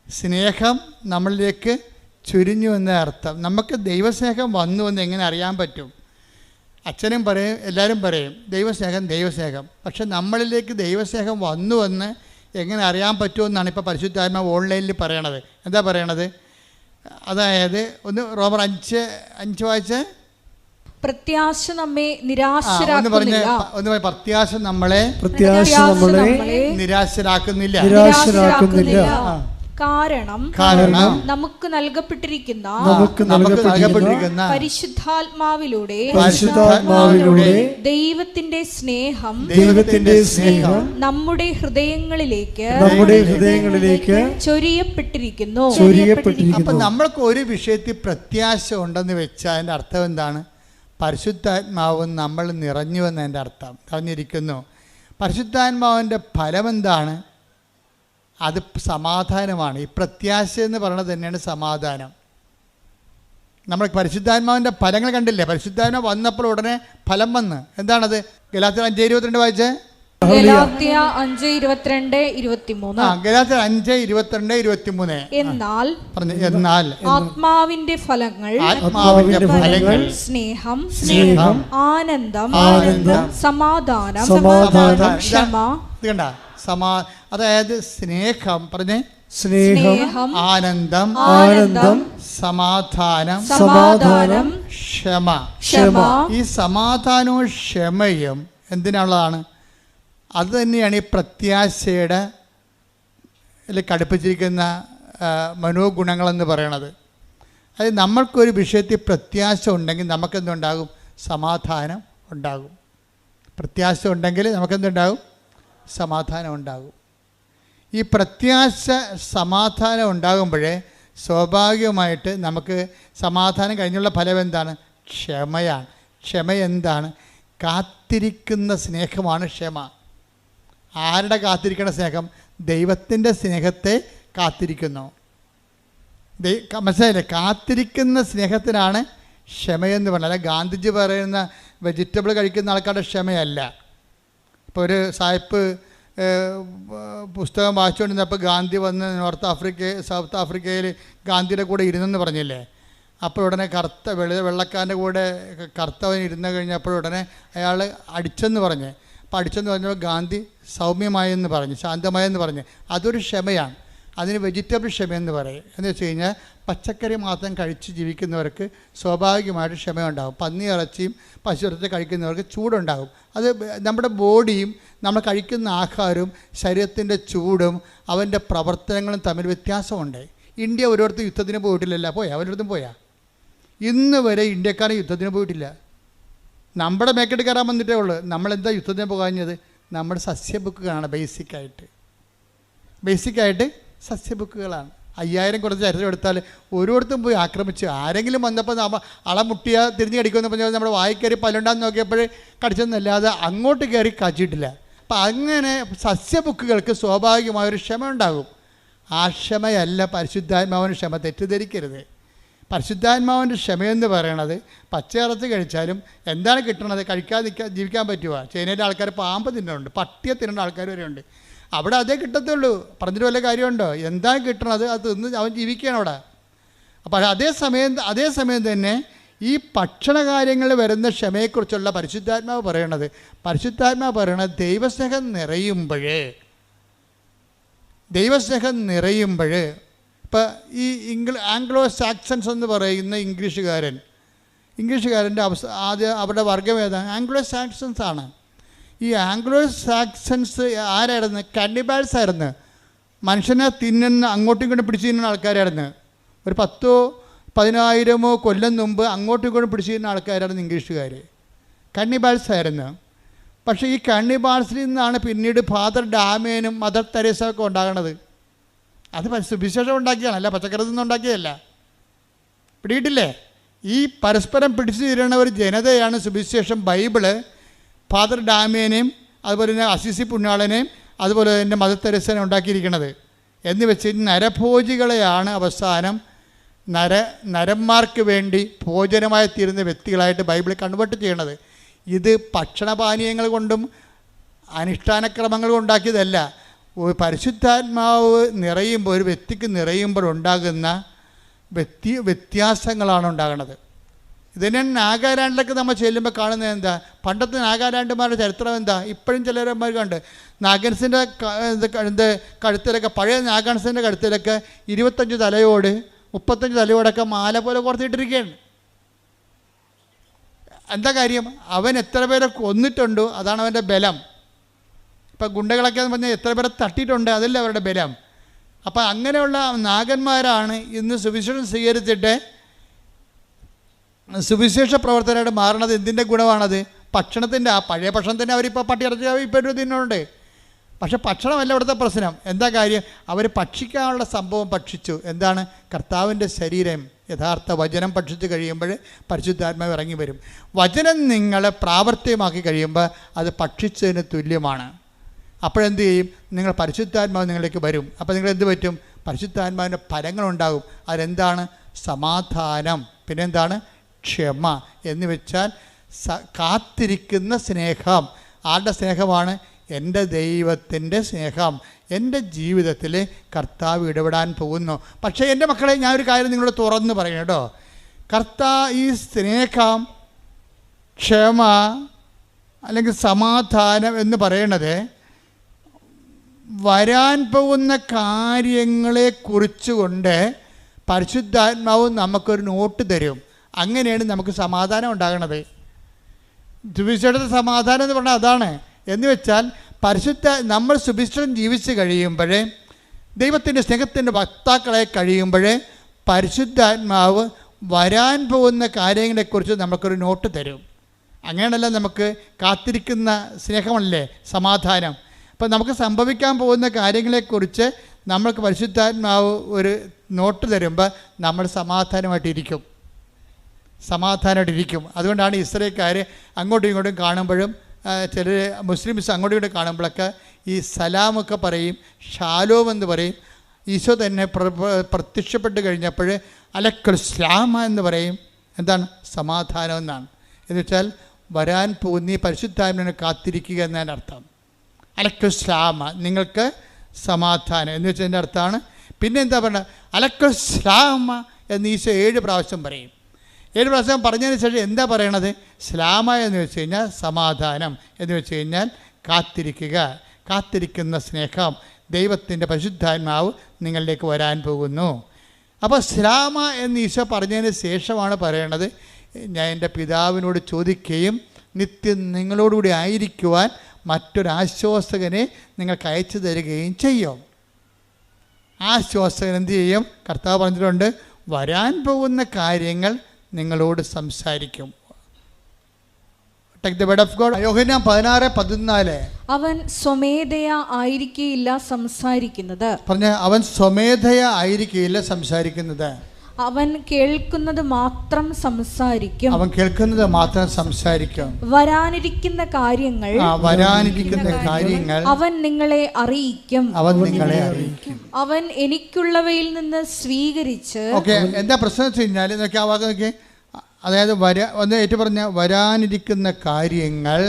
സ്നേഹം നമ്മളിലേക്ക് ചുരിഞ്ഞു എന്ന അർത്ഥം. നമുക്ക് ദൈവസ്നേഹം വന്നു എന്ന് എങ്ങനെ അറിയാൻ പറ്റും? അച്ഛനും പറയും, എല്ലാവരും പറയും ദൈവസ്നേഹം. പക്ഷെ നമ്മളിലേക്ക് ദൈവസ്നേഹം വന്നു എന്ന് എങ്ങനെ അറിയാൻ പറ്റുമെന്നാണ് ഇപ്പോൾ പരിശുദ്ധാത്മാവ് ഓൺലൈനിൽ പറയണത്. എന്താ പറയണത്? അതായത് ഒന്ന് റോമർ 5:5 വായിച്ച്. പ്രത്യാശ നമ്മെ നിരാശരാക്കുന്നില്ല. പ്രത്യാശ നമ്മളെ നിരാശരാക്കുന്നില്ല. കാരണം നമുക്ക് നൽകപ്പെട്ടിരിക്കുന്ന പരിശുദ്ധാത്മാവിലൂടെ ദൈവത്തിന്റെ സ്നേഹം നമ്മുടെ ഹൃദയങ്ങളിലേക്ക് ചൊരിയപ്പെട്ടിരിക്കുന്നു. അപ്പൊ നമ്മൾക്ക് ഒരു വിഷയത്തിൽ പ്രത്യാശ ഉണ്ടെന്ന് വെച്ചാൽ അതിൻ്റെ അർത്ഥം എന്താണ്? പരിശുദ്ധാത്മാവ് നമ്മൾ നിറഞ്ഞുവെന്ന് എൻ്റെ അർത്ഥം. നിറഞ്ഞിരിക്കുന്നു. പരിശുദ്ധാത്മാവിൻ്റെ ഫലം എന്താണ്? അത് സമാധാനമാണ്. ഈ പ്രത്യാശ എന്ന് പറയുന്നത് തന്നെയാണ് സമാധാനം. നമ്മൾ പരിശുദ്ധാത്മാവിൻ്റെ ഫലങ്ങൾ കണ്ടില്ലേ? പരിശുദ്ധാത്മാവ് വന്നപ്പോൾ ഉടനെ ഫലം വന്ന്. എന്താണത്? ഗലാത്യർ 5:22 വായിച്ചേ. ഗലാത്യർ 5:22-23. ഗലാത്യർ 5:22-23. എന്നാൽ ആത്മാവിന്റെ ഫലങ്ങൾ സ്നേഹം, ആനന്ദം, സമാധാനം, ക്ഷമ. ഇത് കണ്ട അതായത് സ്നേഹം ആനന്ദം, സമാധാനം, ക്ഷമ. ഈ സമാധാനവും ക്ഷമയും എന്തിനുള്ളതാണ്? അത് തന്നെയാണ് ഈ പ്രത്യാശയുടെ കടുപ്പിച്ചിരിക്കുന്ന മനോഗുണങ്ങളെന്ന് പറയണത്. അതായത് നമ്മൾക്കൊരു വിഷയത്തിൽ പ്രത്യാശ ഉണ്ടെങ്കിൽ നമുക്കെന്തുണ്ടാകും? സമാധാനം ഉണ്ടാകും. പ്രത്യാശ ഉണ്ടെങ്കിൽ നമുക്കെന്തുണ്ടാകും? സമാധാനം ഉണ്ടാകും. ഈ പ്രത്യാശ സമാധാനം ഉണ്ടാകുമ്പോഴേ സ്വാഭാവികമായിട്ട് നമുക്ക് സമാധാനം കഴിഞ്ഞുള്ള ഫലം എന്താണ്? ക്ഷമയാണ്. ക്ഷമ എന്താണ്? കാത്തിരിക്കുന്ന സ്നേഹമാണ് ക്ഷമ. ആരുടെ കാത്തിരിക്കുന്ന സ്നേഹം? ദൈവത്തിൻ്റെ സ്നേഹത്തെ കാത്തിരിക്കുന്നു. മനസ്സിലായില്ലേ? കാത്തിരിക്കുന്ന സ്നേഹത്തിനാണ് ക്ഷമയെന്ന് പറഞ്ഞാൽ. അല്ല ഗാന്ധിജി പറയുന്ന വെജിറ്റബിൾ കഴിക്കുന്ന ആൾക്കാരുടെ ക്ഷമയല്ല. ഇപ്പോൾ ഒരു സായിപ്പ് പുസ്തകം വായിച്ചുകൊണ്ടിരുന്നപ്പോൾ ഗാന്ധി വന്ന് സൗത്ത് ആഫ്രിക്കയിൽ ഗാന്ധിയുടെ കൂടെ ഇരുന്നെന്ന് പറഞ്ഞില്ലേ? അപ്പോൾ ഉടനെ വെള്ളക്കാരൻ്റെ കൂടെ കറുത്തവൻ ഇരുന്ന് കഴിഞ്ഞപ്പോൾ ഉടനെ അയാൾ അടിച്ചെന്ന് പറഞ്ഞ്. അപ്പോൾ അടിച്ചെന്ന് പറഞ്ഞപ്പോൾ ഗാന്ധി സൗമ്യമായെന്ന് പറഞ്ഞ്, ശാന്തമായെന്ന് പറഞ്ഞ്. അതൊരു ക്ഷമയാണ്. അതിന് വെജിറ്റബിൾ ക്ഷമയെന്ന് പറയും. എന്ന് വെച്ച് കഴിഞ്ഞാൽ പച്ചക്കറി മാത്രം കഴിച്ച് ജീവിക്കുന്നവർക്ക് സ്വാഭാവികമായിട്ട് ക്ഷമയുണ്ടാകും. പന്നി ഇറച്ചിയും പശു ഇറച്ചി കഴിക്കുന്നവർക്ക് ചൂടുണ്ടാകും. അത് നമ്മുടെ ബോഡിയും നമ്മൾ കഴിക്കുന്ന ആഹാരവും ശരീരത്തിൻ്റെ ചൂടും അവൻ്റെ പ്രവർത്തനങ്ങളും തമ്മിൽ വ്യത്യാസമുണ്ട്. ഇന്ത്യ ഓരോരുത്തർ യുദ്ധത്തിന് പോയിട്ടില്ലല്ലോ. അവരടുത്തും പോയാ? ഇന്ന് വരെ ഇന്ത്യക്കാരൻ യുദ്ധത്തിന് പോയിട്ടില്ല. നമ്മുടെ മേക്കെട്ട് കയറാൻ വന്നിട്ടേ ഉള്ളൂ. നമ്മളെന്താ യുദ്ധത്തിന് പോകാഞ്ഞത്? നമ്മുടെ സസ്യ ബുക്കുകളാണ് ബേസിക്കായിട്ട് സസ്യ ബുക്കുകളാണ്. 5000 കുറച്ച് ചരിത്രം എടുത്താൽ ഓരോരുത്തരും പോയി ആക്രമിച്ച് ആരെങ്കിലും വന്നപ്പോൾ അളമുട്ടിയ തിരിഞ്ഞ് കടിക്കുമെന്ന് പറഞ്ഞാൽ നമ്മുടെ വായിക്കയറി പല്ലുണ്ടാന്ന് നോക്കിയപ്പോൾ കടിച്ചെന്നല്ലാതെ അങ്ങോട്ട് കയറി കച്ചിട്ടില്ല. അപ്പം അങ്ങനെ സസ്യ ബുക്കുകൾക്ക് സ്വാഭാവികമായൊരു ക്ഷമ ഉണ്ടാകും. ആ ക്ഷമയല്ല പരിശുദ്ധാത്മാവിൻ്റെ ക്ഷമ, തെറ്റിദ്ധരിക്കരുത്. പരിശുദ്ധാത്മാവിൻ്റെ ക്ഷമയെന്ന് പറയണത് പച്ചയിറച്ചി കഴിച്ചാലും എന്താണ് കിട്ടണത്? കഴിക്കാതെ ജീവിക്കാൻ പറ്റുമോ? ചൈനയിലെ ആൾക്കാർ പാമ്പ് തിന്നുന്നുണ്ട്, പട്ടിയെ തിന്നുന്ന ആൾക്കാർ വരെ ഉണ്ട്. അവിടെ അതേ കിട്ടത്തുള്ളൂ. പറഞ്ഞിട്ട് വല്ല കാര്യമുണ്ടോ? എന്താണ് കിട്ടണത് അത് തിന്ന് അവൻ ജീവിക്കുകയാണ് അവിടെ. അപ്പോൾ അതേസമയം തന്നെ ഈ ഭക്ഷണ കാര്യങ്ങളിൽ വരുന്ന ക്ഷമയെക്കുറിച്ചുള്ള പരിശുദ്ധാത്മാവ് പറയണത് ദൈവസ്നേഹം നിറയുമ്പോൾ ഇപ്പോൾ ഈ ആംഗ്ലോ സാക്സൺസ് എന്ന് പറയുന്ന ഇംഗ്ലീഷുകാരൻ്റെ അവരുടെ വർഗം ഏതാണ്? ആംഗ്ലോ സാക്സൺസ് ആണ്. ഈ ആംഗ്ലോ സാക്സൺസ് ആരായിരുന്നു? കന്നിബാൽസ് ആയിരുന്നു. മനുഷ്യനെ തിന്നുന്ന, അങ്ങോട്ടും ഇങ്ങോട്ടും പിടിച്ചു തിന്നുന്ന ആൾക്കാരായിരുന്നു. ഒരു 10,000-10,000 കൊല്ലം മുമ്പ് അങ്ങോട്ടും ഇങ്ങോട്ടും പിടിച്ചു തിന്നുന്ന ആൾക്കാരായിരുന്നു ഇംഗ്ലീഷുകാർ. കന്നിബാൽസ് ആയിരുന്നു. പക്ഷേ ഈ കന്നിബാൽസിൽ നിന്നാണ് പിന്നീട് ഫാദർ ഡാമിയനും മദർ തെരേസ ഒക്കെ ഉണ്ടാകണത്. അത് സുവിശേഷം ഉണ്ടാക്കിയാണ്, അല്ല പച്ചക്കറി നിന്നും ഉണ്ടാക്കിയതല്ല. പിടിയിട്ടില്ലേ? ഈ പരസ്പരം പിടിച്ചു തിരുന്ന ഒരു ജനതയാണ് സുവിശേഷം, ബൈബിള് ഫാദർ ഡാമിയനെയും അതുപോലെ തന്നെ അസിസി പുണ്യാളനെയും അതുപോലെ തന്നെ മദർ തെരേസനെ ഉണ്ടാക്കിയിരിക്കുന്നത്. എന്ന് വെച്ച് നരഭോജികളെയാണ് അവസാനം നരന്മാർക്ക് വേണ്ടി ഭോജനമായി തീരുന്ന വ്യക്തികളായിട്ട് ബൈബിൾ കൺവേർട്ട് ചെയ്യണത്. ഇത് ഭക്ഷണപാനീയങ്ങൾ കൊണ്ടും അനുഷ്ഠാനക്രമങ്ങൾ ഉണ്ടാക്കിയതല്ല. പരിശുദ്ധാത്മാവ് നിറയുമ്പോൾ, ഒരു വ്യക്തിക്ക് നിറയുമ്പോഴുണ്ടാകുന്ന വ്യത്യാസങ്ങളാണ് ഉണ്ടാകുന്നത്. ഇതിനെ നാഗാലാൻഡിലൊക്കെ നമ്മൾ ചെല്ലുമ്പോൾ കാണുന്നത് എന്താ? പണ്ടത്തെ നാഗാലാൻഡുമാരുടെ ചരിത്രം എന്താ? ഇപ്പോഴും ചിലരന്മാർ കണ്ട് നാഗൻസിൻ്റെ കഴുത്തിലൊക്കെ, പഴയ നാഗൻസിൻ്റെ കഴുത്തിലൊക്കെ 25 തലയോട് 35 തലയോടൊക്കെ മാല പോലെ കോർത്തിട്ടിരിക്കുകയാണ്. എന്താ കാര്യം? അവൻ എത്ര പേരെ കൊന്നിട്ടുണ്ടോ അതാണ് അവൻ്റെ ബലം. ഇപ്പം ഗുണ്ടകളൊക്കെ എന്ന് പറഞ്ഞാൽ എത്ര പേരെ തട്ടിയിട്ടുണ്ട്, അതല്ല അവരുടെ ബലം. അപ്പം അങ്ങനെയുള്ള നാഗന്മാരാണ് ഇന്ന് സുവിശേഷം സ്വീകരിച്ചിട്ട് സുവിശേഷ പ്രവർത്തനമായിട്ട് മാറണത്. എന്തിൻ്റെ ഗുണമാണത്? ഭക്ഷണത്തിൻ്റെ. ആ പഴയ ഭക്ഷണത്തിൻ്റെ അവരിപ്പോൾ പട്ടിയിറച്ചി ഇപ്പോൾ തിന്നുന്നുണ്ട്. പക്ഷെ ഭക്ഷണമല്ല ഇവിടുത്തെ പ്രശ്നം. എന്താ കാര്യം? അവർ ഭക്ഷിക്കാനുള്ള സംഭവം ഭക്ഷിച്ചു. എന്താണ്? കർത്താവിൻ്റെ ശരീരം, യഥാർത്ഥ വചനം ഭക്ഷിച്ച് കഴിയുമ്പോൾ പരിശുദ്ധാത്മാവ് ഇറങ്ങി വരും. വചനം നിങ്ങൾ പ്രാവർത്തികമാക്കി കഴിയുമ്പോൾ അത് ഭക്ഷിച്ചതിന് തുല്യമാണ്. അപ്പോഴെന്ത് ചെയ്യും? നിങ്ങൾ പരിശുദ്ധാത്മാവ് നിങ്ങളിലേക്ക് വരും. അപ്പോൾ നിങ്ങൾ എന്ത് പറ്റും? പരിശുദ്ധാത്മാവിൻ്റെ ഫലങ്ങളുണ്ടാകും. അതെന്താണ്? സമാധാനം, പിന്നെന്താണ്? ക്ഷമ. എന്ന് വെച്ചാൽ കാത്തിരിക്കുന്ന സ്നേഹം. ആരുടെ സ്നേഹമാണ്? എൻ്റെ ദൈവത്തിൻ്റെ സ്നേഹം. എൻ്റെ ജീവിതത്തിൽ കർത്താവ് ഇടപെടാൻ പോകുന്നു. പക്ഷേ എൻ്റെ മക്കളെ, ഞാനൊരു കാര്യം നിങ്ങളോട് തുറന്ന് പറയണം കേട്ടോ. ഈ സ്നേഹം, ക്ഷമ അല്ലെങ്കിൽ സമാധാനം എന്ന് പറയണത് വരാൻ പോകുന്ന കാര്യങ്ങളെക്കുറിച്ചുകൊണ്ട് പരിശുദ്ധാത്മാവ് നമുക്കൊരു നോട്ട് തരും. അങ്ങനെയാണ് നമുക്ക് സമാധാനം ഉണ്ടാകണത്. സുവിശേഷത്തെ സമാധാനം എന്ന് പറഞ്ഞാൽ അതാണ്. എന്ന് വെച്ചാൽ നമ്മൾ സുവിശേഷം ജീവിച്ച് കഴിയുമ്പോൾ, ദൈവത്തിൻ്റെ സ്നേഹത്തിൻ്റെ വക്താക്കളെ കഴിയുമ്പോൾ, പരിശുദ്ധാത്മാവ് വരാൻ പോകുന്ന കാര്യങ്ങളെക്കുറിച്ച് നമുക്കൊരു നോട്ട് തരും. അങ്ങനെയല്ല നമുക്ക് കാത്തിരിക്കുന്ന സ്നേഹമല്ലേ സമാധാനം. അപ്പം നമുക്ക് സംഭവിക്കാൻ പോകുന്ന കാര്യങ്ങളെക്കുറിച്ച് നമ്മൾക്ക് പരിശുദ്ധാത്മാവ് ഒരു നോട്ട് തരുമ്പോൾ നമ്മൾ സമാധാനമായിട്ടിരിക്കും. അതുകൊണ്ടാണ് ഇസ്രായേൽക്കാർ അങ്ങോട്ടും ഇങ്ങോട്ടും കാണുമ്പോഴും, ചിലർ മുസ്ലിംസ് അങ്ങോട്ടും ഇങ്ങോട്ടും കാണുമ്പോഴൊക്കെ ഈ സലാമൊക്കെ പറയും, ഷാലോം എന്ന് പറയും. ഈശോ തന്നെ പ്രത്യക്ഷപ്പെട്ട് കഴിഞ്ഞപ്പോൾ അലക്കുസ്ലാമ എന്ന് പറയും. എന്താണ്? സമാധാനം എന്നാണ്. എന്ന് വെച്ചാൽ വരാൻ പോകുന്ന ഈ പരിശുദ്ധാത്മാവിനെ കാത്തിരിക്കുക എന്നതിൻ്റെ അർത്ഥം. അലക്കുസ്ലാമ, നിങ്ങൾക്ക് സമാധാനം എന്ന് വെച്ചതിൻ്റെ അർത്ഥമാണ്. പിന്നെ എന്താ പറയുക? അലക്കുസ്ലാമ എന്ന് ഈശോ 7 പ്രാവശ്യം പറയും. 7 പ്രാവശ്യം പറഞ്ഞതിന് ശേഷം എന്താ പറയണത്? സ്ലാമ എന്ന് വെച്ച് കഴിഞ്ഞാൽ സമാധാനം, എന്ന് വെച്ച് കഴിഞ്ഞാൽ കാത്തിരിക്കുന്ന സ്നേഹം. ദൈവത്തിൻ്റെ പരിശുദ്ധാത്മാവ് നിങ്ങളിലേക്ക് വരാൻ പോകുന്നു. അപ്പോൾ സ്ലാമ എന്ന് ഈശോ പറഞ്ഞതിന് ശേഷമാണ് പറയണത്, ഞാൻ എൻ്റെ പിതാവിനോട് ചോദിക്കുകയും നിത്യം നിങ്ങളോടുകൂടി ആയിരിക്കുവാൻ മറ്റൊരാശ്വാസകനെ നിങ്ങൾക്ക് അയച്ചു തരികയും ചെയ്യും. ആശ്വാസകൻ എന്ത് ചെയ്യും? കർത്താവ് പറഞ്ഞിട്ടുണ്ട്, വരാൻ പോകുന്ന കാര്യങ്ങൾ നിങ്ങളോട് സംസാരിക്കും. Take the word of God. Yohannan 16:14. അവൻ സ്വമേധയാ ആയിരിക്കുകയില്ല സംസാരിക്കുന്നത്. പറഞ്ഞ അവൻ സ്വമേധയാ ആയിരിക്കുകയില്ല സംസാരിക്കുന്നത്. അവൻ കേൾക്കുന്നത് മാത്രം സംസാരിക്കും. അവൻ കേൾക്കുന്നത് മാത്രം സംസാരിക്കും. വരാനിരിക്കുന്ന കാര്യങ്ങൾ അവൻ നിങ്ങളെ അറിയിക്കും. അവൻ എനിക്കുള്ളവയിൽ നിന്ന് സ്വീകരിച്ച്. ഓക്കെ, എന്താ പ്രശ്നം വെച്ച് കഴിഞ്ഞാൽ നോക്കി ആ വാക്ക് നോക്കി, അതായത് ഒന്ന് ഏറ്റു പറഞ്ഞ വരാനിരിക്കുന്ന കാര്യങ്ങൾ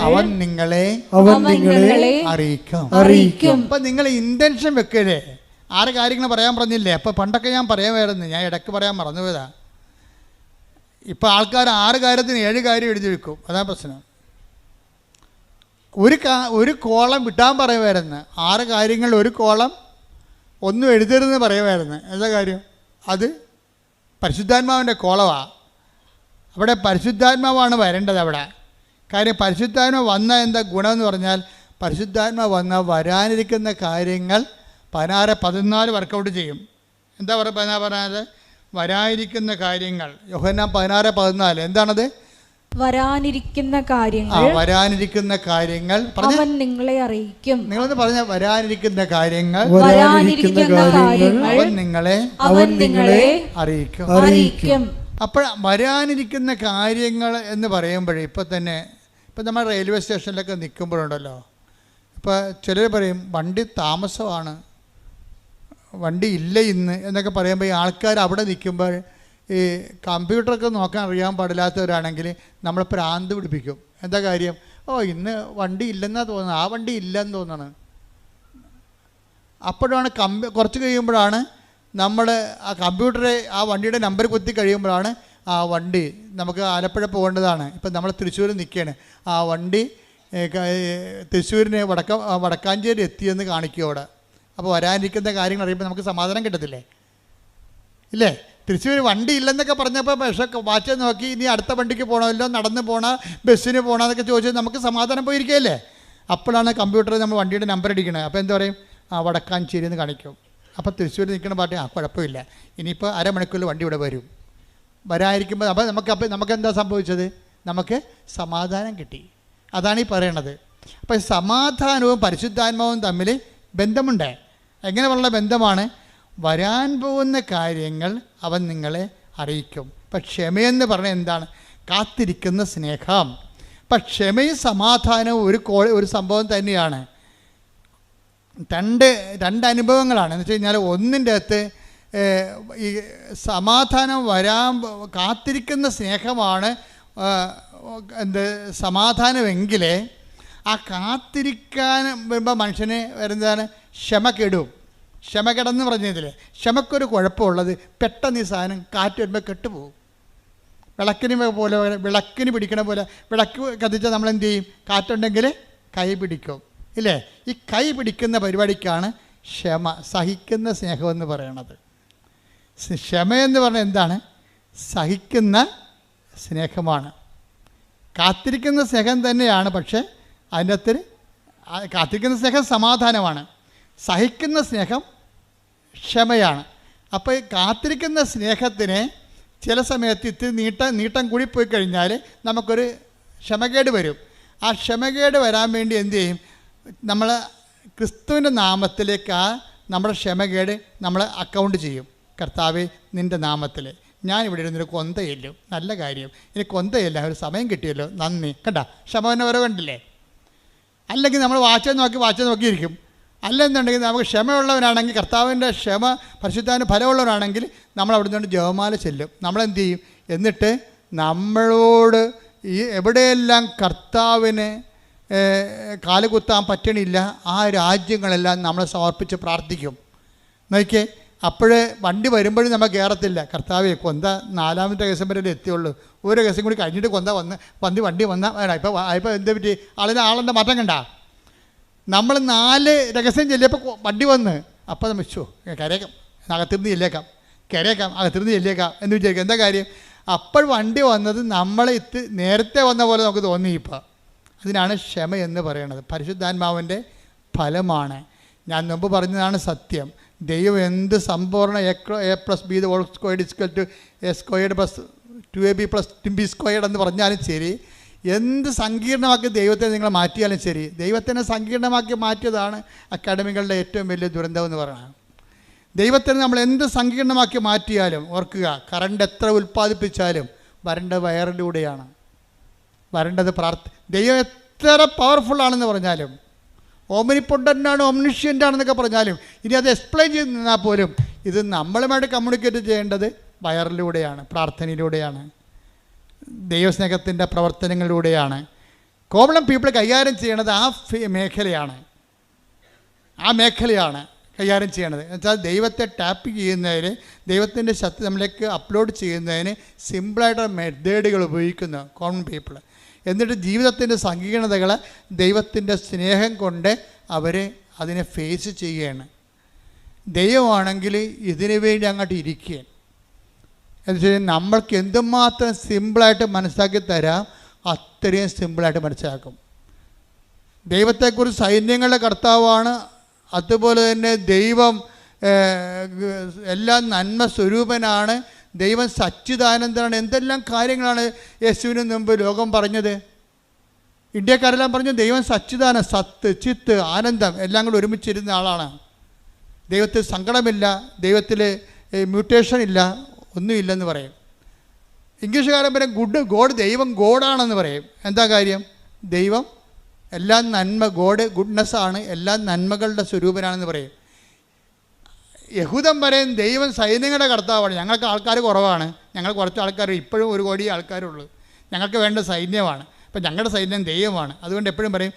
അവൻ നിങ്ങളെ അറിയിക്കും. അപ്പൊ നിങ്ങൾ ഇന്റൻഷൻ വെക്കരുത്. 6 കാര്യങ്ങൾ പറയാൻ പറഞ്ഞില്ലേ? അപ്പോൾ പണ്ടൊക്കെ ഞാൻ പറയാമായിരുന്നു, ഞാൻ ഇടയ്ക്ക് പറയാൻ മറന്നുപോയതാ. ഇപ്പോൾ ആൾക്കാർ 6 കാര്യത്തിന് 7 കാര്യം എഴുതി വെക്കും. അതാണ് പ്രശ്നം. ഒരു കോളം വിട്ടാൻ പറയുമായിരുന്നു. 6 കാര്യങ്ങൾ ഒരു കോളം ഒന്നും എഴുതരുതെന്ന് പറയുമായിരുന്നു. എന്താ കാര്യം? അത് പരിശുദ്ധാത്മാവിൻ്റെ കോളമാണ്. അവിടെ പരിശുദ്ധാത്മാവാണ് വരേണ്ടത് അവിടെ. കാര്യം പരിശുദ്ധാത്മാവ് വന്ന എന്താ ഗുണമെന്ന് പറഞ്ഞാൽ, പരിശുദ്ധാത്മാവ് വന്ന വരാനിരിക്കുന്ന കാര്യങ്ങൾ 16-14 വർക്കൗട്ട് ചെയ്യും. എന്താ പറഞ്ഞത്? വരാനിരിക്കുന്ന കാര്യങ്ങൾ. യോഹന്നാൻ 16:14 എന്താണത്? വരാനിരിക്കുന്ന കാര്യങ്ങൾ അവൻ നിങ്ങളെ അറിയിക്കും. നിങ്ങളൊന്ന് പറഞ്ഞ വരാനിരിക്കുന്ന കാര്യങ്ങൾ അവൻ നിങ്ങളെ അറിയിക്കും. അപ്പോൾ വരാനിരിക്കുന്ന കാര്യങ്ങൾ എന്ന് പറയുമ്പോഴേ ഇപ്പം നമ്മൾ റെയിൽവേ സ്റ്റേഷനിലൊക്കെ നിൽക്കുമ്പോഴുണ്ടല്ലോ, ഇപ്പോൾ ചിലർ പറയും വണ്ടി താമസമാണ്, വണ്ടി ഇല്ല ഇന്ന് എന്നൊക്കെ പറയുമ്പോൾ ഈ ആൾക്കാർ അവിടെ നിൽക്കുമ്പോൾ ഈ കമ്പ്യൂട്ടറൊക്കെ നോക്കാൻ അറിയാൻ പാടില്ലാത്തവരാണെങ്കിൽ നമ്മൾ പ്രാന്ത് പിടിപ്പിക്കും. എന്താ കാര്യം? ഇന്ന് വണ്ടി ഇല്ലെന്നാണ് തോന്നുന്നത്, ആ വണ്ടി ഇല്ലെന്ന് തോന്നണം. അപ്പോഴാണ് കുറച്ച് കഴിയുമ്പോഴാണ് നമ്മൾ ആ കമ്പ്യൂട്ടറെ ആ വണ്ടിയുടെ നമ്പർ കുത്തി കഴിയുമ്പോഴാണ് ആ വണ്ടി നമുക്ക് ആലപ്പുഴ പോകേണ്ടതാണ്. ഇപ്പം നമ്മൾ തൃശ്ശൂർ നിൽക്കുകയാണ്, ആ വണ്ടി തൃശ്ശൂരിന് വടക്കാഞ്ചേരി എത്തിയെന്ന് കാണിക്കും അവിടെ. അപ്പോൾ വരാനിരിക്കുന്ന കാര്യങ്ങൾ അറിയുമ്പോൾ നമുക്ക് സമാധാനം കിട്ടത്തില്ലേ? ഇല്ലേ? തൃശ്ശൂർ വണ്ടി ഇല്ലെന്നൊക്കെ പറഞ്ഞപ്പോൾ പക്ഷേ വാച്ച് നോക്കി ഇനി അടുത്ത വണ്ടിക്ക് പോകണമല്ലോ, നടന്ന് പോകണ ബസ്സിന് പോകണമെന്നൊക്കെ ചോദിച്ചാൽ നമുക്ക് സമാധാനം പോയിരിക്കുകയല്ലേ? അപ്പോഴാണ് കമ്പ്യൂട്ടറിൽ നമ്മൾ വണ്ടിയുടെ നമ്പർ അടിക്കണത്. അപ്പോൾ എന്താ പറയും? വടക്കാഞ്ചേരി എന്ന് കാണിക്കും. അപ്പോൾ തൃശ്ശൂർ നിൽക്കുന്ന പാർട്ടി കുഴപ്പമില്ല, ഇനിയിപ്പോൾ അരമണിക്കൂറിൽ വണ്ടി ഇവിടെ വരും. വരാതിരിക്കുമ്പോൾ അപ്പോൾ നമുക്ക് എന്താ സംഭവിച്ചത്? നമുക്ക് സമാധാനം കിട്ടി. അതാണ് ഈ പറയണത്. അപ്പോൾ സമാധാനവും പരിശുദ്ധാത്മാവും തമ്മിൽ ബന്ധമുണ്ട്. എങ്ങനെയുള്ള ബന്ധമാണ്? വരാൻ പോകുന്ന കാര്യങ്ങൾ അവൻ നിങ്ങളെ അറിയിക്കും. ഇപ്പം ക്ഷമയെന്ന് പറഞ്ഞാൽ എന്താണ്? കാത്തിരിക്കുന്ന സ്നേഹം. അപ്പം ക്ഷമയും സമാധാനവും ഒരു സംഭവം തന്നെയാണ്. രണ്ട് അനുഭവങ്ങളാണ്. എന്ന് വെച്ച് കഴിഞ്ഞാൽ ഒന്നിൻ്റെ അകത്ത് ഈ സമാധാനം കാത്തിരിക്കുന്ന സ്നേഹമാണ് സമാധാനമെങ്കിൽ ആ കാത്തിരിക്കാൻ വരുമ്പോൾ മനുഷ്യന് വരുന്നതാണ് ക്ഷമക്കെടും. ക്ഷമക്കെടെന്ന് പറഞ്ഞതിൽ ക്ഷമക്കൊരു കുഴപ്പമുള്ളത്, പെട്ടെന്ന് ഈ സാധനം കാറ്റ് വരുമ്പോൾ കെട്ടുപോകും. വിളക്കിന് പിടിക്കണ പോലെ വിളക്ക് കത്തിച്ചാൽ നമ്മളെന്ത് ചെയ്യും? കാറ്റുണ്ടെങ്കിൽ കൈ പിടിക്കും, ഇല്ലേ? ഈ കൈ പിടിക്കുന്ന പരിപാടിക്കാണ് ക്ഷമ, സഹിക്കുന്ന സ്നേഹമെന്ന് പറയണത്. ക്ഷമയെന്ന് പറഞ്ഞാൽ എന്താണ്? സഹിക്കുന്ന സ്നേഹമാണ്. കാത്തിരിക്കുന്ന സ്നേഹം തന്നെയാണ്, പക്ഷേ അതിൻ്റെ അകത്ത് കാത്തിരിക്കുന്ന സ്നേഹം സമാധാനമാണ്, സഹിക്കുന്ന സ്നേഹം ക്ഷമയാണ്. അപ്പോൾ ഈ കാത്തിരിക്കുന്ന സ്നേഹത്തിന് ചില സമയത്ത് ഇത്തിരി നീട്ടം കൂടി പോയി കഴിഞ്ഞാൽ നമുക്കൊരു ക്ഷമകേട് വരും. ആ ക്ഷമകേട് വരാൻ വേണ്ടി എന്തു ചെയ്യും? നമ്മൾ ക്രിസ്തുവിൻ്റെ നാമത്തിലേക്ക് നമ്മുടെ ക്ഷമകേട് നമ്മൾ അക്കൗണ്ട് ചെയ്യും. കർത്താവേ, നിൻ്റെ നാമത്തിൽ ഞാനിവിടെ ഇരുന്നൊരു കൊന്തയില്ലും, നല്ല കാര്യം, ഇനി കൊന്തയില്ല, ഒരു സമയം കിട്ടിയല്ലോ, നന്ദി. കണ്ട ക്ഷമനെ വരെ കണ്ടില്ലേ? അല്ലെങ്കിൽ നമ്മൾ വാച്ച് നോക്കിയിരിക്കും. അല്ലെന്നുണ്ടെങ്കിൽ നമുക്ക് ക്ഷമയുള്ളവനാണെങ്കിൽ, കർത്താവിൻ്റെ ക്ഷമ പരിശുദ്ധാവിൻ്റെ ഫലമുള്ളവരാണെങ്കിൽ നമ്മൾ അവിടെ നിന്ന് ജപമാല ചെല്ലും. നമ്മളെന്ത് ചെയ്യും? എന്നിട്ട് നമ്മളോട് ഈ എവിടെയെല്ലാം കർത്താവിന് കാലുകുത്താൻ പറ്റണില്ല ആ രാജ്യങ്ങളെല്ലാം നമ്മളെ സമർപ്പിച്ച് പ്രാർത്ഥിക്കും. നോക്കിയേ, അപ്പോഴേ വണ്ടി വരുമ്പോഴും നമ്മൾ കയറത്തില്ല. കർത്താവേ, കൊന്ത 4ാമത്തെ കേസം വരെ എത്തിയുള്ളൂ, ഒരു കേസം കൂടി കഴിഞ്ഞിട്ട് കൊന്ത വണ്ടി വന്നാൽ ഇപ്പോൾ എന്താ പറ്റി? ആളെൻ്റെ മാറ്റം കണ്ട. നമ്മൾ 4 രഹസ്യം ചെല്ലിയപ്പോൾ വണ്ടി വന്ന്, അപ്പോൾ നമ്മൾ കരയേക്കാം, അകത്തിരുന്ന് ചെല്ലേക്കാം, അകത്തിരുന്ന് ചെല്ലേക്കാം എന്ന് വിചാരിക്കും. എന്താ കാര്യം? അപ്പോൾ വണ്ടി വന്നത് നമ്മളെ നേരത്തെ വന്ന പോലെ നമുക്ക് തോന്നി. ഇപ്പോൾ അതിനാണ് ക്ഷമ എന്ന് പറയുന്നത്. പരിശുദ്ധാത്മാവിൻ്റെ ഫലമാണ്. ഞാൻ മുമ്പ് പറഞ്ഞതാണ് സത്യം. ദൈവം എന്ത് സമ്പൂർണ്ണ A+B² = A² + 2ab+2b² എന്ന് പറഞ്ഞാലും ശരി, എന്ത് സങ്കീർണമാക്കി ദൈവത്തെ നിങ്ങൾ മാറ്റിയാലും ശരി, ദൈവത്തിനെ സങ്കീർണമാക്കി മാറ്റിയതാണ് അക്കാഡമികളുടെ ഏറ്റവും വലിയ ദുരന്തം എന്ന് പറയുന്നത്. ദൈവത്തിന് നമ്മൾ എന്ത് സങ്കീർണമാക്കി മാറ്റിയാലും ഓർക്കുക, കറണ്ട് എത്ര ഉൽപ്പാദിപ്പിച്ചാലും വരേണ്ടത് വയറിലൂടെയാണ്. വരേണ്ടത് ദൈവം എത്ര പവർഫുള്ളാണെന്ന് പറഞ്ഞാലും, ഓംനിപ്പൊട്ടൻ്റാണ്, ഓംനിഷ്യൻ്റ് ആണെന്നൊക്കെ പറഞ്ഞാലും, ഇനി അത് എക്സ്പ്ലെയിൻ ചെയ്ത് നിന്നാൽ പോലും ഇത് നമ്മളുമായിട്ട് കമ്മ്യൂണിക്കേറ്റ് ചെയ്യേണ്ടത് വയറിലൂടെയാണ്, പ്രാർത്ഥനയിലൂടെയാണ്, ദൈവസ്നേഹത്തിൻ്റെ പ്രവർത്തനങ്ങളിലൂടെയാണ്. കോമൺ പീപ്പിൾ കൈകാര്യം ചെയ്യണത് ആ മേഖലയാണ് കൈകാര്യം ചെയ്യണത്. എന്നുവെച്ചാൽ ദൈവത്തെ ടാപ്പ് ചെയ്യുന്നതിന്, ദൈവത്തിൻ്റെ ശക്തി നമ്മളിലേക്ക് അപ്ലോഡ് ചെയ്യുന്നതിന് സിമ്പിളായിട്ടുള്ള മെത്തേഡുകൾ ഉപയോഗിക്കുന്നു കോമൺ പീപ്പിൾ. എന്നിട്ട് ജീവിതത്തിൻ്റെ സങ്കീർണതകൾ ദൈവത്തിൻ്റെ സ്നേഹം കൊണ്ട് അവർ അതിനെ ഫേസ് ചെയ്യുകയാണ്. ദൈവമാണെങ്കിൽ ഇതിനു വേണ്ടി അങ്ങോട്ട് ഇരിക്കുകയാണ്. എന്ന് വെച്ച് കഴിഞ്ഞാൽ നമ്മൾക്ക് എന്തുമാത്രം സിമ്പിളായിട്ട് മനസ്സിലാക്കി തരാം അത്രയും സിമ്പിളായിട്ട് മനസ്സിലാക്കും. ദൈവത്തെക്കുറിച്ച് സൈന്യങ്ങളുടെ കർത്താവാണ്, അതുപോലെ തന്നെ ദൈവം എല്ലാം നന്മ സ്വരൂപനാണ്, ദൈവം സച്ചിദാനന്ദനാണ്. എന്തെല്ലാം കാര്യങ്ങളാണ് യേശുവിന് മുമ്പ് ലോകം പറഞ്ഞത്. ഇന്ത്യക്കാരെല്ലാം പറഞ്ഞു ദൈവം സച്ചിദാനന്ദ, സത്ത്, ചിത്ത്, ആനന്ദം എല്ലാം കൂടെ ഒരുമിച്ചിരുന്ന ആളാണ്. ദൈവത്തിൽ സങ്കടമില്ല, ദൈവത്തിൽ മ്യൂട്ടേഷൻ ഇല്ല, ഒന്നുമില്ലെന്ന് പറയും. ഇംഗ്ലീഷുകാരൻ പറയും ഗോഡ്, ദൈവം ഗോഡാണെന്ന് പറയും. എന്താ കാര്യം? ദൈവം എല്ലാം നന്മ, ഗോഡ് ഗുഡ്നെസ്സാണ്, എല്ലാം നന്മകളുടെ സ്വരൂപനാണെന്ന് പറയും. യഹൂദൻ പറയും ദൈവം സൈന്യങ്ങളുടെ കർത്താവാണ്, ഞങ്ങൾക്ക് ആൾക്കാർ കുറവാണ്, ഞങ്ങൾ കുറച്ച് ആൾക്കാർ, ഇപ്പോഴും 1 കോടി ആൾക്കാരുള്ളൂ, ഞങ്ങൾക്ക് വേണ്ട സൈന്യമാണ്, അപ്പം ഞങ്ങളുടെ സൈന്യം ദൈവമാണ്. അതുകൊണ്ട് എപ്പോഴും പറയും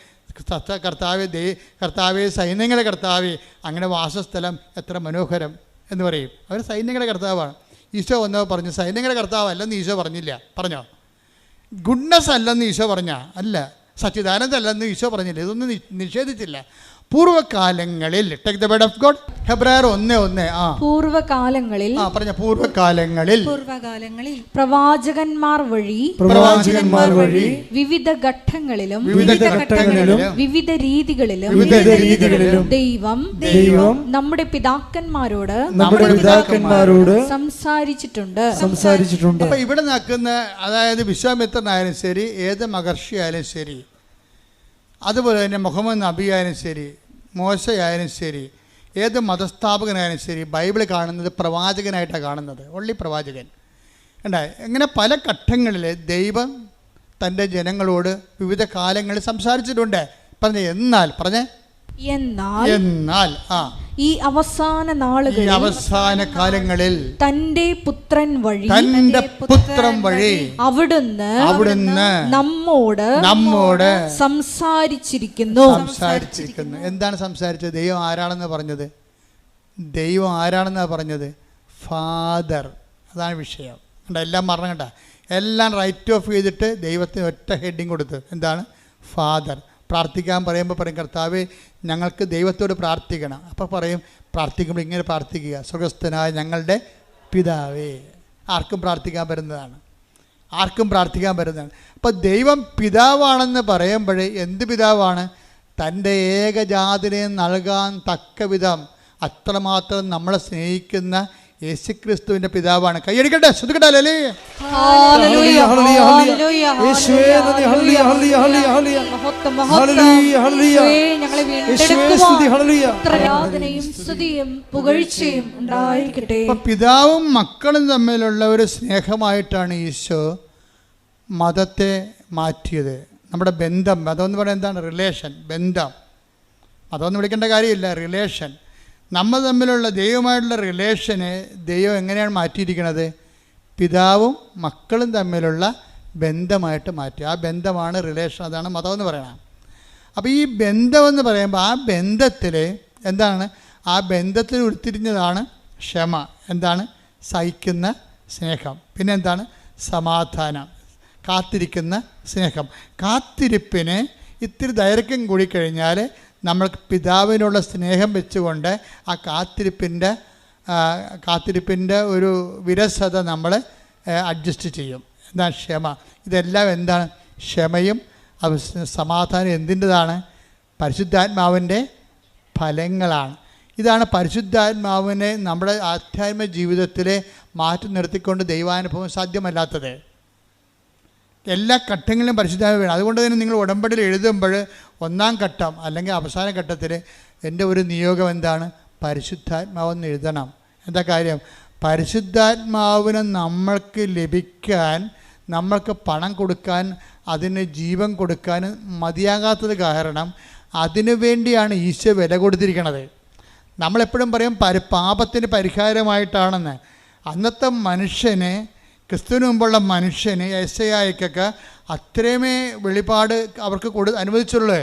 കർത്താവേ സൈന്യങ്ങളുടെ കർത്താവേ, അങ്ങനെ വാസസ്ഥലം എത്ര മനോഹരം എന്ന് പറയും. അവർ സൈന്യങ്ങളുടെ കർത്താവാണ്. ഈശോ വന്നോ പറഞ്ഞു സൈന്യങ്ങളുടെ കർത്താവ് അല്ലെന്ന് ഈശോ പറഞ്ഞില്ല. പറഞ്ഞോ? ഗുഡ്നെസ് അല്ലെന്ന് ഈശോ പറഞ്ഞാൽ അല്ല, സച്ചിദാനന്ദ അല്ലെന്ന് ഈശോ പറഞ്ഞില്ല, ഇതൊന്നും നിഷേധിച്ചില്ല. പൂർവ്വകാലങ്ങളിൽ take the word of God, ഹെബ്രായർ 1:1. പൂർവ്വകാലങ്ങളിൽ പ്രവാചകന്മാർ വഴി വിവിധ ഘട്ടങ്ങളിലും വിവിധ രീതികളിലും ദൈവം നമ്മുടെ പിതാക്കന്മാരോട് സംസാരിച്ചിട്ടുണ്ട്. അപ്പൊ ഇവിടെ നിൽക്കുന്ന, അതായത് വിശ്വാമിത്രനായാലും ശരി, ഏത് മഹർഷിയായാലും ശരി, അതുപോലെ തന്നെ മുഹമ്മദ് നബി ആയാലും ശരി, മോശയായാലും ശരി, ഏത് മതസ്ഥാപകനായാലും ശരി, ബൈബിൾ കാണുന്നത് പ്രവാചകനായിട്ടാണ് കാണുന്നത്. ഒള്ളി പ്രവാചകൻ ഉണ്ടായി. ഇങ്ങനെ പല ഘട്ടങ്ങളിൽ ദൈവം തൻ്റെ ജനങ്ങളോട് വിവിധ കാലങ്ങളിൽ സംസാരിച്ചിട്ടുണ്ട്. എന്നാൽ ഈ അവസാന കാലങ്ങളിൽ തന്റെ പുത്രൻ വഴി അവിടുന്ന് നമ്മോട് സംസാരിച്ചിരിക്കുന്നു. എന്താണ് സംസാരിച്ചത്? ദൈവം ആരാണെന്ന് പറഞ്ഞത്? ഫാദർ. അതാണ് വിഷയം. എല്ലാം മറന്നു കേട്ടാ, എല്ലാം റൈറ്റ് ഓഫ് ചെയ്തിട്ട് ദൈവത്തിന് ഒറ്റ ഹെഡിങ് കൊടുത്ത്. എന്താണ്? ഫാദർ. പ്രാർത്ഥിക്കാൻ പറയുമ്പോൾ പറയും കർത്താവേ ഞങ്ങൾക്ക് ദൈവത്തോട് പ്രാർത്ഥിക്കണം. അപ്പോൾ പറയും പ്രാർത്ഥിക്കുമ്പോൾ ഇങ്ങനെ പ്രാർത്ഥിക്കുക, സ്വർഗ്ഗസ്ഥനായ ഞങ്ങളുടെ പിതാവേ. ആർക്കും പ്രാർത്ഥിക്കാൻ പറ്റുന്നതാണ്. അപ്പോൾ ദൈവം പിതാവാണെന്ന് പറയുമ്പോഴേ എന്ത് പിതാവാണ്? തൻ്റെ ഏകജാതനെ നൽകാൻ തക്ക വിധം അത്രമാത്രം നമ്മളെ സ്നേഹിക്കുന്ന യേശുക്രിസ്തുവിന്റെ പിതാവാണ്. കൈയടിക്കട്ടെ, ശ്രദ്ധിക്കട്ടെ. പിതാവും മക്കളും തമ്മിലുള്ള ഒരു സ്നേഹമായിട്ടാണ് ഈശോ മതത്തെ മാറ്റിയത്. നമ്മുടെ ബന്ധം, മതം എന്ന് പറയുന്നത് എന്താണ്? റിലേഷൻ, ബന്ധം. മതമൊന്നും വിളിക്കേണ്ട കാര്യമില്ല, റിലേഷൻ. നമ്മൾ തമ്മിലുള്ള ദൈവമായിട്ടുള്ള റിലേഷനെ ദൈവം എങ്ങനെയാണ് മാറ്റിയിരിക്കുന്നത്? പിതാവും മക്കളും തമ്മിലുള്ള ബന്ധമായിട്ട് മാറ്റി. ആ ബന്ധമാണ് റിലേഷൻ, അതാണ് മതം എന്ന് പറയുന്നത്. അപ്പോൾ ഈ ബന്ധമെന്ന് പറയുമ്പോൾ ആ ബന്ധത്തിൽ എന്താണ്? ആ ബന്ധത്തിൽ ഉരുത്തിരിഞ്ഞതാണ് ക്ഷമ. എന്താണ്? സഹിക്കുന്ന സ്നേഹം. പിന്നെ എന്താണ്? സമാധാനം, കാത്തിരിക്കുന്ന സ്നേഹം. കാത്തിരിപ്പിന് ഇത്തിരി ദൈർഘ്യം കൂടിക്കഴിഞ്ഞാൽ നമ്മൾക്ക് പിതാവിനുള്ള സ്നേഹം വെച്ചുകൊണ്ട് ആ കാത്തിരിപ്പിൻ്റെ ഒരു വിരസത നമ്മൾ അഡ്ജസ്റ്റ് ചെയ്യും. എന്താണ്? ക്ഷമ. ഇതെല്ലാം എന്താണ്? ക്ഷമയും സമാധാനം എന്തിൻ്റെതാണ്? പരിശുദ്ധാത്മാവിൻ്റെ ഫലങ്ങളാണ്. ഇതാണ് പരിശുദ്ധാത്മാവിനെ നമ്മുടെ ആധ്യാത്മിക ജീവിതത്തിലെ മാറ്റി നിർത്തിക്കൊണ്ട് ദൈവാനുഭവം സാധ്യമല്ലാത്തത്. എല്ലാ ഘട്ടങ്ങളിലും പരിശുദ്ധാത്മാവ് വേണം. അതുകൊണ്ട് തന്നെ നിങ്ങൾ ഉടമ്പടിയിൽ എഴുതുമ്പോൾ ഒന്നാം ഘട്ടം അല്ലെങ്കിൽ അവസാന ഘട്ടത്തിൽ എൻ്റെ ഒരു നിയോഗം എന്താണ്? പരിശുദ്ധാത്മാവെന്ന് എഴുതണം. എന്താ കാര്യം? പരിശുദ്ധാത്മാവിനെ നമ്മൾക്ക് ലഭിക്കാൻ, നമ്മൾക്ക് പണം കൊടുക്കാൻ, അതിന് ജീവൻ കൊടുക്കാൻ മതിയാകാത്തത് കാരണം അതിനു വേണ്ടിയാണ് ഈശോ വില കൊടുത്തിരിക്കുന്നത്. നമ്മളെപ്പോഴും പറയും പാപത്തിന് പരിഹാരമായിട്ടാണെന്ന്. അന്നത്തെ മനുഷ്യന്, ക്രിസ്തുവിന് മുമ്പുള്ള മനുഷ്യന്, യെശയ്യായ്ക്കൊക്കെ അത്രയുമേ വെളിപാട് അവർക്ക് അനുവദിച്ചുള്ളൂ.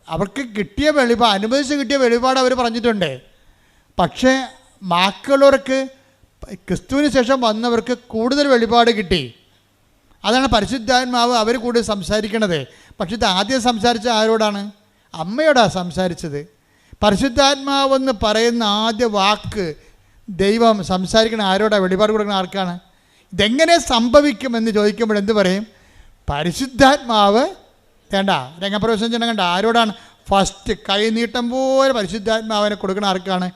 അവർക്ക് കിട്ടിയ അനുവദിച്ച് കിട്ടിയ വെളിപാട് അവർ പറഞ്ഞിട്ടുണ്ട്. പക്ഷേ ബാക്കിയുള്ളവർക്ക്, ക്രിസ്തുവിന് ശേഷം വന്നവർക്ക് കൂടുതൽ വെളിപാട് കിട്ടി. അതാണ് പരിശുദ്ധാത്മാവ് അവർ കൂടി സംസാരിക്കണത്. പക്ഷെ ഇത് ആദ്യം സംസാരിച്ച ആരോടാണ്? അമ്മയോടാണ് സംസാരിച്ചത്. പരിശുദ്ധാത്മാവെന്ന് പറയുന്ന ആദ്യ വാക്ക് ദൈവം സംസാരിക്കണ ആരോടാണ്? വെളിപാട് കൊടുക്കുന്ന ആർക്കാണ്? ഇതെങ്ങനെ സംഭവിക്കുമെന്ന് ചോദിക്കുമ്പോൾ എന്ത് പറയും? പരിശുദ്ധാത്മാവ് വേണ്ട രംഗപ്രവേശനം ചെയ്യണം. കണ്ട ആരോടാണ്? ഫസ്റ്റ് കൈനീട്ടം പോലെ പരിശുദ്ധാത്മാവിനെ കൊടുക്കുന്ന ആർക്കാണ്?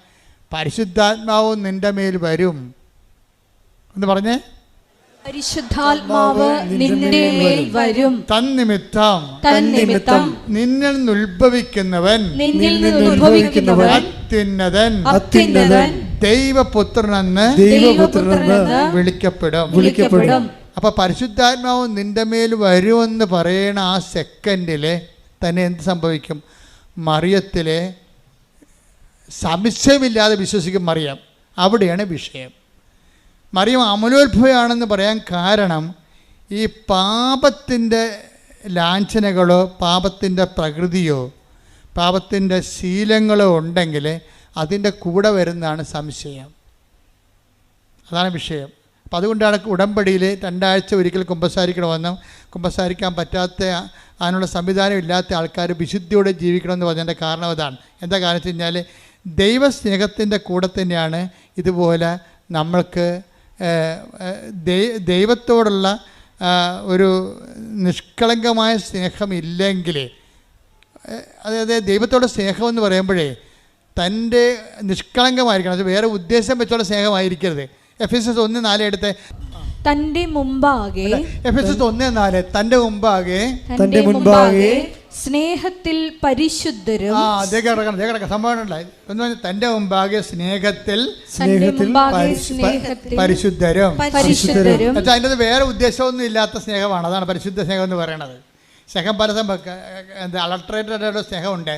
പരിശുദ്ധാത്മാവ് നിൻ്റെ മേൽ വരും എന്ന് പറഞ്ഞേ. പരിശുദ്ധാത്മാവ് നിന്റെ മേൽ വരും. തന്നിമിത്തം നിന്നിൽ നിന്ന് ഉത്ഭവിക്കുന്നവൻ അത്യുന്നതൻ ദൈവപുത്രനെന്ന് വിളിക്കപ്പെടും. അപ്പൊ പരിശുദ്ധാത്മാവ് നിന്റെ മേൽ വരുമെന്ന് പറയണ ആ സെക്കൻഡില് തന്നെ എന്ത് സംഭവിക്കും? മറിയത്തിലെ സംശയമില്ലാതെ വിശ്വസിക്കും മറിയം. അവിടെയാണ് വിഷയം. മറിയം അമലോത്ഭവയാണെന്ന് പറയാൻ കാരണം ഈ പാപത്തിൻ്റെ ലാഞ്ചനകളോ പാപത്തിൻ്റെ പ്രകൃതിയോ പാപത്തിൻ്റെ ശീലങ്ങളോ ഉണ്ടെങ്കിൽ അതിൻ്റെ കൂടെ വരുന്നതാണ് സംശയം. അതാണ് വിഷയം. അപ്പം അതുകൊണ്ടാണ് ഉടമ്പടിയിൽ 2 ആഴ്ച ഒരിക്കൽ കുമ്പസാരിക്കണമെന്നും കുമ്പസാരിക്കാൻ പറ്റാത്ത അതിനുള്ള സംവിധാനം ഇല്ലാത്ത ആൾക്കാർ വിശുദ്ധിയോടെ ജീവിക്കണമെന്ന് പറഞ്ഞതിൻ്റെ കാരണം അതാണ്. എന്താ കാരണം വെച്ച് കഴിഞ്ഞാൽ ദൈവസ്നേഹത്തിൻ്റെ കൂടെ തന്നെയാണ് ഇതുപോലെ നമ്മൾക്ക് ദൈവത്തോടുള്ള ഒരു നിഷ്കളങ്കമായ സ്നേഹമില്ലെങ്കിൽ, അതായത് ദൈവത്തോടെ സ്നേഹമെന്ന് പറയുമ്പോഴേ തൻ്റെ നിഷ്കളങ്കമായിരിക്കണം. അത് വേറെ ഉദ്ദേശം വെച്ചുള്ള സ്നേഹമായിരിക്കരുത്. എഫെസസ് 1:4 എടുത്ത് തന്റെ മുമ്പാകെ, എഫെസസ് 1:4 തൻ്റെ മുമ്പാകെ സ്നേഹത്തിൽ പരിശുദ്ധരും. സംഭവം തൻ്റെ മുമ്പാകെ സ്നേഹത്തിൽ പരിശുദ്ധരും. അതിൻ്റെ വേറെ ഉദ്ദേശമൊന്നും ഇല്ലാത്ത സ്നേഹമാണ്. അതാണ് പരിശുദ്ധ സ്നേഹം എന്ന് പറയുന്നത്. സ്നേഹം പല അളട്രേറ്റഡ് സ്നേഹമുണ്ട്,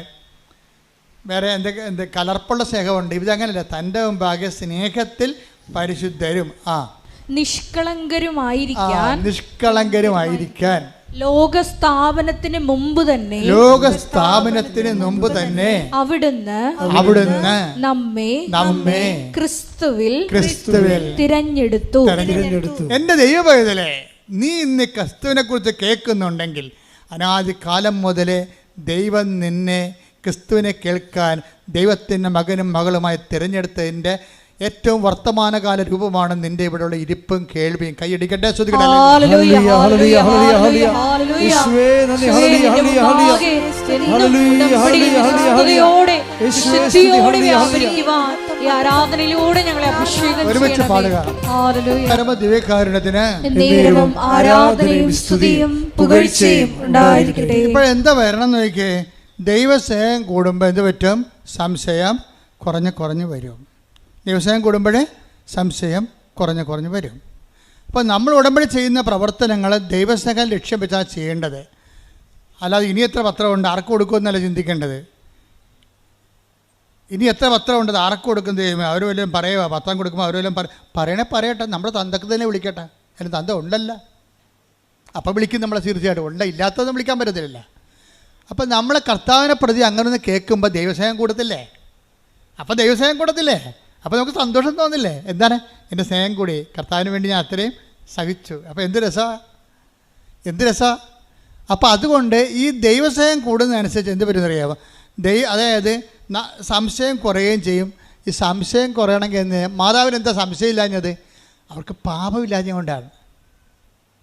വേറെ എന്ത് കലർപ്പുള്ള സ്നേഹമുണ്ട്. ഇതങ്ങനല്ല. തൻ്റെ മുമ്പാകെ സ്നേഹത്തിൽ പരിശുദ്ധരും നിഷ്കളങ്കരുമായിരിക്കാൻ ലോകസ്ഥാപനത്തിന് മുമ്പ് തന്നെ അവിടുന്ന് നമ്മെ ക്രിസ്തുവിൽ തിരഞ്ഞെടുത്തു. എന്റെ ദൈവപൈതലേ, നീ ഇന്ന് ക്രിസ്തുവിനെ കുറിച്ച് കേൾക്കുന്നുണ്ടെങ്കിൽ അനാദികാലം മുതലേ ദൈവം നിന്നെ ക്രിസ്തുവിനെ കേൾക്കാൻ ദൈവത്തിൻ്റെ മകനും മകളുമായി തിരഞ്ഞെടുത്തതിൻ്റെ ഏറ്റവും വർത്തമാനകാല രൂപമാണ് നിന്റെ ഇവിടെയുള്ള ഇരിപ്പും കേൾവിയും. കൈയടിക്കട്ടെ. ഒരുമിച്ച് പാടുക. പരമദിവ്യകാരുണ്യത്തിന് ഇപ്പോഴെന്താ വരണം എന്ന് നോക്കിയേ. ദൈവസ്നേഹം കൂടുമ്പോൾ എന്ത് പറ്റും? സംശയം കുറഞ്ഞു വരും. ദൈവസ്നേഹം കൂടുമ്പോഴേ സംശയം കുറഞ്ഞു വരും. അപ്പോൾ നമ്മൾ ഉടമ്പടി ചെയ്യുന്ന പ്രവർത്തനങ്ങൾ ദൈവസ്നേഹം ലക്ഷ്യം വെച്ചാൽ ചെയ്യേണ്ടത്. അല്ലാതെ ഇനി എത്ര പത്രമുണ്ട് ആർക്ക് കൊടുക്കുമെന്നല്ല ചിന്തിക്കേണ്ടത്. ഇനി എത്ര പത്രമുണ്ട് ആർക്ക് കൊടുക്കുന്നത് ചെയ്യുമ്പോൾ അവർ വല്ലതും പറയുക. പത്രം കൊടുക്കുമ്പോൾ അവർ വല്ലതും പറയട്ടെ. നമ്മുടെ തന്തക്ക് തന്നെ വിളിക്കട്ടെ. അതിന് തന്ത ഉണ്ടല്ല, അപ്പം വിളിക്കും നമ്മളെ. തീർച്ചയായിട്ടും ഇല്ലാത്തതൊന്നും വിളിക്കാൻ പറ്റത്തില്ല. അപ്പം നമ്മളെ കർത്താവിനെ പ്രതി അങ്ങനൊന്ന് കേൾക്കുമ്പോൾ ദൈവസ്നേഹം കൂടത്തില്ലേ? അപ്പം ദൈവസ്നേഹം കൂടത്തില്ലേ? അപ്പോൾ നമുക്ക് സന്തോഷം തോന്നില്ലേ? എന്താണ് എൻ്റെ സ്നേഹം കൂടി, കർത്താവിന് വേണ്ടി ഞാൻ അത്രയും സഹിച്ചു. അപ്പോൾ എന്ത് രസമാണ്. അപ്പോൾ അതുകൊണ്ട് ഈ ദൈവസ്നേഹം കൂടുന്നതനുസരിച്ച് എന്ത് പറ്റുമെന്നറിയാമോ? അതായത് സംശയം കുറയുകയും ചെയ്യും. ഈ സംശയം കുറയണമെങ്കിൽ മാതാവിന് എന്താ സംശയമില്ലാഞ്ഞത്? അവർക്ക് പാപമില്ലാഞ്ഞ കൊണ്ടാണ്.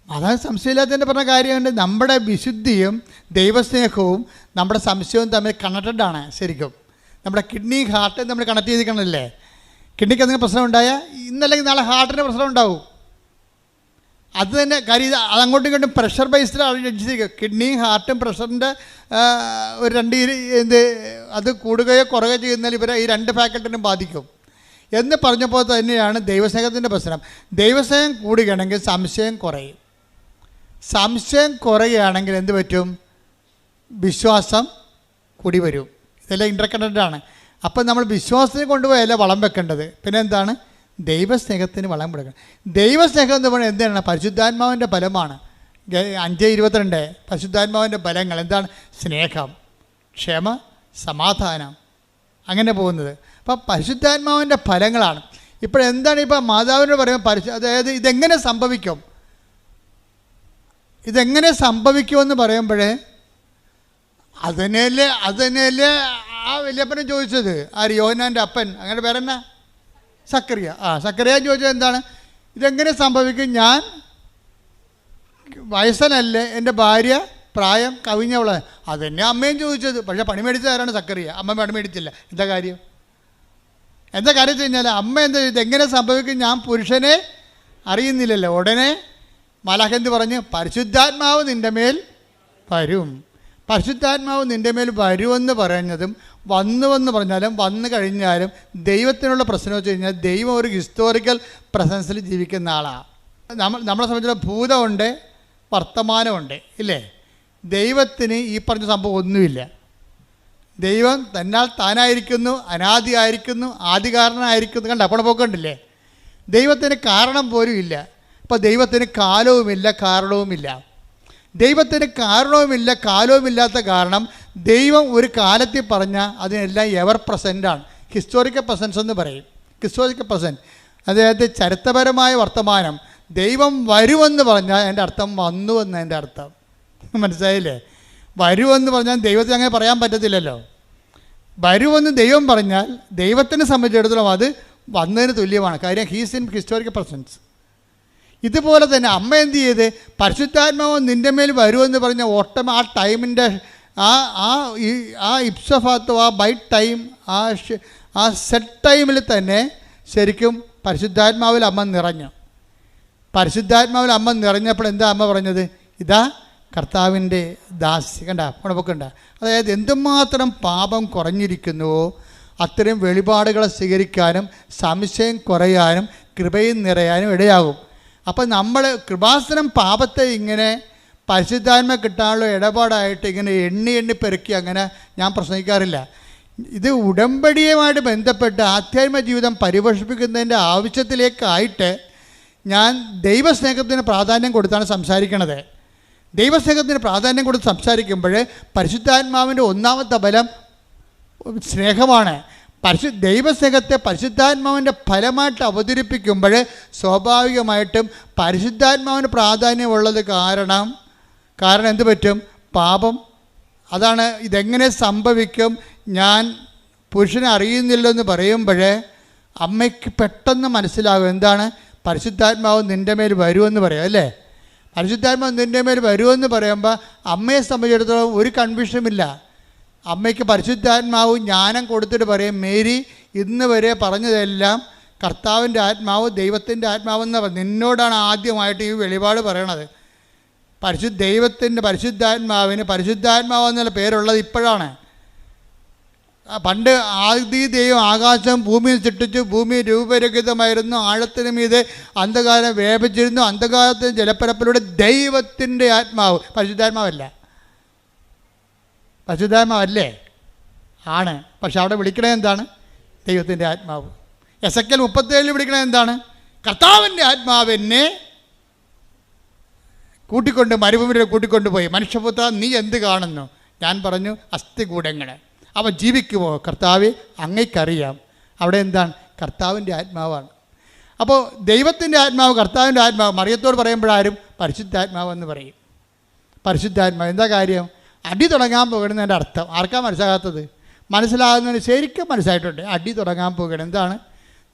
മാതാവ് സംശയമില്ലാത്തതിൻ്റെ പറഞ്ഞ കാര്യമുണ്ട്. നമ്മുടെ വിശുദ്ധിയും ദൈവസ്നേഹവും നമ്മുടെ സംശയവും തമ്മിൽ കണക്റ്റഡാണ്. ശരിക്കും നമ്മുടെ കിഡ്നി ഹാർട്ട് നമ്മൾ കണക്ട് ചെയ്തിരിക്കണമല്ലേ? കിഡ്നിക്ക് എന്തെങ്കിലും പ്രശ്നം ഉണ്ടായാൽ ഇന്നല്ലെങ്കിൽ നാളെ ഹാർട്ടിന് പ്രശ്നം ഉണ്ടാവും. അത് തന്നെ കാര്യം. അതങ്ങോട്ടും ഇങ്ങോട്ടും പ്രഷർ ബേസ്ഡിലാണ് ജഡ്ജിരിക്കുക. കിഡ്നിയും ഹാർട്ടും പ്രഷറിൻ്റെ ഒരു അത് കൂടുകയോ കുറയുകയോ ചെയ്യുന്നതിൽ ഇവരെ ഈ രണ്ട് ഫാക്കൽറ്റിനും ബാധിക്കും എന്ന് പറഞ്ഞപ്പോൾ തന്നെയാണ് ദൈവസ്നേഹത്തിൻ്റെ പ്രശ്നം. ദൈവസ്നേഹം കൂടുകയാണെങ്കിൽ സംശയം കുറയും. സംശയം കുറയുകയാണെങ്കിൽ എന്ത് പറ്റും? വിശ്വാസം കൂടി വരും. ഇതെല്ലാം ഇൻ്റർകണക്റ്റഡാണ്. അപ്പം നമ്മൾ വിശ്വാസത്തിന് കൊണ്ടുപോയല്ല വളം വെക്കേണ്ടത്. പിന്നെ എന്താണ്? ദൈവസ്നേഹത്തിന് വളം കൊടുക്കണം. ദൈവസ്നേഹം എന്ന് പറയുന്നത് എന്താണ്? പരിശുദ്ധാത്മാവിൻ്റെ ഫലമാണ്. 5:22 പരിശുദ്ധാത്മാവിൻ്റെ ഫലങ്ങൾ എന്താണ്? സ്നേഹം, ക്ഷമ, സമാധാനം, അങ്ങനെ പോകുന്നത്. അപ്പം പരിശുദ്ധാത്മാവിൻ്റെ ഫലങ്ങളാണ്. ഇപ്പോഴെന്താണ് ഇപ്പോൾ മാതാവിനോട് പറയുമ്പോൾ അതായത് ഇതെങ്ങനെ സംഭവിക്കും? ഇതെങ്ങനെ സംഭവിക്കുമെന്ന് പറയുമ്പോഴേ അതിനല്ലേ ആ വല്യപ്പനെ ചോദിച്ചത്. ആര്? യോഹന്നാൻ്റെ അപ്പൻ. അങ്ങനെ പേരെന്നാ? സക്കറിയ. സക്കറിയ ചോദിച്ചത് എന്താണ്? ഇതെങ്ങനെ സംഭവിക്കും? ഞാൻ വയസ്സനല്ലേ, എൻ്റെ ഭാര്യ പ്രായം കവിഞ്ഞവളെ. അതെന്നെ അമ്മയും ചോദിച്ചത്. പക്ഷേ പണി മേടിച്ചത് ആരാണ്? സക്കറിയ. അമ്മ പണി മേടിച്ചില്ല. എന്താ കാര്യം വെച്ച് കഴിഞ്ഞാൽ അമ്മ എന്താ ഇതെങ്ങനെ സംഭവിക്കും? ഞാൻ പുരുഷനെ അറിയുന്നില്ലല്ലോ. ഉടനെ മാലാഖന്ത് പറഞ്ഞ് പരിശുദ്ധാത്മാവ് നിൻ്റെ മേൽ വരും. പരിശുദ്ധാത്മാവ് നിൻ്റെ മേൽ വരുമെന്ന് പറയുന്നതും വന്നുവെന്ന് പറഞ്ഞാലും വന്നു കഴിഞ്ഞാലും ദൈവത്തിനുള്ള പ്രശ്നം വെച്ച് കഴിഞ്ഞാൽ ദൈവം ഒരു ഹിസ്റ്റോറിക്കൽ പ്രസൻസിൽ ജീവിക്കുന്ന ആളാണ്. നമ്മളെ സംബന്ധിച്ചുള്ള ഭൂതമുണ്ട്, വർത്തമാനമുണ്ട്, ഇല്ലേ? ദൈവത്തിന് ഈ പറഞ്ഞ സംഭവം ഒന്നുമില്ല. ദൈവം തന്നാൽ താനായിരിക്കുന്നു, അനാദിയായിരിക്കുന്നു, ആദികാരണനായിരിക്കുന്നു. കണ്ട അപ്പോൾ പോക്കണ്ടില്ലേ? ദൈവത്തിന് കാരണം പോലും ഇല്ല. ഇപ്പോൾ ദൈവത്തിന് കാലവുമില്ല, കാരണവുമില്ല. ദൈവത്തിന് കാരണവുമില്ല, കാലവുമില്ലാത്ത കാരണം ദൈവം ഒരു കാലത്തിൽ പറഞ്ഞാൽ അതിനെല്ലാം എവർ പ്രസൻ്റാണ്. ഹിസ്റ്റോറിക്കൽ പ്രസൻസ് എന്ന് പറയും. ഹിസ്റ്റോറിക്കൽ പ്രസൻറ്റ് അതായത് ചരിത്രപരമായ വർത്തമാനം. ദൈവം വരുമെന്ന് പറഞ്ഞാൽ എൻ്റെ അർത്ഥം വന്നു എന്ന് എൻ്റെ അർത്ഥം. മനസ്സിലായില്ലേ? വരുമെന്ന് പറഞ്ഞാൽ ദൈവത്തിന് അങ്ങനെ പറയാൻ പറ്റത്തില്ലല്ലോ. വരുമെന്ന് ദൈവം പറഞ്ഞാൽ ദൈവത്തിനെ സംബന്ധിച്ചിടത്തോളം അത് വന്നതിന് തുല്യമാണ്. കാര്യം ഹീസ് ഇൻ ഹിസ്റ്റോറിക്കൽ പ്രസൻസ്. ഇതുപോലെ തന്നെ അമ്മ എന്ത് ചെയ്ത് പരിശുദ്ധാത്മാവ് നിൻ്റെ മേൽ വരുമെന്ന് പറഞ്ഞ ആ ടൈമിൻ്റെ ആ ഇപ്സഫാത്തോ ആ ബൈ ടൈം ആ സെറ്റ് ടൈമിൽ തന്നെ ശരിക്കും പരിശുദ്ധാത്മാവിൽ അമ്മ നിറഞ്ഞു. പരിശുദ്ധാത്മാവിൽ അമ്മ നിറഞ്ഞപ്പോൾ എന്താ അമ്മ പറഞ്ഞത്? ഇതാ കർത്താവിൻ്റെ ദാസി. കണ്ട പണപ്പൊക്കണ്ട. അതായത് എന്തുമാത്രം പാപം കുറഞ്ഞിരിക്കുന്നുവോ അത്രയും വെളിപാടുകളെ സ്വീകരിക്കാനും സംശയം കുറയാനും കൃപയും നിറയാനും ഇടയാകും. അപ്പം നമ്മൾ കൃപാസനം പാപത്തെ ഇങ്ങനെ പരിശുദ്ധാത്മ കിട്ടാനുള്ള ഇടപാടായിട്ട് ഇങ്ങനെ എണ്ണി പെറുക്കി അങ്ങനെ ഞാൻ പ്രസംഗിക്കാറില്ല. ഇത് ഉടമ്പടിയുമായിട്ട് ബന്ധപ്പെട്ട് ആധ്യാത്മിക ജീവിതം പരിപോഷിപ്പിക്കുന്നതിൻ്റെ ആവശ്യത്തിലേക്കായിട്ട് ഞാൻ ദൈവസ്നേഹത്തിന് പ്രാധാന്യം കൊടുത്താണ് സംസാരിക്കണത്. ദൈവസ്നേഹത്തിന് പ്രാധാന്യം കൊടുത്ത് സംസാരിക്കുമ്പോൾ പരിശുദ്ധാത്മാവിൻ്റെ ഒന്നാമത്തെ ബലം സ്നേഹമാണ്. ദൈവസ്നേഹത്തെ പരിശുദ്ധാത്മാവിൻ്റെ ഫലമായിട്ട് അവതരിപ്പിക്കുമ്പോൾ സ്വാഭാവികമായിട്ടും പരിശുദ്ധാത്മാവിന് പ്രാധാന്യമുള്ളത് കാരണം എന്ത് പറ്റും? പാപം. അതാണ് ഇതെങ്ങനെ സംഭവിക്കും? ഞാൻ പുരുഷനെ അറിയുന്നില്ലെന്ന് പറയുമ്പോൾ അമ്മയ്ക്ക് പെട്ടെന്ന് മനസ്സിലാകും എന്താണ് പരിശുദ്ധാത്മാവ് നിൻ്റെ മേൽ വരുമെന്ന് പറയാം, അല്ലേ? പരിശുദ്ധാത്മാവ് നിൻ്റെ മേൽ വരുമെന്ന് പറയുമ്പോൾ അമ്മയെ സംബന്ധിച്ചിടത്തോളം ഒരു കൺഫ്യൂഷനുമില്ല. അമ്മയ്ക്ക് പരിശുദ്ധാത്മാവ് ജ്ഞാനം കൊടുത്തിട്ട് പറയും, മേരി ഇന്ന് വരെ പറഞ്ഞതെല്ലാം കർത്താവിൻ്റെ ആത്മാവ് ദൈവത്തിൻ്റെ ആത്മാവെന്ന് നിന്നോടാണ് ആദ്യമായിട്ട് ഈ വെളിപാട് പറയണത്. പരിശുദ്ധാത്മാവിന് പരിശുദ്ധാത്മാവ് എന്നുള്ള പേരുള്ളത് ഇപ്പോഴാണ്. പണ്ട് ആദി ദൈവം ആകാശം ഭൂമിയിൽ സൃഷ്ടിച്ചു, ഭൂമി രൂപരഹിതമായിരുന്നു, ആഴത്തിന് മീതെ അന്ധകാരം വ്യാപിച്ചിരുന്നു, അന്ധകാരത്തിന് ജലപ്പരപ്പിലൂടെ ദൈവത്തിൻ്റെ ആത്മാവ്. പരിശുദ്ധാത്മാവല്ലേ? ആണ്. പക്ഷെ അവിടെ വിളിക്കണത് എന്താണ്? ദൈവത്തിൻ്റെ ആത്മാവ്. എസെക്കിയേൽ 37 വിളിക്കണത് എന്താണ്? കർത്താവിൻ്റെ ആത്മാവിനെ മരുഭൂമിയിൽ കൂട്ടിക്കൊണ്ടുപോയി, മനുഷ്യപുത്ര നീ എന്ത് കാണുന്നു? ഞാൻ പറഞ്ഞു അസ്ഥികൂടങ്ങൾ. അവ ജീവിക്കുമോ? കർത്താവെ അങ്ങേക്കറിയാം. അവിടെ എന്താണ്? കർത്താവിൻ്റെ ആത്മാവാണ്. അപ്പോൾ ദൈവത്തിൻ്റെ ആത്മാവ്, കർത്താവിൻ്റെ ആത്മാവ്. മറിയത്തോട് പറയുമ്പോഴാരും പരിശുദ്ധാത്മാവെന്ന് പറയും. പരിശുദ്ധാത്മാവ് എന്താ കാര്യം? അടി തുടങ്ങാൻ പോകണമെന്നതിൻ്റെ അർത്ഥം ആർക്കാ മനസ്സിലാകാത്തത്? മനസ്സിലാകുന്നതിന് ശരിക്കും മനസ്സിലായിട്ടുണ്ട്. അടി തുടങ്ങാൻ പോകണം. എന്താണ്?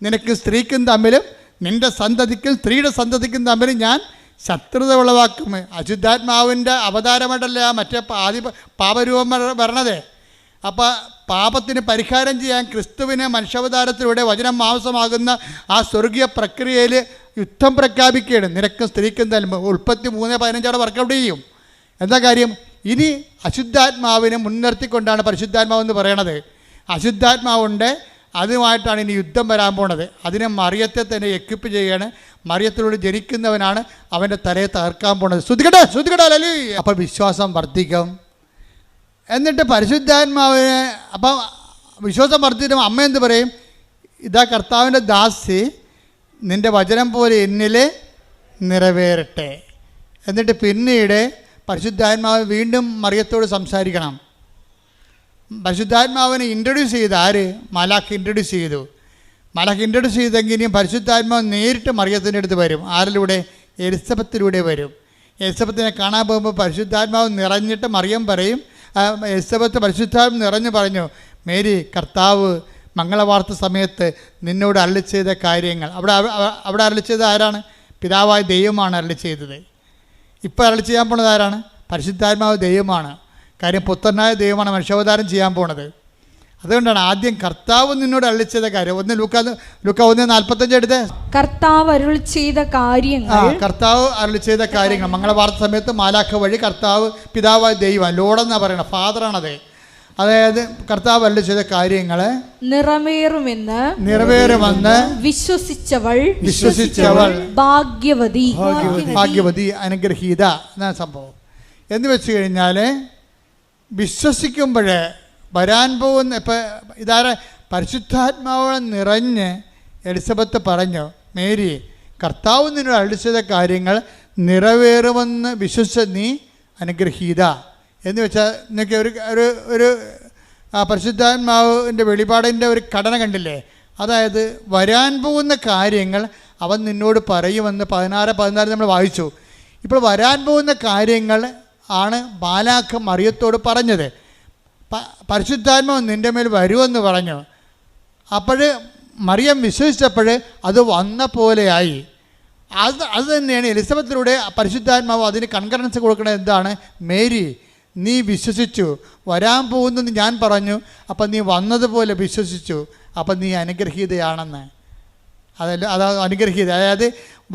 നിനക്ക് സ്ത്രീക്കും തമ്മിലും നിൻ്റെ സന്തതിക്കും സ്ത്രീയുടെ സന്തതിക്കും തമ്മിലും ഞാൻ ശത്രുത ഉളവാക്കും. അശുദ്ധാത്മാവിൻ്റെ അവതാരമായിട്ടല്ല മറ്റേ പാപരൂപം വരണത്. അപ്പോൾ പാപത്തിന് പരിഹാരം ചെയ്യാൻ ക്രിസ്തുവിനെ മനുഷ്യാവതാരത്തിലൂടെ വചനം മാംസമാകുന്ന ആ സ്വർഗീയ പ്രക്രിയയിൽ യുദ്ധം പ്രഖ്യാപിക്കുകയാണ്. നിനക്കും സ്ത്രീക്കും തമ്മിൽ ഉൽപ്പത്തി 3:15 വർക്കൗട്ട് ചെയ്യും. എന്താ കാര്യം? ഇനി അശുദ്ധാത്മാവിനെ മുൻനിർത്തിക്കൊണ്ടാണ് പരിശുദ്ധാത്മാവെന്ന് പറയണത്. അശുദ്ധാത്മാവുണ്ട്, അതുമായിട്ടാണ് ഇനി യുദ്ധം വരാൻ പോണത്. അതിനെ മറിയത്തെ തന്നെ എക്വിപ്പ് ചെയ്യാണ്. മറിയത്തിലൂടെ ജനിക്കുന്നവനാണ് അവൻ്റെ തലയെ തകർക്കാൻ പോണത്. ശ്രുതികട അല്ലേ? അപ്പോൾ വിശ്വാസം വർദ്ധിക്കും. എന്നിട്ട് പരിശുദ്ധാത്മാവിനെ അപ്പം വിശ്വാസം വർദ്ധിക്കുമ്പോൾ അമ്മ എന്ത് പറയും? ഇതാ കർത്താവിൻ്റെ ദാസി, നിൻ്റെ വചനം പോലെ എന്നിൽ നിറവേറട്ടെ. എന്നിട്ട് പിന്നീട് പരിശുദ്ധാത്മാവ് വീണ്ടും മറിയത്തോട് സംസാരിക്കണം. പരിശുദ്ധാത്മാവിനെ ഇൻട്രൊഡ്യൂസ് ചെയ്ത് ആര്? മാലാഖ് ഇൻട്രൊഡ്യൂസ് ചെയ്തു. മാലാഖ് ഇൻട്രൊഡ്യൂസ് ചെയ്തെങ്കിലും പരിശുദ്ധാത്മാവ് നേരിട്ട് മറിയത്തിൻ്റെ അടുത്ത് വരും. ആരിലൂടെ? എലിസബത്തിലൂടെ വരും. എലിസബത്തിനെ കാണാൻ പോകുമ്പോൾ പരിശുദ്ധാത്മാവ് നിറഞ്ഞിട്ട് മറിയം പറയും, എലിസബത്ത് പരിശുദ്ധാത്മാവ് നിറഞ്ഞു പറഞ്ഞു, മേരി, കർത്താവ് മംഗളവാർത്ത സമയത്ത് നിന്നോട് അരുളി ചെയ്ത കാര്യങ്ങൾ. അവിടെ അരുളി ചെയ്തത് ആരാണ്? പിതാവായ ദൈവമാണ് അരുളി ചെയ്തത്. ഇപ്പോൾ അരുളി ചെയ്യാൻ പോണത് ആരാണ്? പരിശുദ്ധാത്മാവ് ദൈവമാണ്. കാര്യം പുത്രനായ ദൈവമാണ് മനുഷ്യാവതാരം ചെയ്യാൻ പോണത്. അതുകൊണ്ടാണ് ആദ്യം കർത്താവ് നിന്നോട് അരുളി ചെയ്ത കാര്യം. ലൂക്ക 1:45 എടുത്ത്, കർത്താവ് അരുളി ചെയ്ത കാര്യങ്ങൾ മംഗളവാർത്ത സമയത്ത് മാലാഖ വഴി കർത്താവ് പിതാവായ ദൈവം, ലോഡെന്നാണ് പറയണത്, ഫാദറാണത്. അതായത് കർത്താവ് അരുളി ചെയ്ത കാര്യങ്ങൾ നിറവേറുമെന്ന് വിശ്വസിച്ചവൾ ഭാഗ്യവതി അനുഗ്രഹീത എന്നാണ് സംഭവം. എന്ന് വെച്ച് കഴിഞ്ഞാൽ വിശ്വസിക്കുമ്പോൾ വരാൻ പോകുന്ന ഇപ്പം ഇതാരെ പരിശുദ്ധാത്മാവ് നിറഞ്ഞ് എലിസബത്ത് പറഞ്ഞു, മേരി, കർത്താവ് നിന്നോട് അരുളി ചെയ്ത കാര്യങ്ങൾ നിറവേറുമെന്ന് വിശ്വസിച്ച നീ അനുഗ്രഹീത. എന്ന് വെച്ചാൽ നിങ്ങൾക്ക് ഒരു പരിശുദ്ധാത്മാവിൻ്റെ വെളിപാടിൻ്റെ ഒരു ഘടന കണ്ടില്ലേ? അതായത് വരാൻ പോകുന്ന കാര്യങ്ങൾ അവൻ നിന്നോട് പറയുമെന്ന് 16 നമ്മൾ വായിച്ചു. ഇപ്പോൾ വരാൻ പോകുന്ന കാര്യങ്ങൾ ആണ് മാലാഖ് മറിയത്തോട് പറഞ്ഞത്. പരിശുദ്ധാത്മാവ് നിൻ്റെ മേൽ വരുമെന്ന് പറഞ്ഞു. അപ്പോൾ മറിയം വിശ്വസിച്ചപ്പോൾ അത് വന്ന പോലെയായി. അത് തന്നെയാണ് എലിസബത്തിലൂടെ പരിശുദ്ധാത്മാവ് അതിന് കൺകറൻസ് കൊടുക്കുന്നത്. എന്താണ്? മേരി, നീ വിശ്വസിച്ചു, വരാൻ പോകുന്നത് ഞാൻ പറഞ്ഞു, അപ്പം നീ വന്നതുപോലെ വിശ്വസിച്ചു, അപ്പം നീ അനുഗ്രഹീതയാണെന്ന്. അത് അനുഗ്രഹീത. അതായത്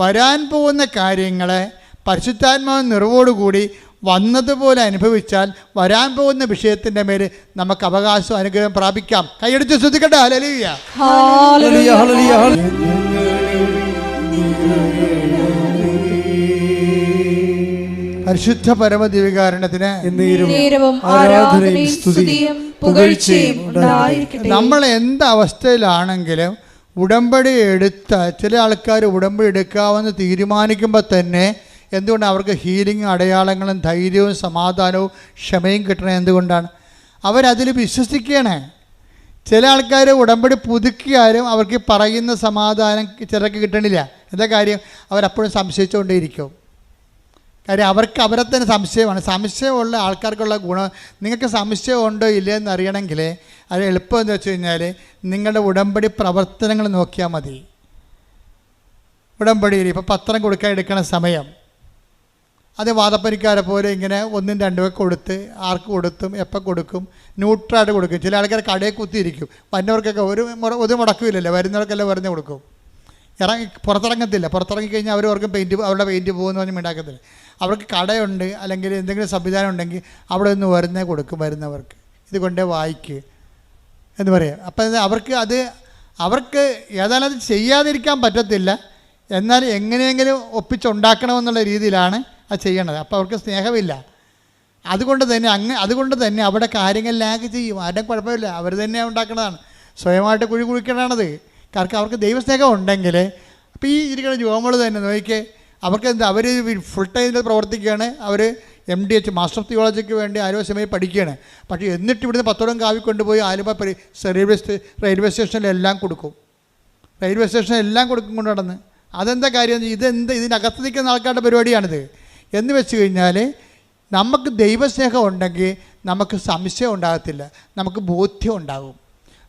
വരാൻ പോകുന്ന കാര്യങ്ങളെ പരിശുദ്ധാത്മാവ് നിറവോടുകൂടി വന്നതുപോലെ അനുഭവിച്ചാൽ വരാൻ പോകുന്ന വിഷയത്തിൻ്റെ മേൽ നമുക്ക് അവകാശം അനുഗ്രഹം പ്രാപിക്കാം. കൈയടിച്ച് ശ്രദ്ധിക്കട്ടെ. ഹല്ലേലൂയ, ഹല്ലേലൂയ, ഹല്ലേലൂയ. പരിശുദ്ധ പരമദിവ്യകാരുണ്യത്തിന് നമ്മൾ എന്ത് അവസ്ഥയിലാണെങ്കിലും ഉടമ്പടി എടുത്ത ചില ആൾക്കാർ ഉടമ്പടി എടുക്കാമെന്ന് തീരുമാനിക്കുമ്പോൾ തന്നെ എന്തുകൊണ്ട് അവർക്ക് ഹീലിംഗ്, അടയാളങ്ങളും ധൈര്യവും സമാധാനവും ക്ഷമയും കിട്ടണത്? എന്തുകൊണ്ടാണ്? അവരതിൽ വിശ്വസിക്കുകയാണ്. ചില ആൾക്കാർ ഉടമ്പടി പുതുക്കിയാലും അവർക്ക് പറയുന്ന സമാധാനം ചിലർക്ക് കിട്ടണില്ല. എന്താ കാര്യം? അവരപ്പോഴും സംശയിച്ചുകൊണ്ടേയിരിക്കും. കാര്യം അവർക്ക് അവരെ തന്നെ സംശയമാണ്. സംശയമുള്ള ആൾക്കാർക്കുള്ള ഗുണം, നിങ്ങൾക്ക് സംശയം ഉണ്ടോ ഇല്ലയെന്ന് അറിയണമെങ്കിൽ അത് എളുപ്പം എന്ന് വെച്ച് കഴിഞ്ഞാൽ നിങ്ങളുടെ ഉടമ്പടി പ്രവർത്തനങ്ങൾ നോക്കിയാൽ മതി. ഉടമ്പടിയിൽ ഇപ്പോൾ പത്രം കൊടുക്കാൻ എടുക്കണ സമയം അത് വാദപ്പനിക്കാരെ പോലെ ഇങ്ങനെ 1, 2 കൊടുത്ത് ആർക്ക് കൊടുത്തും എപ്പോൾ കൊടുക്കും, ന്യൂട്രായിട്ട് കൊടുക്കും. ചില ആൾക്കാർ കടയിൽ കുത്തിയിരിക്കും. വന്നവർക്കൊക്കെ ഒരു മുടക്കമില്ലല്ലോ, വരുന്നവർക്കെല്ലാം വെറുതെ കൊടുക്കും. പുറത്തിറങ്ങത്തില്ല. പുറത്തിറങ്ങിക്കഴിഞ്ഞാൽ അവർക്ക് അവരുടെ പെയിൻറ്റ് പോകുമെന്ന് പറഞ്ഞ് ഉണ്ടാക്കത്തില്ല. അവർക്ക് കടയുണ്ട് അല്ലെങ്കിൽ എന്തെങ്കിലും സംവിധാനം ഉണ്ടെങ്കിൽ അവിടെ നിന്ന് വരുന്നേ കൊടുക്കും വരുന്നവർക്ക്. ഇത് കൊണ്ടേ വായിക്ക് എന്ന് പറയാം. അപ്പം അവർക്ക് ഏതായാലും അത് ചെയ്യാതിരിക്കാൻ പറ്റത്തില്ല. എന്നാൽ എങ്ങനെയെങ്കിലും ഒപ്പിച്ചുണ്ടാക്കണമെന്നുള്ള രീതിയിലാണ് അത് ചെയ്യണത്. അപ്പോൾ അവർക്ക് സ്നേഹമില്ല. അതുകൊണ്ട് തന്നെ അവിടെ കാര്യങ്ങൾ ലാഗ് ചെയ്യും. ആരുടെയും കുഴപ്പമില്ല, അവർ തന്നെ ഉണ്ടാക്കുന്നതാണ്. സ്വയമായിട്ട് കുഴി കുഴിക്കണത്. കാരണം അവർക്ക് ദൈവസ്നേഹം ഉണ്ടെങ്കിൽ അപ്പോൾ ഈ ഇരിക്കുന്ന ജോമകൾ തന്നെ നോക്കിക്കേ, അവർ ഫുൾ ടൈമിൽ പ്രവർത്തിക്കുകയാണ്. അവർ MDH മാസ്റ്റർ ഓഫ് തിയോളജിക്ക് വേണ്ടി ആരോഗ്യമേ പഠിക്കുകയാണ്. പക്ഷേ എന്നിട്ട് ഇവിടുന്ന് 10 കാവി കൊണ്ടുപോയി ആലുവ റെയിൽവേ സ്റ്റേഷനിലെല്ലാം കൊടുക്കും. റെയിൽവേ സ്റ്റേഷനിലെല്ലാം കൊടുക്കും കൊണ്ട് നടന്ന്. അതെന്താ കാര്യം? ഇതിനകത്ത് നിൽക്കുന്ന ആൾക്കാരുടെ പരിപാടിയാണിത്. എന്ന് വെച്ച് കഴിഞ്ഞാൽ നമുക്ക് ദൈവസ്നേഹം ഉണ്ടെങ്കിൽ നമുക്ക് സംശയം ഉണ്ടാകത്തില്ല, നമുക്ക് ബോധ്യം ഉണ്ടാകും.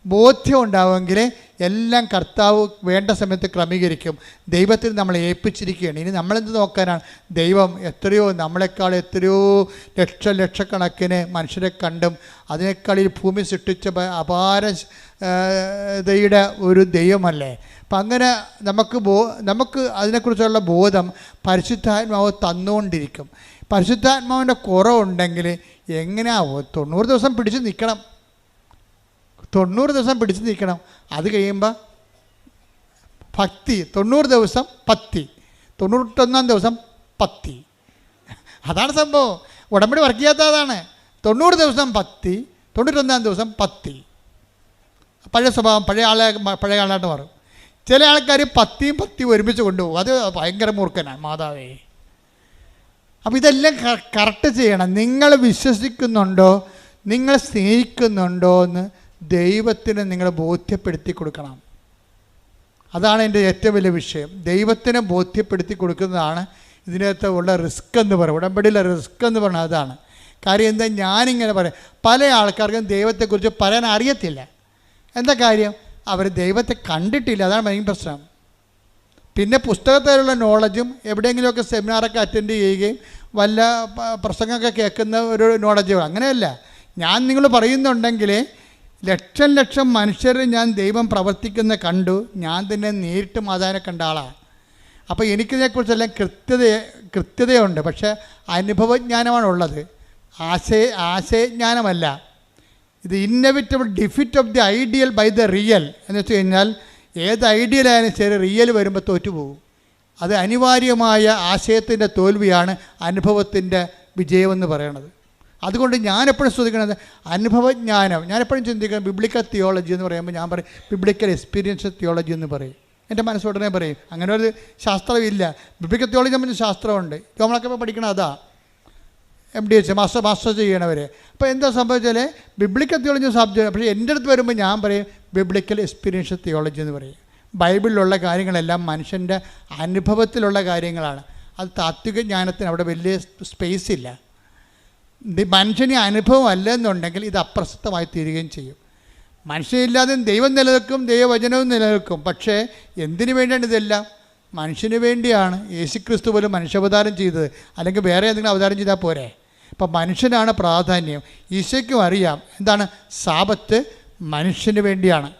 ബോധ്യം ഉണ്ടാവുമെങ്കിൽ എല്ലാം കർത്താവ് വേണ്ട സമയത്ത് ക്രമീകരിക്കും. ദൈവത്തിൽ നമ്മളെ ഏൽപ്പിച്ചിരിക്കുകയാണ്. ഇനി നമ്മളെന്ത് നോക്കാനാണ്? ദൈവം നമ്മളെക്കാൾ എത്രയോ ലക്ഷക്കണക്കിന് മനുഷ്യരെ കണ്ടും അതിനേക്കാൾ ഈ ഭൂമി സൃഷ്ടിച്ച അപാരതയുടെ ഒരു ദൈവമല്ലേ. അപ്പം അങ്ങനെ നമുക്ക് അതിനെക്കുറിച്ചുള്ള ബോധം പരിശുദ്ധാത്മാവ് തന്നുകൊണ്ടിരിക്കും. പരിശുദ്ധാത്മാവിൻ്റെ കുറവുണ്ടെങ്കിൽ എങ്ങനെയാവോ? 90 ദിവസം പിടിച്ച് നിൽക്കണം. 90 ദിവസം പിടിച്ച് നിൽക്കണം. അത് കഴിയുമ്പോൾ ഭക്തി, 90 ദിവസം പത്തി, 91 ദിവസം പത്തി. അതാണ് സംഭവം. ഉടമ്പടി വർക്ക് ചെയ്യാത്ത അതാണ്. 90 ദിവസം പത്തി, 91 ദിവസം പത്തി. പഴയ സ്വഭാവം പഴയ ആളായിട്ട് മാറും. ചില ആൾക്കാർ പത്തിയും ഒരുമിച്ച് കൊണ്ടുപോകും. അത് ഭയങ്കര മൂർഖനാണ് മാതാവേ. അപ്പോൾ ഇതെല്ലാം കറക്റ്റ് ചെയ്യണം. നിങ്ങൾ വിശ്വസിക്കുന്നുണ്ടോ, നിങ്ങൾ സ്നേഹിക്കുന്നുണ്ടോ എന്ന് ദൈവത്തിന് നിങ്ങൾ ബോധ്യപ്പെടുത്തി കൊടുക്കണം. അതാണ് എൻ്റെ ഏറ്റവും വലിയ വിഷയം. ദൈവത്തിനെ ബോധ്യപ്പെടുത്തി കൊടുക്കുന്നതാണ് ഇതിനകത്ത് ഉള്ള റിസ്ക് എന്ന് പറയും. ഉടമ്പടിയിലെ റിസ്ക് എന്ന് പറഞ്ഞാൽ അതാണ്. കാര്യം എന്താ, ഞാനിങ്ങനെ പറയാം, പല ആൾക്കാർക്കും ദൈവത്തെക്കുറിച്ച് പറയാൻ അറിയത്തില്ല. എന്താ കാര്യം? അവർ ദൈവത്തെ കണ്ടിട്ടില്ല. അതാണ് മെയിൻ പ്രശ്നം. പിന്നെ പുസ്തകത്തിലുള്ള നോളജും എവിടെയെങ്കിലുമൊക്കെ സെമിനാറൊക്കെ അറ്റൻഡ് ചെയ്യുകയും വല്ല പ്രസംഗമൊക്കെ കേൾക്കുന്ന ഒരു നോളജും അങ്ങനെയല്ല. ഞാൻ നിങ്ങൾ പറയുന്നുണ്ടെങ്കിൽ ലക്ഷം മനുഷ്യരെ ഞാൻ ദൈവം പ്രവർത്തിക്കുന്ന കണ്ടു. ഞാൻ തന്നെ നേരിട്ട് മാതാവിനെ കണ്ട ആളാണ്. അപ്പോൾ എനിക്കിതിനെക്കുറിച്ചെല്ലാം കൃത്യതയുണ്ട്. പക്ഷേ അനുഭവജ്ഞാനമാണുള്ളത്, ആശയജ്ഞാനമല്ല. ഇത് inevitable defeat of the ideal by the real എന്ന് വെച്ച് കഴിഞ്ഞാൽ ഏത് ഐഡിയലായാലും ശരി റിയൽ വരുമ്പോൾ തോറ്റുപോകും. അത് അനിവാര്യമായ ആശയത്തിൻ്റെ തോൽവിയാണ് അനുഭവത്തിൻ്റെ വിജയമെന്ന് പറയണത്. അതുകൊണ്ട് ഞാനെപ്പോഴും ശ്രദ്ധിക്കുന്നത് അനുഭവജ്ഞാനം. ഞാനെപ്പോഴും ചിന്തിക്കുന്നത് ബിബ്ലിക്കൽ തിയോളജി എന്ന് പറയുമ്പോൾ ഞാൻ പറയും ബിബ്ലിക്കൽ എക്സ്പീരിയൻഷ്യൽ തിയോളജി എന്ന് പറയും. എൻ്റെ മനസ്സുടനെ പറയും. അങ്ങനെ ഒരു ശാസ്ത്രമില്ല. ബിബ്ലിക്കൽ തിയോളജി നമ്മൾ ശാസ്ത്രമുണ്ട്. നമ്മളൊക്കെ ഇപ്പോൾ പഠിക്കണം അതാ MDH മാസ്റ്റർ ചെയ്യണവർ. അപ്പോൾ എന്താ സംഭവിച്ചാൽ ബിബ്ലിക്കൽ തിയോളജി സബ്ജക്റ്റ്. പക്ഷേ എൻ്റെ അടുത്ത് വരുമ്പോൾ ഞാൻ പറയും ബിബ്ലിക്കൽ എക്സ്പീരിയൻഷ്യൽ തിയോളജി എന്ന് പറയും. ബൈബിളിലുള്ള കാര്യങ്ങളെല്ലാം മനുഷ്യൻ്റെ അനുഭവത്തിലുള്ള കാര്യങ്ങളാണ്. അത് താത്വിക ജ്ഞാനത്തിന് അവിടെ വലിയ സ്പേസ് ഇല്ല. മനുഷ്യന് അനുഭവം അല്ലെന്നുണ്ടെങ്കിൽ ഇത് അപ്രസക്തമായി തീരുകയും ചെയ്യും. മനുഷ്യനില്ലാതെ ദൈവം നിലനിൽക്കും, ദൈവവചനവും നിലനിൽക്കും. പക്ഷേ എന്തിനു വേണ്ടിയാണ് ഇതെല്ലാം? മനുഷ്യന് വേണ്ടിയാണ്. യേശുക്രിസ്തു പോലും മനുഷ്യാവതാരം ചെയ്തത്. അല്ലെങ്കിൽ വേറെ എന്തെങ്കിലും അവതാരം ചെയ്താൽ പോരെ? അപ്പം മനുഷ്യനാണ് പ്രാധാന്യം. ഈശോയ്ക്കും അറിയാം എന്താണ് സാബത്ത് മനുഷ്യന് വേണ്ടിയാണ്.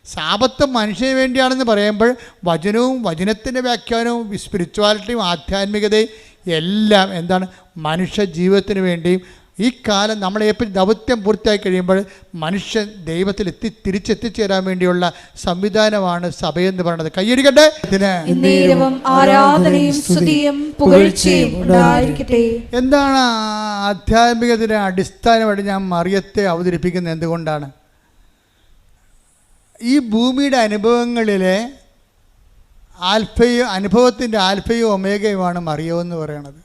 സാബത്ത് മനുഷ്യന് വേണ്ടിയാണെന്ന് പറയുമ്പോൾ വചനവും വചനത്തിൻ്റെ വ്യാഖ്യാനവും സ്പിരിച്വാലിറ്റിയും ആധ്യാത്മികതയും എല്ലാം എന്താണ് മനുഷ്യ ജീവിതത്തിന് വേണ്ടിയും ഈ കാലം നമ്മളെ എപ്പോഴും ദൗത്യം പൂർത്തിയായി കഴിയുമ്പോൾ മനുഷ്യൻ ദൈവത്തിൽ തിരിച്ചെത്തിച്ചേരാൻ വേണ്ടിയുള്ള സംവിധാനമാണ് സഭയെന്ന് പറയുന്നത്. കയ്യടിക്കട്ടെ. എന്താണ് ആധ്യാത്മികതയുടെ അടിസ്ഥാനമായിട്ട് ഞാൻ മറിയത്തെ അവതരിപ്പിക്കുന്നത്? എന്തുകൊണ്ടാണ്? ഈ ഭൂമിയുടെ അനുഭവങ്ങളിലെ അനുഭവത്തിൻ്റെ ആൽഫയും ഒമേഗയുമാണ് മറിയമെന്ന് പറയണത്.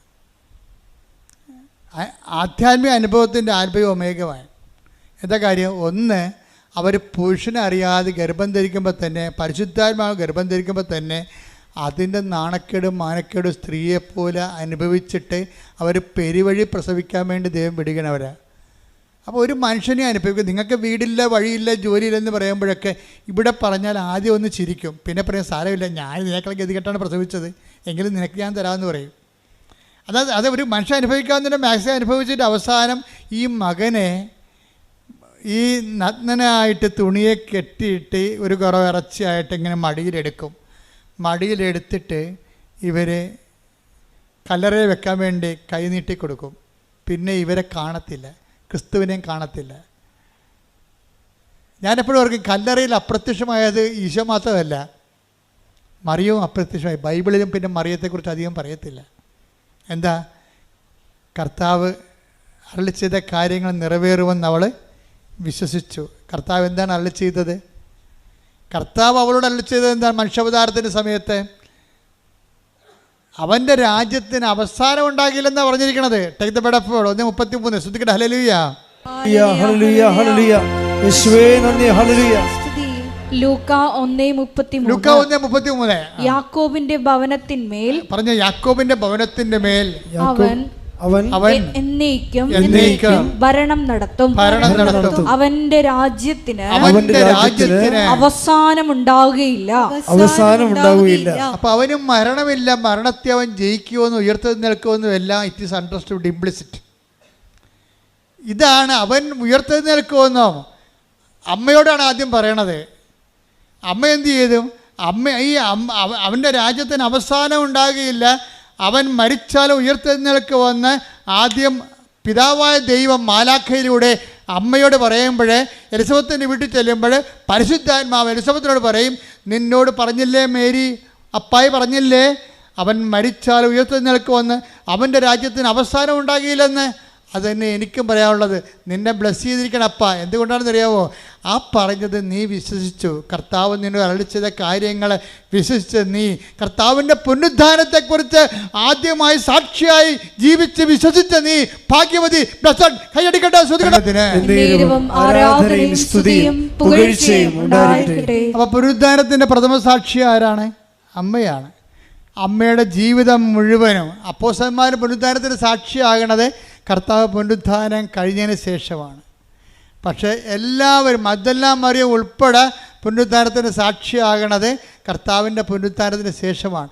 ആധ്യാത്മിക അനുഭവത്തിൻ്റെ ആൽഫയും ഒമേഗയാണ്. എന്താ കാര്യം? ഒന്ന്, അവർ പുരുഷനെ അറിയാതെ ഗർഭം ധരിക്കുമ്പോൾ തന്നെ, പരിശുദ്ധാത്മാവ് ഗർഭം ധരിക്കുമ്പോൾ തന്നെ അതിൻ്റെ നാണക്കേടും മാനക്കേടും സ്ത്രീയെപ്പോലെ അനുഭവിച്ചിട്ട് അവർ പെരുവഴി പ്രസവിക്കാൻ വേണ്ടി ദൈവം വിടുകണവരാ. അപ്പോൾ ഒരു മനുഷ്യനെ അനുഭവിക്കും. നിങ്ങൾക്ക് വീടില്ല, വഴിയില്ല, ജോലിയില്ലെന്ന് പറയുമ്പോഴൊക്കെ ഇവിടെ പറഞ്ഞാൽ ആദ്യം ഒന്ന് ചിരിക്കും, പിന്നെ പറയും സാരമില്ല, ഞാൻ നിനക്കളെ ഗതികെട്ടാണ് പ്രസവിച്ചത്, എങ്കിലും നിനക്ക് ഞാൻ തരാമെന്ന് പറയും. അത് ഒരു മനുഷ്യൻ അനുഭവിക്കാവുന്നതിൻ്റെ മാക്സിമം അനുഭവിച്ചിട്ട് അവസാനം ഈ മകനെ ഈ നഗ്നനായിട്ട് തുണിയെ കെട്ടിയിട്ട് ഒരു കുറവ് ഇറച്ചിയായിട്ട് ഇങ്ങനെ മടിയിലെടുത്തിട്ട് ഇവർ കല്ലറയിൽ വെക്കാൻ വേണ്ടി കൈ നീട്ടി കൊടുക്കും. പിന്നെ ഇവരെ കാണത്തില്ല, ക്രിസ്തുവിനെയും കാണത്തില്ല. ഞാനെപ്പോഴും ഓർക്കും കല്ലറയിൽ അപ്രത്യക്ഷമായത് ഈശോ മാത്രമല്ല, മറിയവും അപ്രത്യക്ഷമായി. ബൈബിളിലും പിന്നെ മറിയത്തെക്കുറിച്ച് അധികം പറയത്തില്ല. എന്താ? കർത്താവ് അരുളി ചെയ്ത കാര്യങ്ങൾ നിറവേറുമെന്ന് അവൾ വിശ്വസിച്ചു. കർത്താവ് എന്താണ് അരുളി ചെയ്തത്? കർത്താവ് അവളോട് അരുളി ചെയ്തത് എന്താണ്? മനുഷ്യാവതാരത്തിൻ്റെ സമയത്ത് അവൻ്റെ രാജ്യത്തിന് അവസാനം ഉണ്ടാകില്ലെന്നാണ് പറഞ്ഞിരിക്കണത്. Take the word of God 1:33. ശ്രദ്ധിക്കട്ടെ. ഹല്ലേലൂയ, ഹല്ലേലൂയ, ഹല്ലേലൂയ. യേശുവേ നന്ദി. ഹല്ലേലൂയ. ലൂക്കാ 1:33. യാക്കോബിന്റെ ഭവനത്തിന്മേൽ പറഞ്ഞ യാക്കോബിന്റെ ഭവനത്തിന്റെ മേൽ അവൻ എന്നേക്കും ഭരണം നടത്തും. അവന്റെ രാജ്യത്തിന് അവസാനം ഉണ്ടാവുകയില്ല. അപ്പൊ അവനും മരണമില്ല, മരണത്തെ അവൻ ജയിക്കുമെന്നും ഉയർത്തെഴുന്നേൽക്കുമെന്നും എല്ലാം ഇറ്റ് ഈസ് അണ്ടർസ്റ്റുഡ് ഇംപ്ലിസിറ്റ്. ഇതാണ് അവൻ ഉയർത്തെഴുന്നേൽക്കുമെന്നോ അമ്മയോടാണ് ആദ്യം പറയണത്. അമ്മ എന്ത് ചെയ്തു? അവൻ്റെ രാജ്യത്തിന് അവസാനം ഉണ്ടാകുകയില്ല, അവൻ മരിച്ചാലും ഉയർത്തെഴുന്നേൽക്കുമെന്ന് ആദ്യം പിതാവായ ദൈവം മാലാഖയിലൂടെ അമ്മയോട് പറയുമ്പോഴേ എലിസബത്തിൻ്റെ വീട്ടിൽ ചെല്ലുമ്പോൾ പരിശുദ്ധാത്മാവ് എലിസബത്തിനോട് പറയും, നിന്നോട് പറഞ്ഞില്ലേ മേരി, അപ്പായി പറഞ്ഞില്ലേ അവൻ മരിച്ചാൽ ഉയർത്തെഴുന്നേൽക്കുമെന്ന്, അവൻ്റെ രാജ്യത്തിന് അവസാനം ഉണ്ടാകില്ലെന്ന്. അതുതന്നെ എനിക്കും പറയാനുള്ളത്. നിന്നെ ബ്ലസ് ചെയ്തിരിക്കണം അപ്പ. എന്തുകൊണ്ടാണെന്ന് അറിയാമോ? ആ പറഞ്ഞത് നീ വിശ്വസിച്ചു. കർത്താവ് നിന്നോട് അരുളി ചെയ്ത കാര്യങ്ങൾ വിശ്വസിച്ച് നീ കർത്താവിൻ്റെ പുനരുദ്ധാനത്തെക്കുറിച്ച് ആദ്യമായി സാക്ഷിയായി ജീവിച്ച് വിശ്വസിച്ച നീ ഭാഗ്യവതി. കൈയടിക്കട്ടെ. അപ്പൊ പുനരുദ്ധാനത്തിൻ്റെ പ്രഥമ സാക്ഷി ആരാണ്? അമ്മയാണ്. അമ്മയുടെ ജീവിതം മുഴുവനും അപ്പോസ്തലന്മാർ പുനരുദ്ധാനത്തിന് സാക്ഷിയാകണത് കർത്താവ് പുനരുദ്ധാനം കഴിഞ്ഞതിന് ശേഷമാണ്. പക്ഷേ എല്ലാവരും മഗ്ദലേന മറിയം ഉൾപ്പെടെ പുനരുദ്ധാനത്തിന് സാക്ഷിയാകണത് കർത്താവിൻ്റെ പുനരുദ്ധാനത്തിന് ശേഷമാണ്.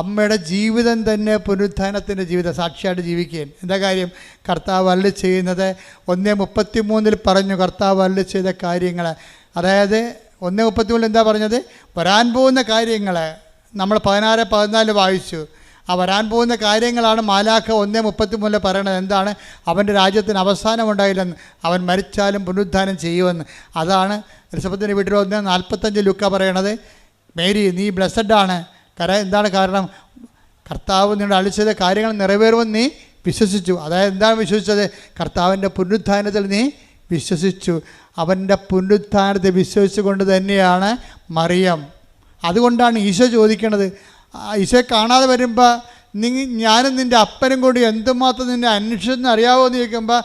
അമ്മയുടെ ജീവിതം തന്നെ പുനരുദ്ധാനത്തിൻ്റെ ജീവിതം സാക്ഷിയായിട്ട് ജീവിക്കുകയും. എന്താ കാര്യം? കർത്താവ് അരുളി ചെയ്യുന്നത് 1:33 പറഞ്ഞു. കർത്താവ് അരുളി ചെയ്ത കാര്യങ്ങൾ, അതായത് 1:33 എന്താ പറഞ്ഞത്? വരാൻ പോകുന്ന കാര്യങ്ങൾ നമ്മൾ 16-14 വായിച്ചു. ആ വരാൻ പോകുന്ന കാര്യങ്ങളാണ് മാലാഖ 1:33 പറയണത്. എന്താണ്? അവൻ്റെ രാജ്യത്തിന് അവസാനം ഉണ്ടായില്ലെന്ന്, അവൻ മരിച്ചാലും പുനരുദ്ധാനം ചെയ്യുമെന്ന്. അതാണ് എലിസബത്തിൻ്റെ വീട്ടിൽ 1:45 ലൂക്ക പറയണത്, മേരി നീ ബ്ലെസ്സഡാണ്. എന്താണ് കാരണം? കർത്താവ് നിന്നോട് അരുളി ചെയ്ത കാര്യങ്ങൾ നിറവേറുമെന്ന് നീ വിശ്വസിച്ചു. അതായത് എന്താണ് വിശ്വസിച്ചത്? കർത്താവിൻ്റെ പുനരുദ്ധാനത്തിൽ നീ വിശ്വസിച്ചു. അവൻ്റെ പുനരുദ്ധാനത്തെ വിശ്വസിച്ചുകൊണ്ട് തന്നെയാണ് മറിയം. അതുകൊണ്ടാണ് ഈശോ ചോദിക്കണത്. ഈശോയെ കാണാതെ വരുമ്പോൾ ഞാനും നിൻ്റെ അപ്പനും കൂടി എന്തുമാത്രം നിന്നെ അന്വേഷിച്ചെന്ന് അറിയാവോ എന്ന് ചോദിക്കുമ്പോൾ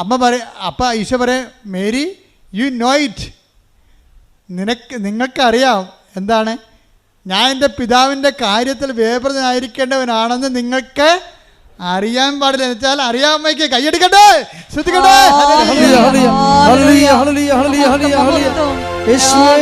അമ്മ പറയും, അപ്പം ഈശോ പറയും, മേരി യു നോ ഇറ്റ്, നിങ്ങൾക്കറിയാം. എന്താണ്? ഞാൻ എൻ്റെ പിതാവിൻ്റെ കാര്യത്തിൽ വേപൃതനായിരിക്കേണ്ടവനാണെന്ന് നിങ്ങൾക്ക് അറിയാൻ പാടില്ല. എന്ന് വെച്ചാൽ അറിയാമയ്ക്ക് കൈയടിക്കട്ടെ, ശ്രദ്ധിക്കട്ടെ. യേശുവേ